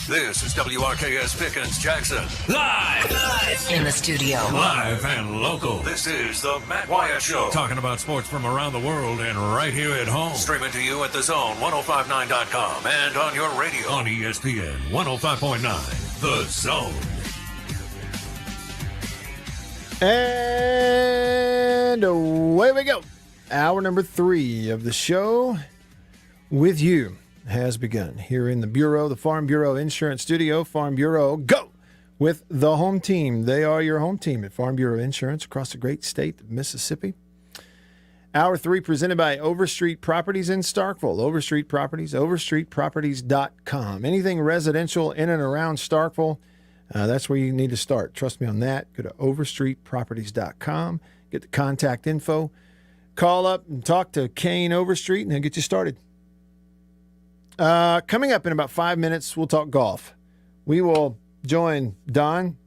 This is WRKS Pickens Jackson. Live in the studio. Live and local. This is the Matt Wyatt Show. Talking about sports from around the world and right here at home. Streaming to you at the Zone 1059.com and on your radio on ESPN 105.9. The Zone. And away we go. Hour number 3 of the show with you has begun here in the Bureau, the Farm Bureau Insurance Studio. Farm Bureau, go with the home team. They are your home team at Farm Bureau Insurance across the great state of Mississippi. Hour 3 presented by Overstreet Properties in Starkville. Overstreet Properties, overstreetproperties.com. Anything residential in and around Starkville, that's where you need to start. Trust me on that. Go to overstreetproperties.com. Get the contact info. Call up and talk to Kane Overstreet, and they'll get you started. Coming up in about 5 minutes, we'll talk golf. We will join Don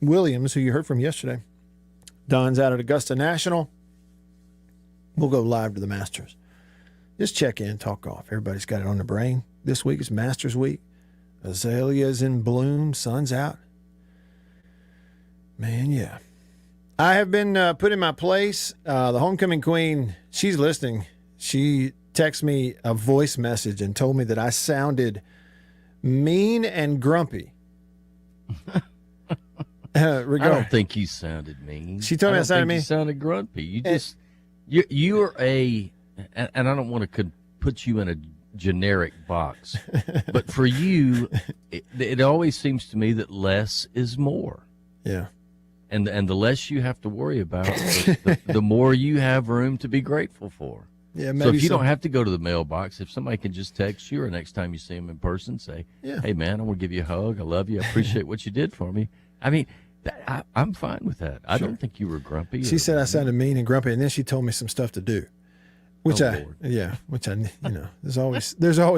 Williams, who you heard from yesterday. Don's out at Augusta National. We'll go live to the Masters. Just check in, talk golf. Everybody's got it on the brain. This week is Masters week. Azaleas in bloom, sun's out. Man, yeah. I have been put in my place. The homecoming queen, she's listening. She texted me a voice message and told me that I sounded mean and grumpy. I don't think you sounded mean. She told me I sounded mean. You sounded grumpy. You just you're and I don't want to put you in a generic box, but for you, it always seems to me that less is more. Yeah. And the less you have to worry about, the more you have room to be grateful for. Yeah, maybe so if you don't have to go to the mailbox, if somebody can just text you or next time you see them in person, say, hey, man, I want to give you a hug. I love you. I appreciate what you did for me. I mean, I'm fine with that. I don't think you were grumpy. She said I sounded mean and grumpy, and then she told me some stuff to do, which Lord. there's always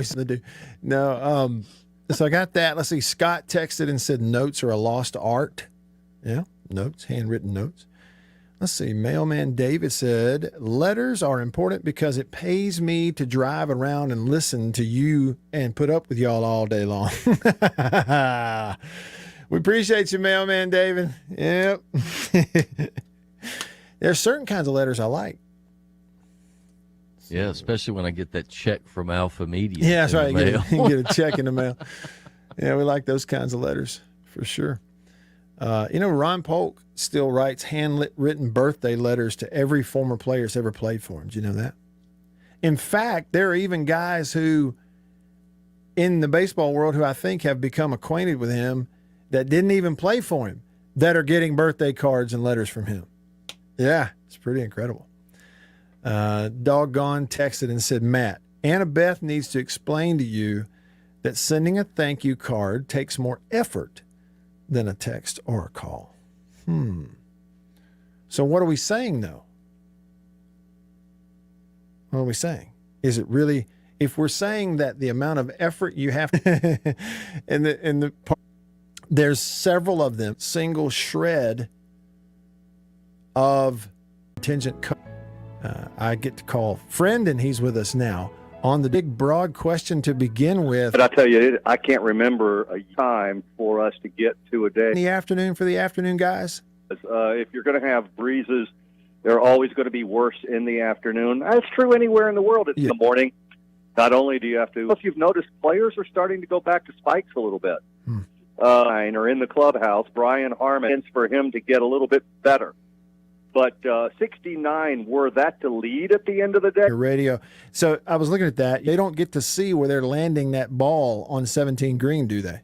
something to do. No, so I got that. Let's see. Scott texted and said notes are a lost art. Yeah, notes, handwritten notes. Let's see. Mailman David said, letters are important because it pays me to drive around and listen to you and put up with y'all all day long. We appreciate you, Mailman David. Yep. There's certain kinds of letters I like. Yeah, especially when I get that check from Alpha Media. Yeah, that's right. You get a check in the mail. Yeah, we like those kinds of letters for sure. Ron Polk still writes handwritten birthday letters to every former player that's ever played for him. Do you know that? In fact, there are even guys who, in the baseball world, who I think have become acquainted with him that didn't even play for him, that are getting birthday cards and letters from him. Yeah, it's pretty incredible. Doggone texted and said, Matt, Annabeth needs to explain to you that sending a thank you card takes more effort than a text or a call. So what are we saying, though? What are we saying? Is it really, if we're saying that the amount of effort you have to, there's several of them, single shred of contingent code. I get to call friend, and he's with us now on the big broad question to begin with. But I tell you, I can't remember a time for us to get to a day. In the afternoon for the afternoon guys? If you're going to have breezes, they're always going to be worse in the afternoon. That's true anywhere in the world. It's in the morning. Not only do you have to, if you've noticed, players are starting to go back to spikes a little bit. Or in the clubhouse, Brian Harmon, for him to get a little bit better. But 69, were that to lead at the end of the day? Radio. So I was looking at that. They don't get to see where they're landing that ball on 17 green, do they?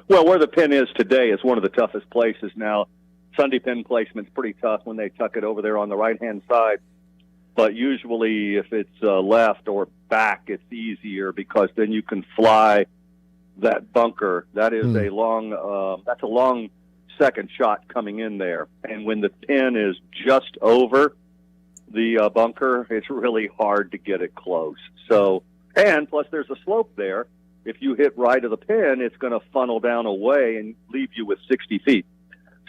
Well, where the pin is today is one of the toughest places now. Sunday pin placement's pretty tough when they tuck it over there on the right-hand side. But usually if it's left or back, it's easier because then you can fly that bunker. That is a long. That's a long second shot coming in there, and when the pin is just over the bunker, it's really hard to get it close. So, and plus there's a slope there. If you hit right of the pin, it's going to funnel down away and leave you with 60 feet.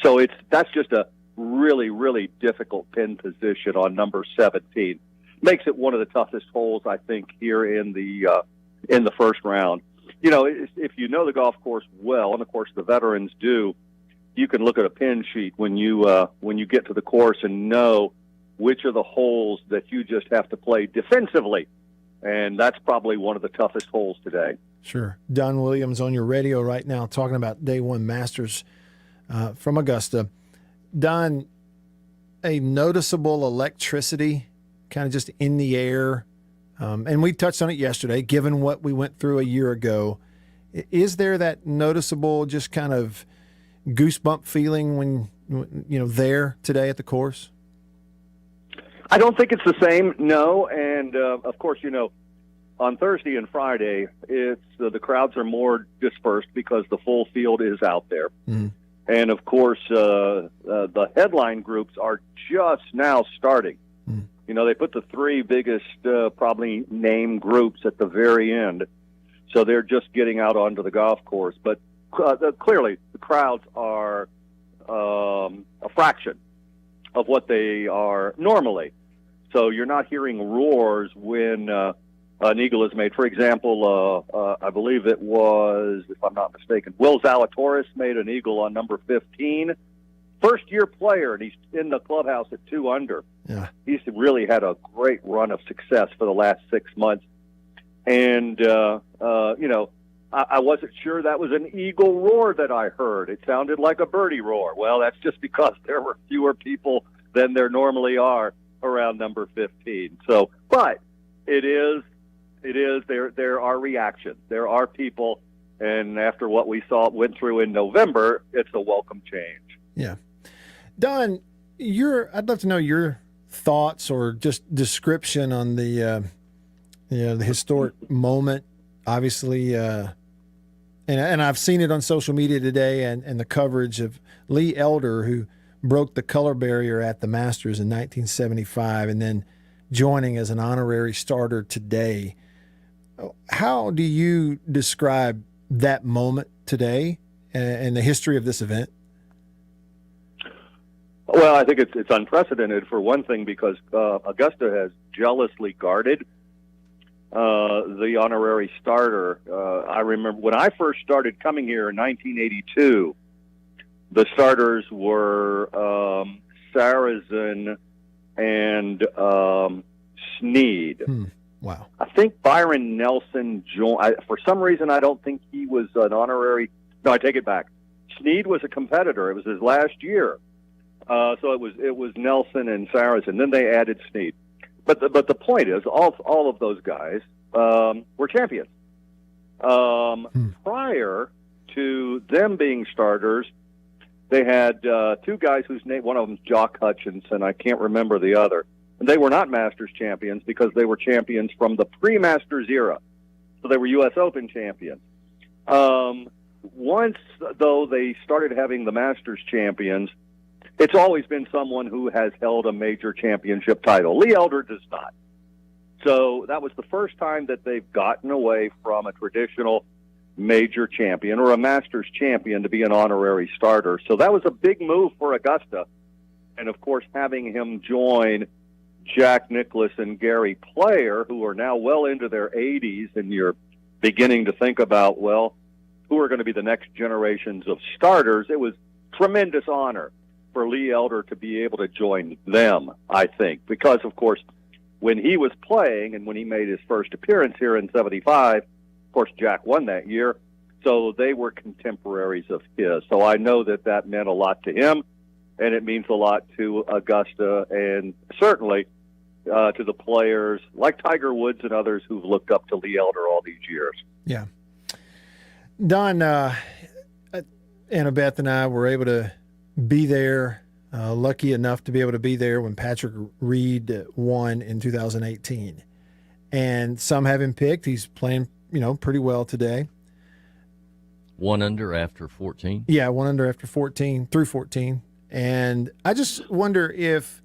So that's just a really, really difficult pin position on number 17. Makes it one of the toughest holes, I think, here in the first round. You know, if you know the golf course well, and of course the veterans do, you can look at a pin sheet when you get to the course and know which are the holes that you just have to play defensively. And that's probably one of the toughest holes today. Sure. Don Williams on your radio right now talking about Day 1 Masters from Augusta. Don, a noticeable electricity kind of just in the air, and we touched on it yesterday, given what we went through a year ago. Is there that noticeable just kind of goosebump feeling when there today at the course? I don't think it's the same, no. And, of course, on Thursday and Friday, it's the crowds are more dispersed because the full field is out there. Mm. And, of course, the headline groups are just now starting. Mm. They put the three biggest probably name groups at the very end. So they're just getting out onto the golf course. But clearly the crowds are a fraction of what they are normally. So you're not hearing roars when an eagle is made. For example, I believe it was, if I'm not mistaken, Will Zalatoris made an eagle on number 15. First-year player, and he's in the clubhouse at 2 under. Yeah. He's really had a great run of success for the last 6 months. And, I wasn't sure that was an eagle roar that I heard. It sounded like a birdie roar. Well, that's just because there were fewer people than there normally are around number 15. So, but it is, there are reactions. There are people, and after what we went through in November, it's a welcome change. Yeah. Don, I'd love to know your thoughts or just description on the historic moment. Obviously, and I've seen it on social media today and the coverage of Lee Elder, who broke the color barrier at the Masters in 1975 and then joining as an honorary starter today. How do you describe that moment today and the history of this event? Well, I think it's unprecedented for one thing because Augusta has jealously guarded the honorary starter. I remember when I first started coming here in 1982, the starters were Sarazen and Snead. Wow. I think Byron Nelson joined. For some reason, I don't think he was an honorary. No, I take it back. Snead was a competitor. It was his last year. So it was Nelson and Sarazen. Then they added Snead. But the point is, all of those guys were champions. Prior to them being starters, they had two guys whose name, one of them's Jock Hutchinson. I can't remember the other. And they were not Masters champions because they were champions from the pre-Masters era. So they were U.S. Open champions. Once, though, they started having the Masters champions, it's always been someone who has held a major championship title. Lee Elder does not. So that was the first time that they've gotten away from a traditional major champion or a Masters champion to be an honorary starter. So that was a big move for Augusta. And, of course, having him join Jack Nicklaus and Gary Player, who are now well into their 80s, and you're beginning to think about, well, who are going to be the next generations of starters, it was tremendous honor for Lee Elder to be able to join them, I think, because, of course, when he was playing and when he made his first appearance here in 75, of course, Jack won that year, so they were contemporaries of his. So I know that meant a lot to him, and it means a lot to Augusta and certainly to the players like Tiger Woods and others who've looked up to Lee Elder all these years. Yeah. Don, Annabeth and I were able to be there, lucky enough to be able to be there when Patrick Reed won in 2018. And some have him picked. He's playing, pretty well today. 1 under after 14. Yeah, 1 under after 14 through 14. And I just wonder if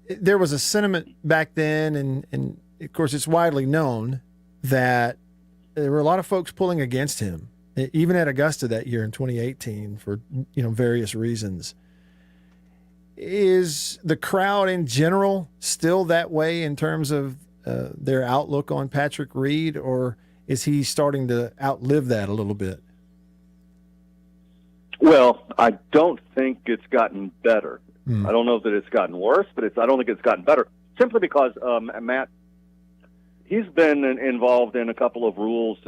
there was a sentiment back then, and of course it's widely known that there were a lot of folks pulling against him, even at Augusta that year in 2018 for various reasons. Is the crowd in general still that way in terms of their outlook on Patrick Reed, or is he starting to outlive that a little bit? Well, I don't think it's gotten better. I don't know that it's gotten worse, but I don't think it's gotten better. Simply because, Matt, he's been involved in a couple of rules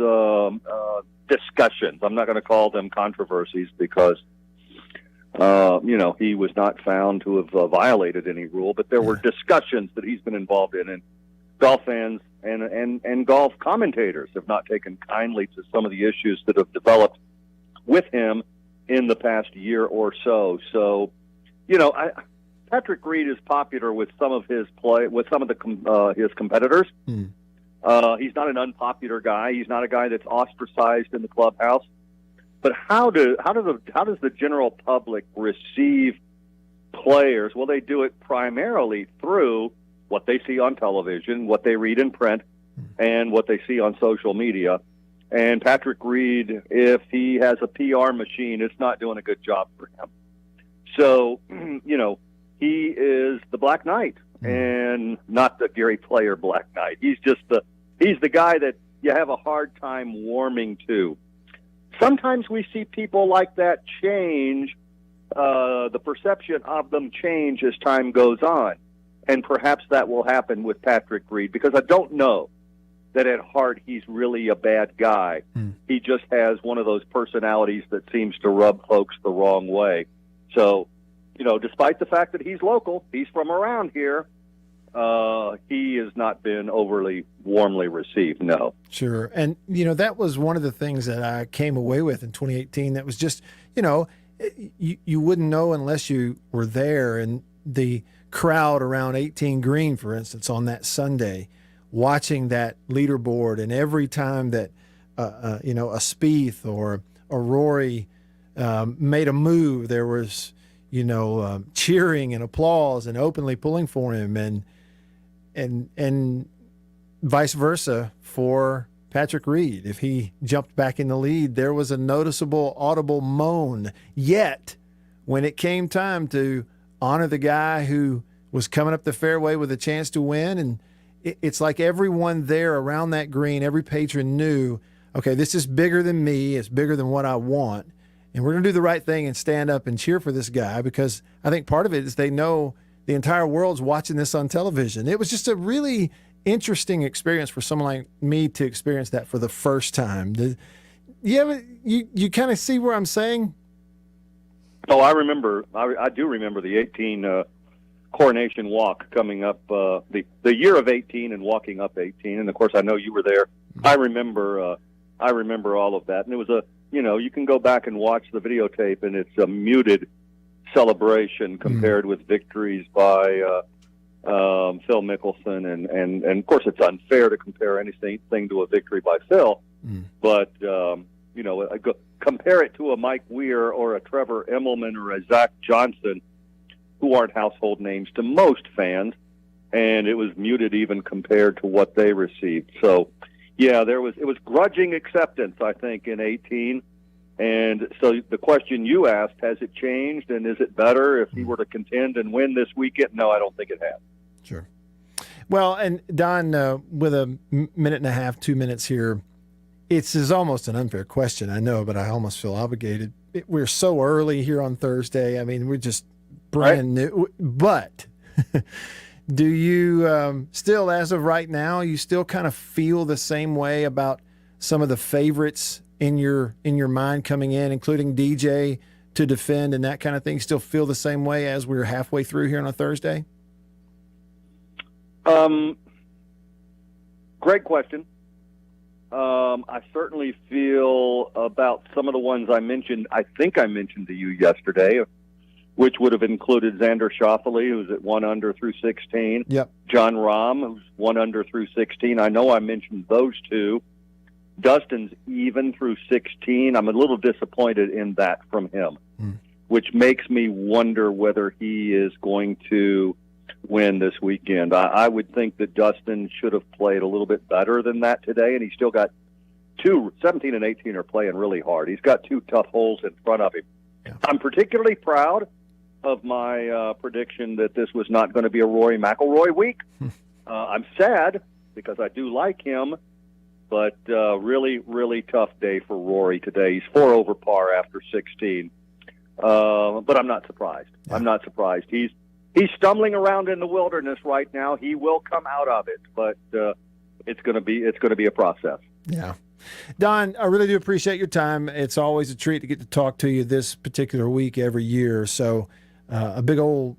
discussions. I'm not going to call them controversies because, he was not found to have violated any rule, but there were discussions that he's been involved in, and golf fans and golf commentators have not taken kindly to some of the issues that have developed with him in the past year or so. So, Patrick Reed is popular with some of his play, with some of his competitors. He's not an unpopular guy. He's not a guy that's ostracized in the clubhouse. But how does the general public receive players? Well, they do it primarily through what they see on television, what they read in print, and what they see on social media. And Patrick Reed, if he has a PR machine, it's not doing a good job for him. So, he is the Black Knight, and not the Gary Player Black Knight. He's the guy that you have a hard time warming to. Sometimes we see people like that change, the perception of them change as time goes on. And perhaps that will happen with Patrick Reed, because I don't know that at heart he's really a bad guy. He just has one of those personalities that seems to rub folks the wrong way. So, despite the fact that he's local, he's from around here, he has not been overly warmly received, no. Sure. And, that was one of the things that I came away with in 2018 that was just, you wouldn't know unless you were there. And the crowd around 18 Green, for instance, on that Sunday, watching that leaderboard, and every time that, a Spieth or a Rory made a move, there was, cheering and applause and openly pulling for him, and vice versa for Patrick Reed. If he jumped back in the lead, there was a noticeable audible moan. Yet, when it came time to honor the guy who was coming up the fairway with a chance to win, and it's like everyone there around that green, every patron knew, okay, this is bigger than me, it's bigger than what I want, and we're going to do the right thing and stand up and cheer for this guy, because I think part of it is they know the entire world's watching this on television. It was just a really interesting experience for someone like me to experience that for the first time. You kind of see where I'm saying? Oh, I remember. I do remember the 18 coronation walk coming up, the year of 18 and walking up 18. And of course, I know you were there. I remember all of that. And it was you can go back and watch the videotape, and it's a muted celebration compared with victories by Phil Mickelson, and of course it's unfair to compare anything to a victory by Phil, but compare it to a Mike Weir or a Trevor Immelman or a Zach Johnson, who aren't household names to most fans, and it was muted even compared to what they received. So, yeah, it was grudging acceptance, I think, in 18. And so the question you asked, has it changed, and is it better if he were to contend and win this weekend? No, I don't think it has. Sure. Well, and Don, with a minute and a half, 2 minutes here, is almost an unfair question, I know, but I almost feel obligated. We're so early here on Thursday. I mean, we're just brand new. But do you still, as of right now, you still kind of feel the same way about some of the favorites in your mind coming in, including DJ to defend and that kind of thing? Still feel the same way as we're halfway through here on a Thursday? Great question. I certainly feel about some of the ones I mentioned. I think I mentioned to you yesterday, which would have included Xander Schauffele, who's at 1 under through 16. Yep. John Rahm, who's 1 under through 16. I know I mentioned those two. Dustin's even through 16. I'm a little disappointed in that from him, which makes me wonder whether he is going to win this weekend. I would think that Dustin should have played a little bit better than that today, and he's still got 17 and 18 are playing really hard. He's got 2 tough holes in front of him. Yeah. I'm particularly proud of my prediction that this was not going to be a Rory McIlroy week. I'm sad because I do like him, but really, really tough day for Rory today. He's 4 over par after 16, but I'm not surprised. Yeah. I'm not surprised. He's stumbling around in the wilderness right now. He will come out of it, but it's going to be a process. Yeah. Don, I really do appreciate your time. It's always a treat to get to talk to you this particular week every year. So a big old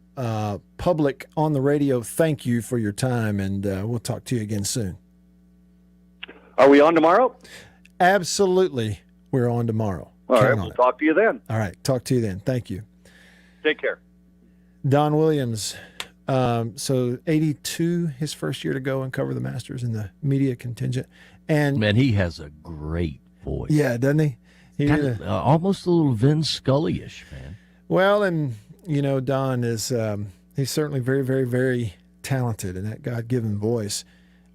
public on the radio, thank you for your time, and we'll talk to you again soon. Are we on tomorrow? Absolutely. We're on tomorrow. All right, we'll talk to you then. All right, talk to you then. Thank you. Take care. Don Williams, so 82, his first year to go and cover the Masters in the media contingent. And man, he has a great voice. Yeah, doesn't he? Almost a little Vin Scully-ish, man. Well, and Don is he's certainly very, very, very talented in that God-given voice.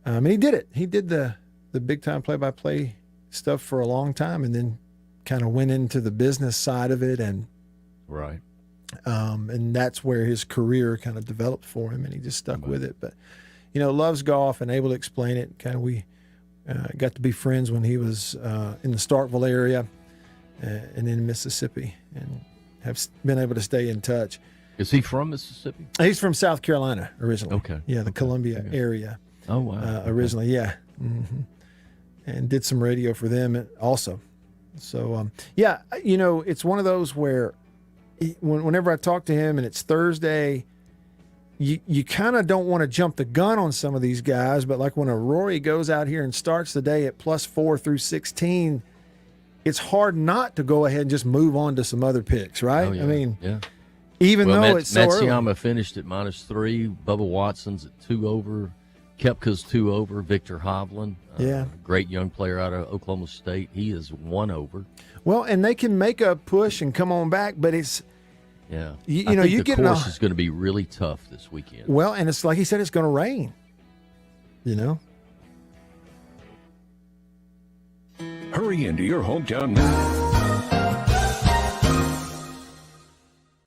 And he did it. He did the big-time play-by-play stuff for a long time, and then kind of went into the business side of it, and right. And that's where his career kind of developed for him, and he just stuck with it. But loves golf and able to explain it. Kind of we got to be friends when he was in the Starkville area and in Mississippi, and have been able to stay in touch. Is he from Mississippi? He's from South Carolina originally. Okay. Yeah, the Columbia area. Oh, wow. Originally, yeah. Mm-hmm. And did some radio for them also. So, it's one of those where whenever I talk to him and it's Thursday, you kind of don't want to jump the gun on some of these guys, but like when a Rory goes out here and starts the day at +4 through 16, it's hard not to go ahead and just move on to some other picks, right? Oh, yeah. I mean, yeah. Even though it's so early. Matsuyama finished at -3, Bubba Watson's at 2 over, Koepka's 2 over, Victor Hovland, great young player out of Oklahoma State, he is 1 over. Well, and they can make a push and come on back, but it's I think you the course is going to be really tough this weekend. Well, and it's like he said, it's going to rain. Hurry into your hometown now.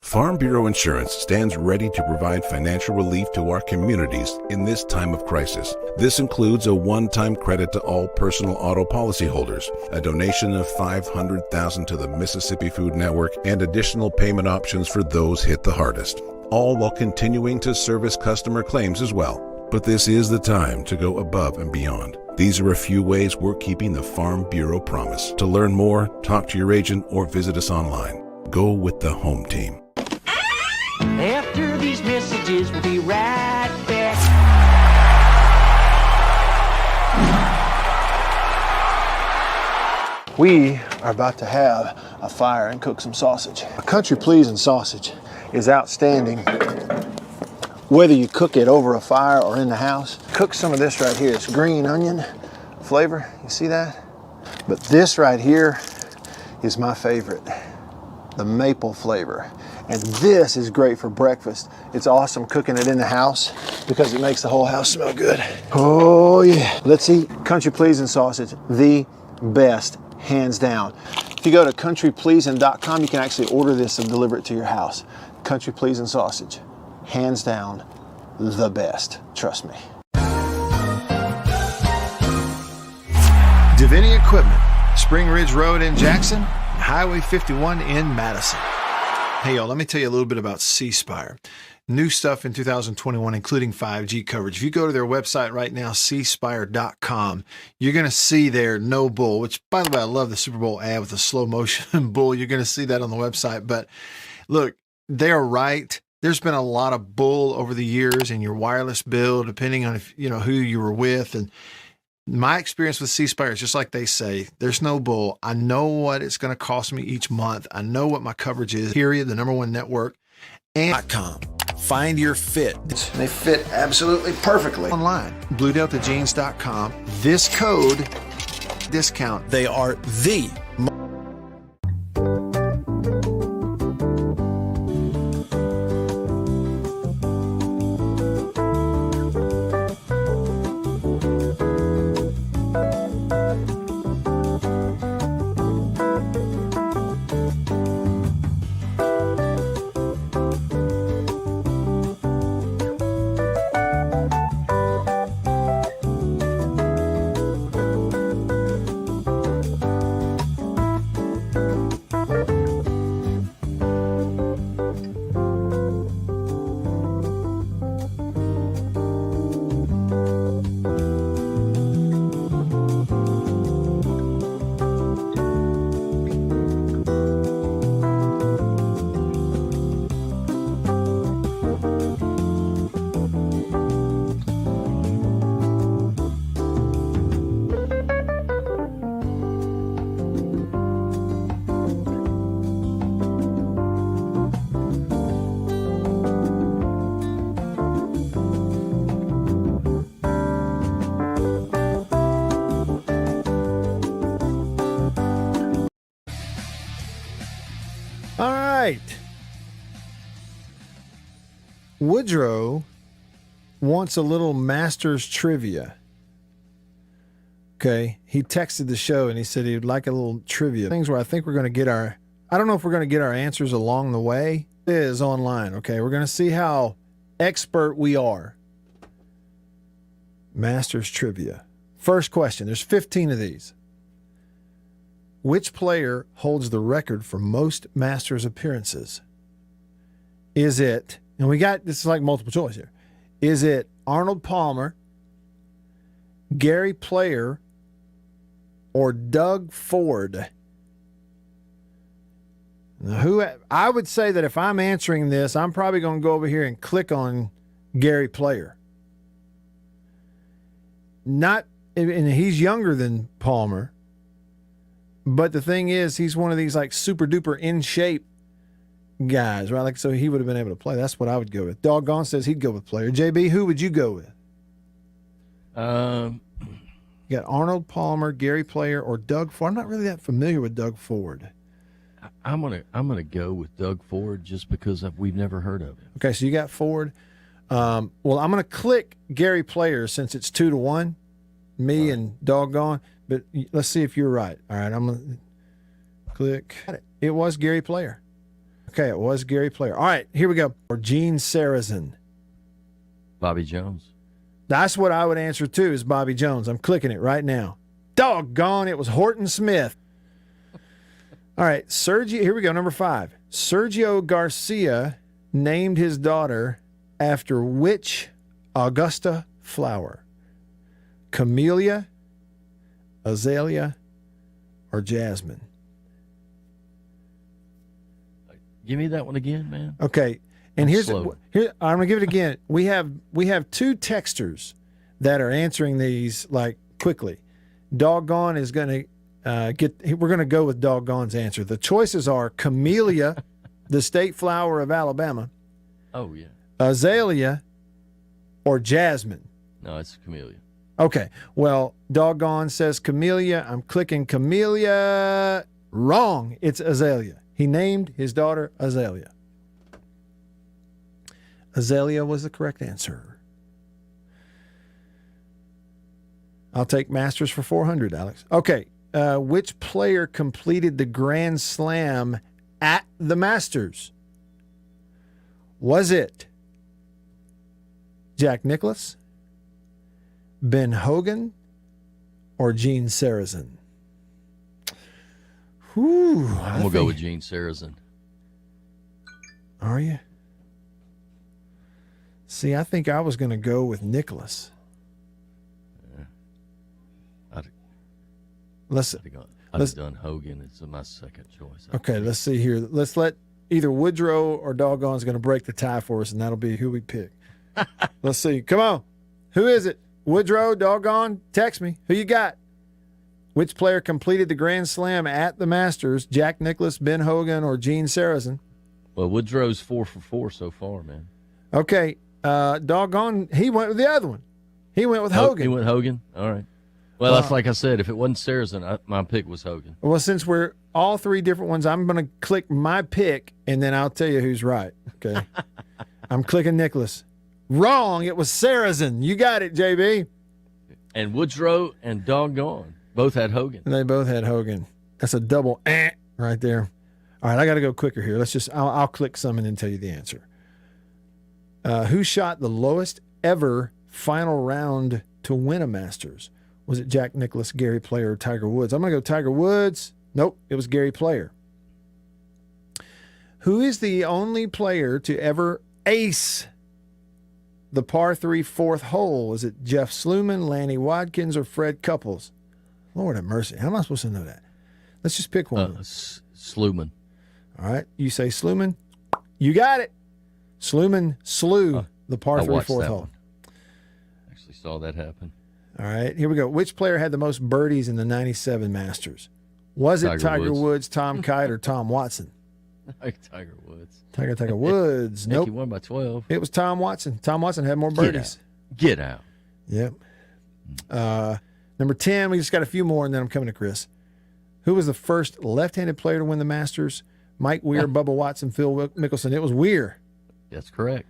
Farm Bureau Insurance stands ready to provide financial relief to our communities in this time of crisis. This includes a one-time credit to all personal auto policyholders, a donation of $500,000 to the Mississippi Food Network, and additional payment options for those hit the hardest, all while continuing to service customer claims as well. But this is the time to go above and beyond. These are a few ways we're keeping the Farm Bureau promise. To learn more, talk to your agent or visit us online. Go with the home team. After these messages, we'll be right back. We are about to have a fire and cook some sausage. A country pleasing sausage is outstanding, whether you cook it over a fire or in the house. Cook some of this right here. It's green onion flavor. You see that? But this right here is my favorite, the maple flavor. And this is great for breakfast. It's awesome cooking it in the house because it makes the whole house smell good. Oh yeah. Let's eat country pleasing sausage, the best, hands down. If you go to countrypleasing.com, you can actually order this and deliver it to your house. Country pleasing sausage, hands down, the best. Trust me. Davini Equipment, Spring Ridge Road in Jackson, Highway 51 in Madison. Hey, y'all, let me tell you a little bit about C Spire. New stuff in 2021, including 5G coverage. If you go to their website right now, cspire.com, you're going to see their No Bull, which, by the way, I love the Super Bowl ad with the slow motion bull. You're going to see that on the website. But look, they're right. There's been a lot of bull over the years in your wireless bill, depending on if who you were with. And my experience with C Spire is just like they say, there's no bull. I know what it's going to cost me each month. I know what my coverage is, period, the #1 network, and .com. Find your fit. They fit absolutely perfectly. Online, BlueDeltaJeans.com. This code discount. They are the All right. Woodrow wants a little Masters trivia. Okay. He texted the show and he said he'd like a little trivia. Things where I think we're going to get I don't know if we're going to get our answers along the way. It is online. Okay. We're going to see how expert we are. Masters trivia. First question. There's 15 of these. Which player holds the record for most Masters appearances? Is it, and this is like multiple choice here. Is it Arnold Palmer, Gary Player, or Doug Ford? Now, I would say that if I'm answering this, I'm probably going to go over here and click on Gary Player. And he's younger than Palmer. But the thing is, he's one of these like super duper in shape guys, right? Like, so he would have been able to play. That's what I would go with. Doggone says he'd go with Player. JB, who would you go with? You got Arnold Palmer, Gary Player, or Doug Ford. I'm not really that familiar with Doug Ford. I'm gonna go with Doug Ford just because we've never heard of him. Okay, so you got Ford. Well, I'm gonna click Gary Player since it's 2-1. Me and Doggone. But let's see if you're right. All right, I'm going to click. It was Gary Player. Okay, it was Gary Player. All right, here we go. Or Gene Sarazen. Bobby Jones. That's what I would answer too, is Bobby Jones. I'm clicking it right now. Doggone, it was Horton Smith. All right, here we go, number 5. Sergio Garcia named his daughter after which Augusta flower? Camellia, Azalea, or Jasmine? Give me that one again, man. Okay, and here I'm gonna give it again. We have 2 texters that are answering these like quickly. Doggone is gonna we're gonna go with Doggone's answer. The choices are Camellia, the state flower of Alabama. Oh yeah. Azalea, or Jasmine. No, it's Camellia. Okay, well, Doggone says Camellia. I'm clicking Camellia. Wrong. It's Azalea. He named his daughter Azalea. Azalea was the correct answer. I'll take Masters for 400, Alex. Okay, which player completed the Grand Slam at the Masters? Was it Jack Nicklaus, Ben Hogan, or Gene Sarazen? I'm going to go with Gene Sarazen. Are you? See, I think I was going to go with Nicklaus. I'd have done Hogan. It's my second choice. Okay, let's see here. Let's let either Woodrow or Doggone's going to break the tie for us, and that'll be who we pick. Let's see. Come on. Who is it? Woodrow, Doggone, text me. Who you got? Which player completed the Grand Slam at the Masters? Jack Nicklaus, Ben Hogan, or Gene Sarazen? Well, Woodrow's 4 for 4 so far, man. Okay. Doggone, he went with the other one. He went with Hogan. He went Hogan? All right. Well, that's like I said. If it wasn't Saracen, my pick was Hogan. Well, since we're all three different ones, I'm going to click my pick, and then I'll tell you who's right. Okay. I'm clicking Nicholas. Wrong. It was Saracen. You got it, JB. And Woodrow and Doggone both had Hogan. And they both had Hogan. That's a double right there. All right, I got to go quicker here. I'll click some and then tell you the answer. Who shot the lowest ever final round to win a Masters? Was it Jack Nicklaus, Gary Player, or Tiger Woods? I'm going to go Tiger Woods. Nope, it was Gary Player. Who is the only player to ever ace the par 3 fourth hole? Is it Jeff Sluman, Lanny Wadkins, or Fred Couples? Lord have mercy. How am I supposed to know that? Let's just pick one. Sluman. All right. You say Sluman. You got it. Sluman slew the par 3 fourth hole. Actually saw that happen. All right. Here we go. Which player had the most birdies in the 97 Masters? Was it Tiger Woods, Tom Kite, or Tom Watson? Tiger Woods. Tiger Woods. Nope. Nope. He won by 12. It was Tom Watson. Tom Watson had more birdies. Get out. Yep. Number 10, we just got a few more, and then I'm coming to Chris. Who was the first left-handed player to win the Masters? Mike Weir, Bubba Watson, Phil Mickelson. It was Weir. That's correct.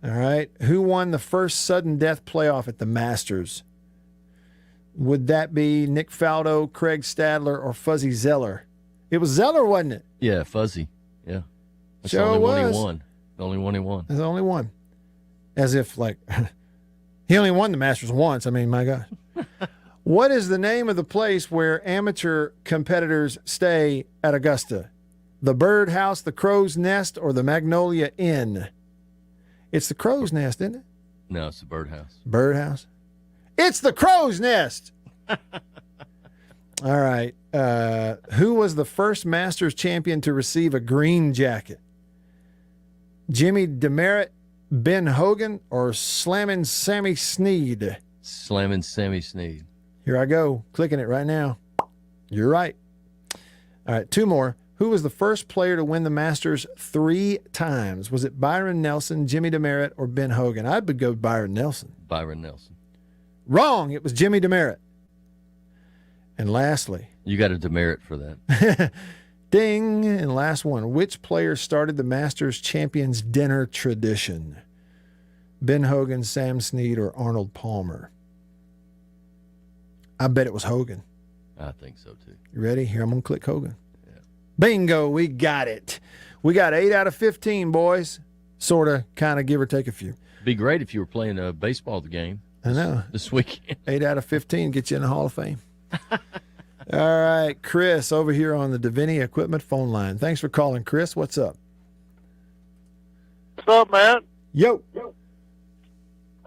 All right. Who won the first sudden death playoff at the Masters? Would that be Nick Faldo, Craig Stadler, or Fuzzy Zeller? It was Zeller, wasn't it? Yeah, Fuzzy. Yeah. That's Sure the only one was. he won. The only one he won. That's the only one. As if, like, he only won the Masters once. I mean, my God. What is the name of the place where amateur competitors stay at Augusta? The Bird House, the Crow's Nest, or the Magnolia Inn? It's the Crow's Nest, isn't it? No, it's the Birdhouse. Birdhouse? It's the Crow's Nest. All right. Who was the first Masters champion to receive a green jacket? Jimmy Demerit, Ben Hogan, or Slammin' Sammy Snead? Slammin' Sammy Snead. Here I go. Clicking it right now. You're right. All right, two more. Who was the first player to win the Masters 3 times? Was it Byron Nelson, Jimmy Demerit, or Ben Hogan? I would go Byron Nelson. Byron Nelson. Wrong. It was Jimmy Demerit. And lastly. You got a demerit for that. Ding. And last one. Which player started the Masters Champions Dinner tradition? Ben Hogan, Sam Snead, or Arnold Palmer? I bet it was Hogan. I think so, too. You ready? Here, I'm going to click Hogan. Yeah. Bingo. We got it. We got 8 out of 15, boys. Sort of, kind of, give or take a few. Be great if you were playing a baseball game. I know. This weekend. 8 out of 15 get you in the Hall of Fame. All right, Chris, over here on the Davini Equipment phone line. Thanks for calling, Chris. What's up? What's up, man? Yo.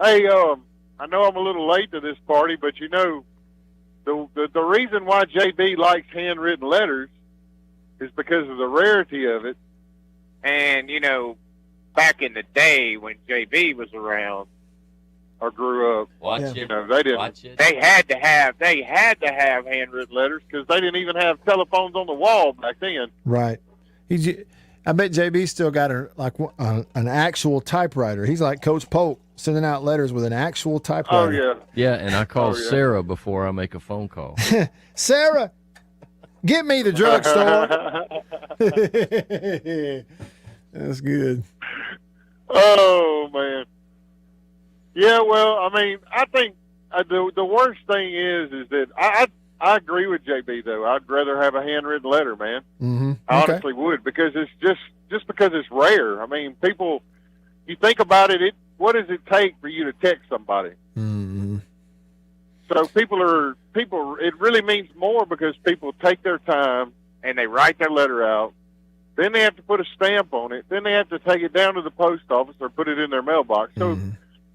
Hey, I know I'm a little late to this party, but you know, the reason why JB likes handwritten letters is because of the rarity of it. And, you know, back in the day when JB was around or grew up, you know, they didn't. They had to have handwritten letters because they didn't even have telephones on the wall back then. Right. I bet JB still got an actual typewriter. He's like Coach Polk, sending out letters with an actual typewriter. Oh, yeah. Yeah, and I call Sarah before I make a phone call. Sarah, get me the drugstore. That's good. Oh, man. Yeah, well, I mean, I think the worst thing is that I agree with JB, though. I'd rather have a handwritten letter, man. Mm-hmm. I honestly would, because it's just because it's rare. I mean, people, you think about it, what does it take for you to text somebody? Mm-hmm. So it really means more because people take their time and they write their letter out. Then they have to put a stamp on it. Then they have to take it down to the post office or put it in their mailbox. So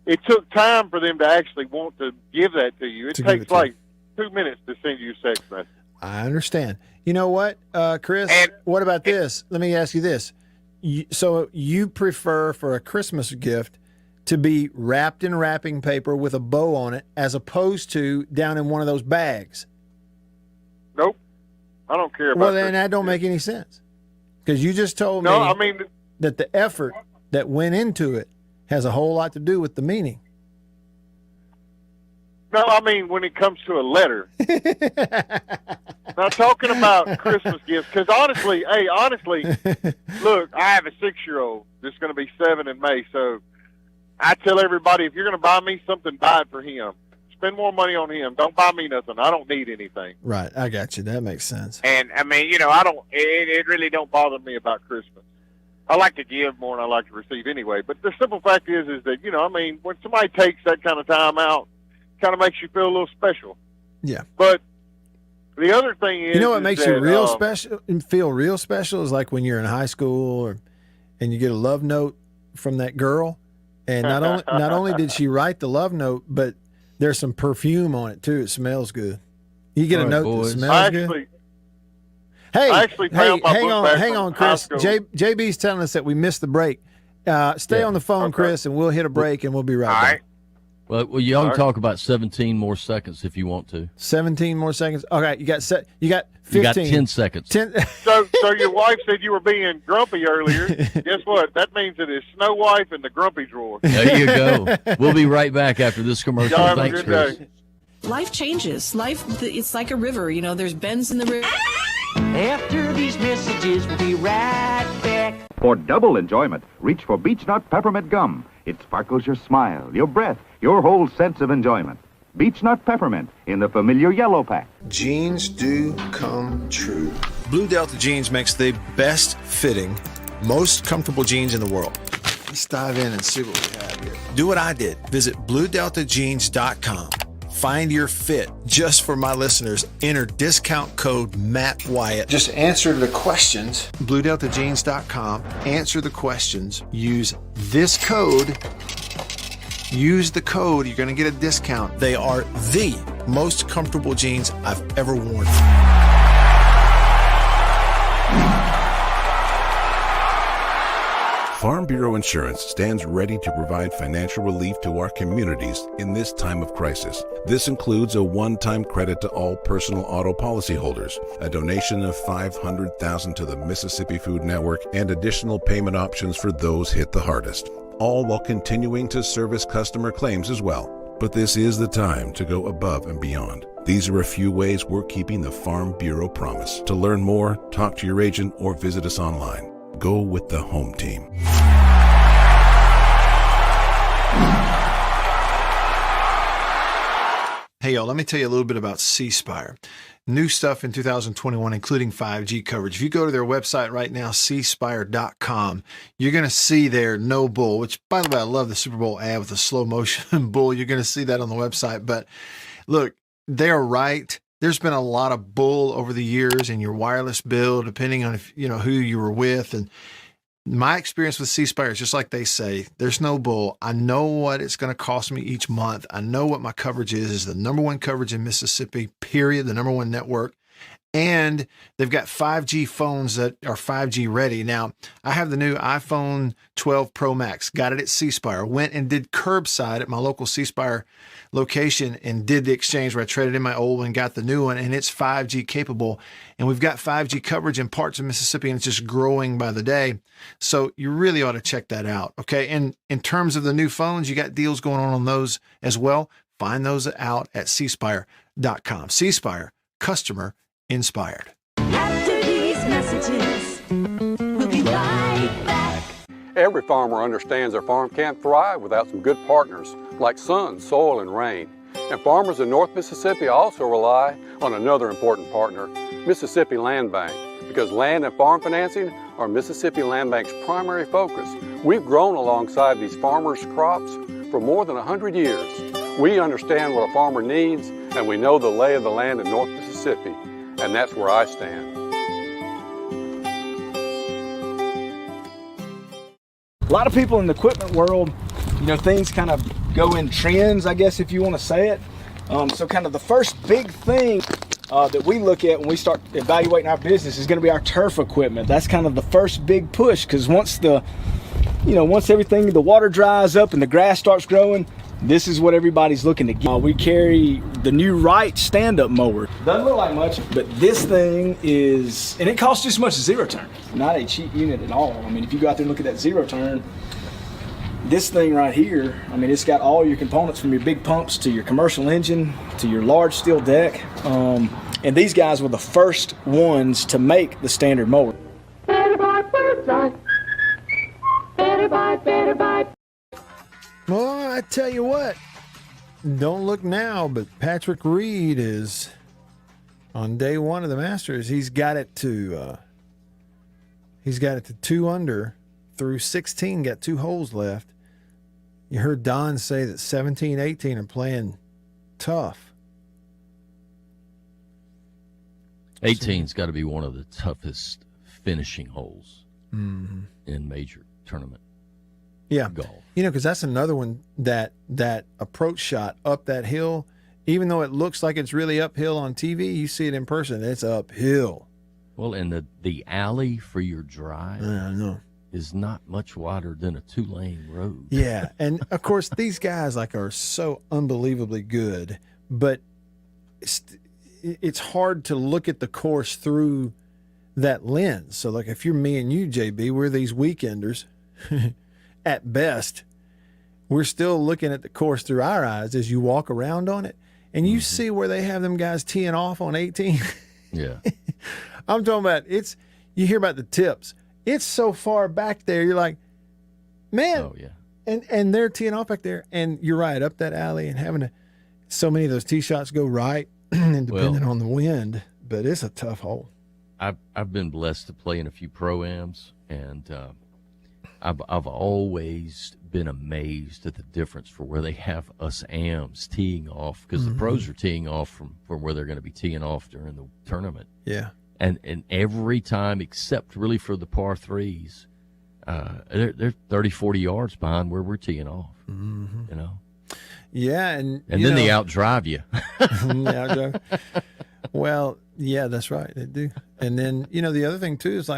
it took time for them to actually want to give that to you. It takes like 2 minutes to send you a text message. I understand. You know what, Chris? What about this? Let me ask you this. So you prefer for a Christmas gift to be wrapped in wrapping paper with a bow on it as opposed to down in one of those bags? Nope. I don't care about Well, then that don't make any sense. Because you just told me that the effort that went into it has a whole lot to do with the meaning. No, I mean when it comes to a letter. Not talking about Christmas gifts, because honestly, look, I have a 6-year-old that's going to be 7 in May, so I tell everybody, if you're going to buy me something, buy it for him. Spend more money on him. Don't buy me nothing. I don't need anything. Right, I got you. That makes sense. And I mean, I don't. It really don't bother me about Christmas. I like to give more than I like to receive anyway. But the simple fact is that I mean, when somebody takes that kind of time out, it kind of makes you feel a little special. Yeah. But the other thing is, what makes you real special and feel real special is like when you're in high school and you get a love note from that girl, and not only did she write the love note, but there's some perfume on it too. It smells good. You get a note that smells good. Hey, hang on, Chris. JB's telling us that we missed the break. Stay on the phone, Chris, and we'll hit a break, and we'll be right back. Well, you can talk about 17 more seconds if you want to. 17 more seconds. Okay, you got 15. You got 10 seconds. 10. So your wife said you were being grumpy earlier. Guess what? That means it is Snow Wife in the grumpy drawer. There you go. We'll be right back after this commercial. Y'all have Thanks, a good Chris. day. Life changes. It's like a river. There's bends in the river. After these messages, we'll be right back. For double enjoyment, reach for Beech Nut Peppermint Gum. It sparkles your smile, your breath, your whole sense of enjoyment. Beech Nut Peppermint in the familiar yellow pack. Jeans do come true. Blue Delta Jeans makes the best fitting, most comfortable jeans in the world. Let's dive in and see what we have here. Do what I did. Visit BlueDeltaJeans.com. Find your fit. Just for my listeners, enter discount code Matt Wyatt. Just answer the questions. BlueDeltaJeans.com. Answer the questions. Use this code. Use the code. You're going to get a discount. They are the most comfortable jeans I've ever worn. Farm Bureau Insurance stands ready to provide financial relief to our communities in this time of crisis. This includes a one-time credit to all personal auto policyholders, a donation of $500,000 to the Mississippi Food Network, and additional payment options for those hit the hardest, all while continuing to service customer claims as well. But this is the time to go above and beyond. These are a few ways we're keeping the Farm Bureau promise. To learn more, talk to your agent or visit us online. Go with the home team. Hey, y'all, let me tell you a little bit about C Spire. New stuff in 2021, including 5G coverage. If you go to their website right now, cspire.com, you're going to see their No Bull, which, by the way, I love the Super Bowl ad with the slow motion bull. You're going to see that on the website. But look, they're right. There's been a lot of bull over the years in your wireless bill, depending on if who you were with. And my experience with C Spire is just like they say, there's no bull. I know what it's going to cost me each month. I know what my coverage is the number one coverage in Mississippi, period, the number one network. And they've got 5G phones that are 5G ready. Now, I have the new iPhone 12 Pro Max, got it at C Spire, went and did curbside at my local C Spire location and did the exchange where I traded in my old one, got the new one, and it's 5G capable. And we've got 5G coverage in parts of Mississippi, and it's just growing by the day. So you really ought to check that out, okay? And in terms of the new phones, you got deals going on those as well. Find those out at cspire.com. C Spire, customer inspired. After these messages, we'll be right back. Every farmer understands their farm can't thrive without some good partners like sun, soil, and rain. And farmers in North Mississippi also rely on another important partner, Mississippi Land Bank, because land and farm financing are Mississippi Land Bank's primary focus. We've grown alongside these farmers' crops for more than 100 years. We understand what a farmer needs, and we know the lay of the land in North Mississippi. And that's where I stand. A lot of people in the equipment world, things kind of go in trends, I guess, if you want to say it. So kind of the first big thing that we look at when we start evaluating our business is going to be our turf equipment. That's kind of the first big push, because once the water dries up and the grass starts growing, this is what everybody's looking to get. We carry the new Wright stand-up mower. Doesn't look like much, but this thing is, and it costs just as much as zero turn. Not a cheap unit at all. I mean, if you go out there and look at that zero turn, this thing right here, I mean, it's got all your components from your big pumps to your commercial engine to your large steel deck. And these guys were the first ones to make the standard mower. Better buy Bird's Eye. Better buy, better buy. Well, I tell you what, don't look now, but Patrick Reed is on day one of the Masters. He's got it to 2 under through 16. Got 2 holes left. You heard Don say that 17, 18 are playing tough. 18's got to be one of the toughest finishing holes Mm-hmm. in major tournament. Yeah, golf. Because that's another one that approach shot up that hill. Even though it looks like it's really uphill on TV, you see it in person, it's uphill. Well, and the alley for your drive I know. is not much wider than a 2-lane road. Yeah, and of course these guys are so unbelievably good, but it's hard to look at the course through that lens. So if you're me and you, JB, we're these weekenders. At best, we're still looking at the course through our eyes as you walk around on it, and you see where they have them guys teeing off on 18. Yeah. I'm talking about you hear about the tips. It's so far back there. You're like, man. Oh, yeah. And they're teeing off back there. And you're right, up that alley and having so many of those tee shots go right and depending on the wind. But it's a tough hole. I've been blessed to play in a few pro-ams, and I've always been amazed at the difference for where they have us AMs teeing off, because the pros are teeing off from where they're going to be teeing off during the tournament. Yeah. And every time, except really for the par threes, they're 30, 40 yards behind where we're teeing off. Mm-hmm. Yeah, and then they outdrive you. Well, yeah, that's right. They do. And then the other thing too is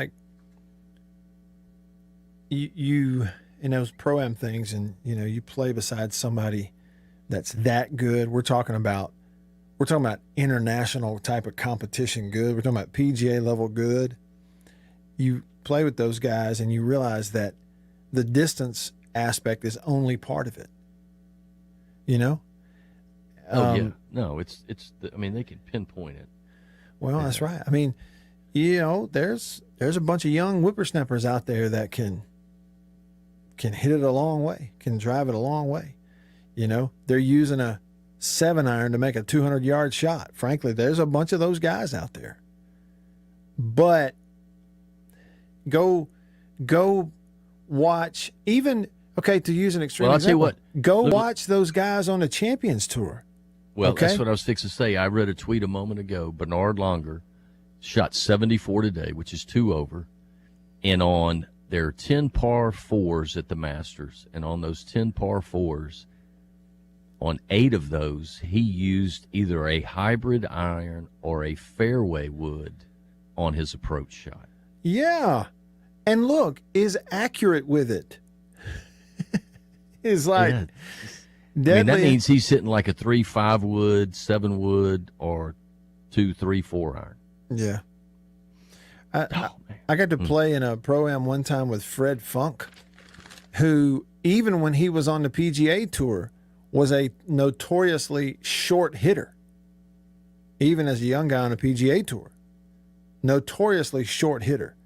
you in those pro-am things, and you play beside somebody that's that good. We're talking about international type of competition good. We're talking about PGA level good. You play with those guys and you realize that the distance aspect is only part of it. Yeah. No, it's they can pinpoint it. Well, that's right. There's a bunch of young whippersnappers out there that can hit it a long way, can drive it a long way. They're using a 7-iron to make a 200-yard shot. Frankly, there's a bunch of those guys out there. But go watch, to use an extreme example. I'll tell you what. Go watch those guys on the Champions Tour. Well, that's what I was fixing to say. I read a tweet a moment ago. Bernard Langer shot 74 today, which is 2 over. And on their 10 par 4s at the Masters, and on those 10 par 4s, on 8 of those, he used either a hybrid iron or a fairway wood on his approach shot. Yeah. And look, is accurate with it. It's like deadly. That means he's hitting like a 3-5 wood, 7 wood, or 2-3-4 iron. Yeah. I got to play in a pro-am one time with Fred Funk, who, even when he was on the PGA Tour, was a notoriously short hitter. Even as a young guy on the PGA Tour. Notoriously short hitter.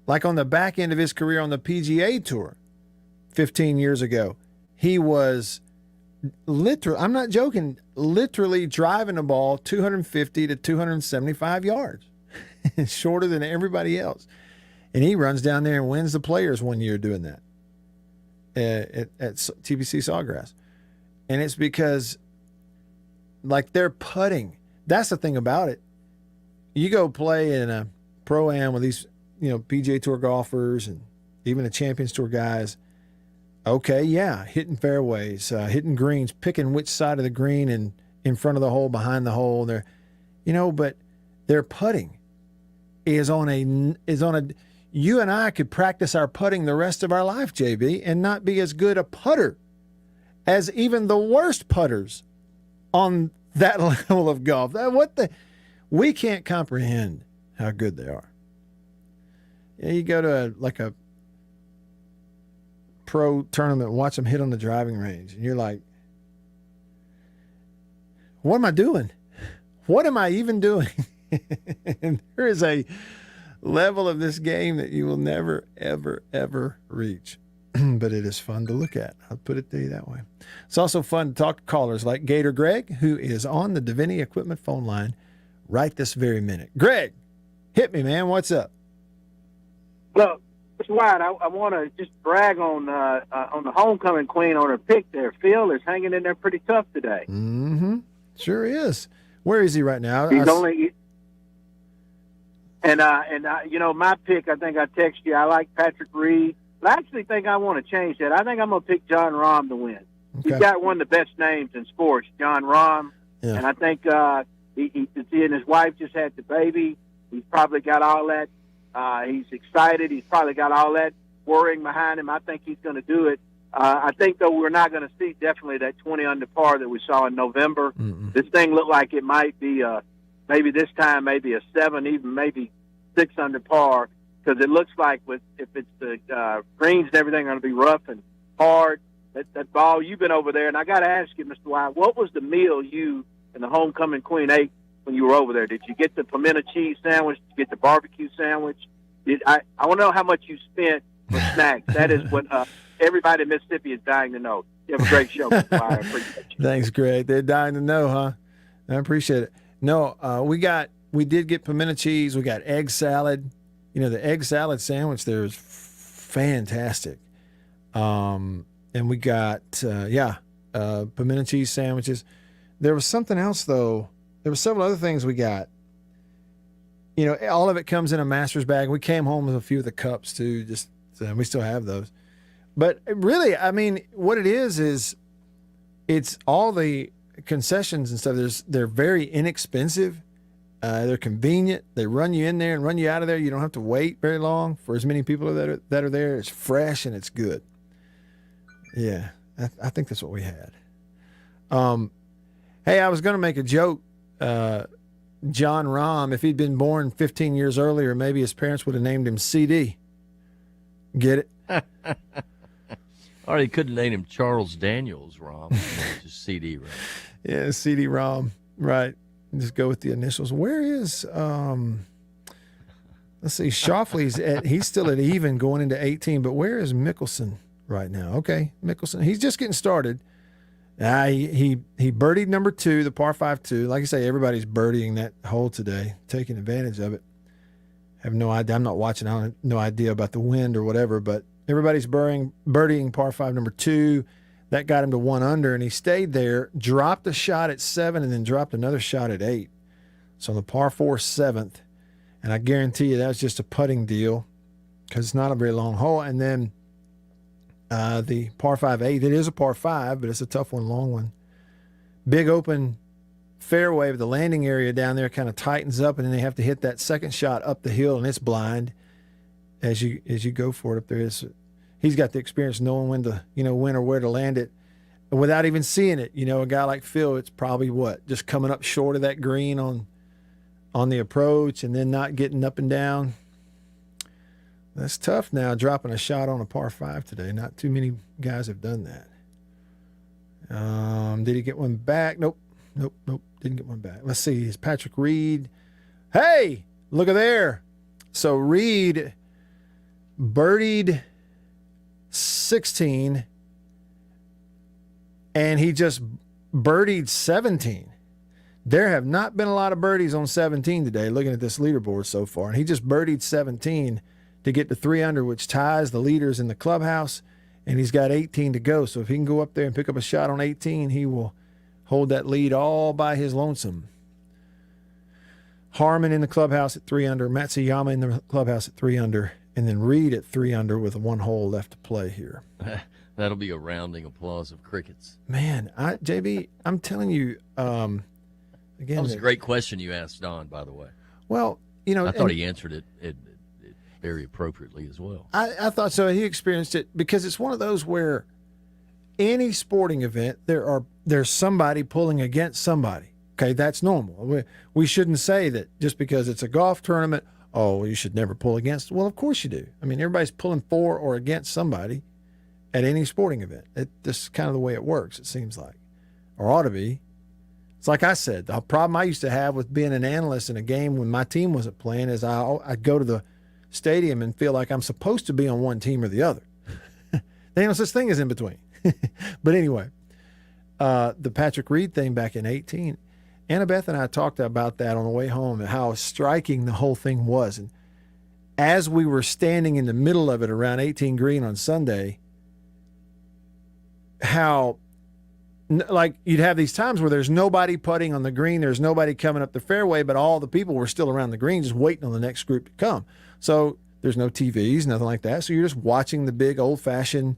Like on the back end of his career on the PGA Tour 15 years ago, he was literally, I'm not joking, literally driving the ball 250 to 275 yards. Shorter than everybody else. And he runs down there and wins the Players one year doing that at TPC Sawgrass. And it's because, they're putting. That's the thing about it. You go play in a pro-am with these, PGA Tour golfers and even the Champions Tour guys. Okay, yeah, hitting fairways, hitting greens, picking which side of the green and in front of the hole, behind the hole. They're, but their putting is on a. You and I could practice our putting the rest of our life, JB, and not be as good a putter as even the worst putters on that level of golf. We can't comprehend how good they are. Yeah, you go to a pro tournament and watch them hit on the driving range. And you're like, what am I doing? What am I even doing? And there is a level of this game that you will never, ever, ever reach. But it is fun to look at. I'll put it to you that way. It's also fun to talk to callers like Gator Greg, who is on the Davini Equipment phone line right this very minute. Greg, hit me, man. What's up? Look, Mr. White, I want to just brag on the homecoming queen on her pick there. Phil is hanging in there pretty tough today. Mm-hmm. Sure is. Where is he right now? He's only... And you know, my pick, I think I texted you, I like Patrick Reed. But I actually think I want to change that. I think I'm going to pick John Rahm to win. Okay. He's got one of the best names in sports, John Rahm. Yeah. And I think he and his wife just had the baby. He's probably got all that. He's excited. He's probably got all that worrying behind him. I think he's going to do it. I think, though, we're not going to see definitely that 20 under par that we saw in November. Mm-mm. This thing looked like it might be maybe this time maybe a 7, even maybe 6 under par, because it looks like if it's the greens and everything are going to be rough and hard. That ball, you've been over there, and I got to ask you, Mr. White, what was the meal you and the homecoming queen ate when you were over there? Did you get the pimento cheese sandwich? Did you get the barbecue sandwich? I want to know how much you spent for snacks. That is what everybody in Mississippi is dying to know. You have a great show, Mr. White. I appreciate you. Thanks, Greg. They're dying to know, huh? I appreciate it. No, we did get pimento cheese. We got egg salad. You know, the egg salad sandwich there is fantastic. And we got, pimento cheese sandwiches. There was something else, though. There were several other things we got. You know, all of it comes in a master's bag. We came home with a few of the cups, too. We still have those. But really, I mean, what it is it's all the concessions and stuff. They're very inexpensive. They're convenient. They run you in there and run you out of there. You don't have to wait very long for as many people that are there. It's fresh and it's good. Yeah, I think that's what we had. Hey, I was going to make a joke. John Rahm, if he'd been born 15 years earlier, maybe his parents would have named him CD. Get it? Or he couldn't name him Charles Daniels Rahm. Just CD, right? Yeah, CD Rahm. Right. Just go with the initials. Where is let's see, Schauffele's he's still at even going into 18, but where is Mickelson right now? Okay, Mickelson. He's just getting started. He birdied number 2, the par 5-2. Like I say, everybody's birdieing that hole today, taking advantage of it. I have no idea. I'm not watching. I have no idea about the wind or whatever, but everybody's birdieing par 5 number 2. That got him to 1 under, and he stayed there, dropped a shot at 7, and then dropped another shot at 8. So on the par 4 7th, and I guarantee you that was just a putting deal because it's not a very long hole. And then the par 5 8, it is a par 5, but it's a tough one, long one. Big open fairway with the landing area down there kind of tightens up, and then they have to hit that second shot up the hill, and it's blind as you go for it up there. He's got the experience knowing when to, when or where to land it without even seeing it. You know, a guy like Phil, it's probably just coming up short of that green on the approach and then not getting up and down. That's tough now, dropping a shot on a par 5 today. Not too many guys have done that. Did he get one back? Nope. Didn't get one back. Let's see. Is Patrick Reed? Hey, look at there. So Reed birdied 16 and he just birdied 17. There have not been a lot of birdies on 17 today, looking at this leaderboard so far. And he just birdied 17 to get to 3 under, which ties the leaders in the clubhouse. And he's got 18 to go. So if he can go up there and pick up a shot on 18, he will hold that lead all by his lonesome. Harmon in the clubhouse at 3 under. Matsuyama in the clubhouse at 3 under. And then Reed at 3 under with 1 hole left to play here. That'll be a rounding applause of crickets. Man, JB, I'm telling you, again. That was a great question you asked Don, by the way. Well, I thought he answered it very appropriately as well. I thought so. He experienced it because it's one of those where any sporting event, there's somebody pulling against somebody. Okay, that's normal. We shouldn't say that just because it's a golf tournament, oh, you should never pull against. Well, of course you do. I mean, everybody's pulling for or against somebody. at any sporting event. This is kind of the way it works, it seems like, or ought to be. It's like I said, the problem I used to have with being an analyst in a game when my team wasn't playing is I'd go to the stadium and feel like I'm supposed to be on one team or the other. There ain't no such thing as in between. But anyway, the Patrick Reed thing back in 2018, Annabeth and I talked about that on the way home and how striking the whole thing was. And as we were standing in the middle of it around 18 green on Sunday, how like you'd have these times where there's nobody putting on the green, there's nobody coming up the fairway, but all the people were still around the green just waiting on the next group to come. So there's no TVs, nothing like that. So you're just watching the big old-fashioned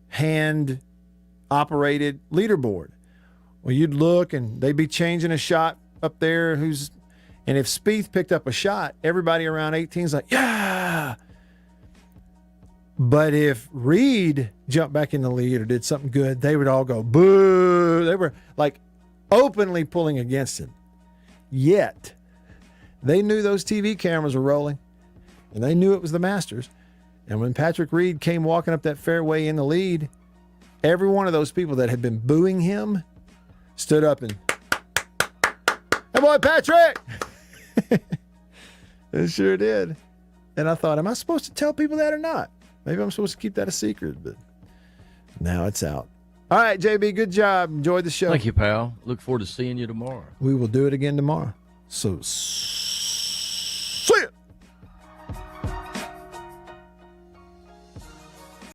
hand-operated leaderboard. Well, you'd look and they'd be changing a shot up there. And if Spieth picked up a shot, everybody around 18 is like, yeah. But if Reed jumped back in the lead or did something good, they would all go, boo. They were like openly pulling against him. Yet, they knew those TV cameras were rolling, and they knew it was the Masters. And when Patrick Reed came walking up that fairway in the lead, every one of those people that had been booing him stood up and, hey, boy, Patrick! It sure did. And I thought, am I supposed to tell people that or not? Maybe I'm supposed to keep that a secret, but now it's out. All right, JB, good job. Enjoyed the show. Thank you, pal. Look forward to seeing you tomorrow. We will do it again tomorrow. So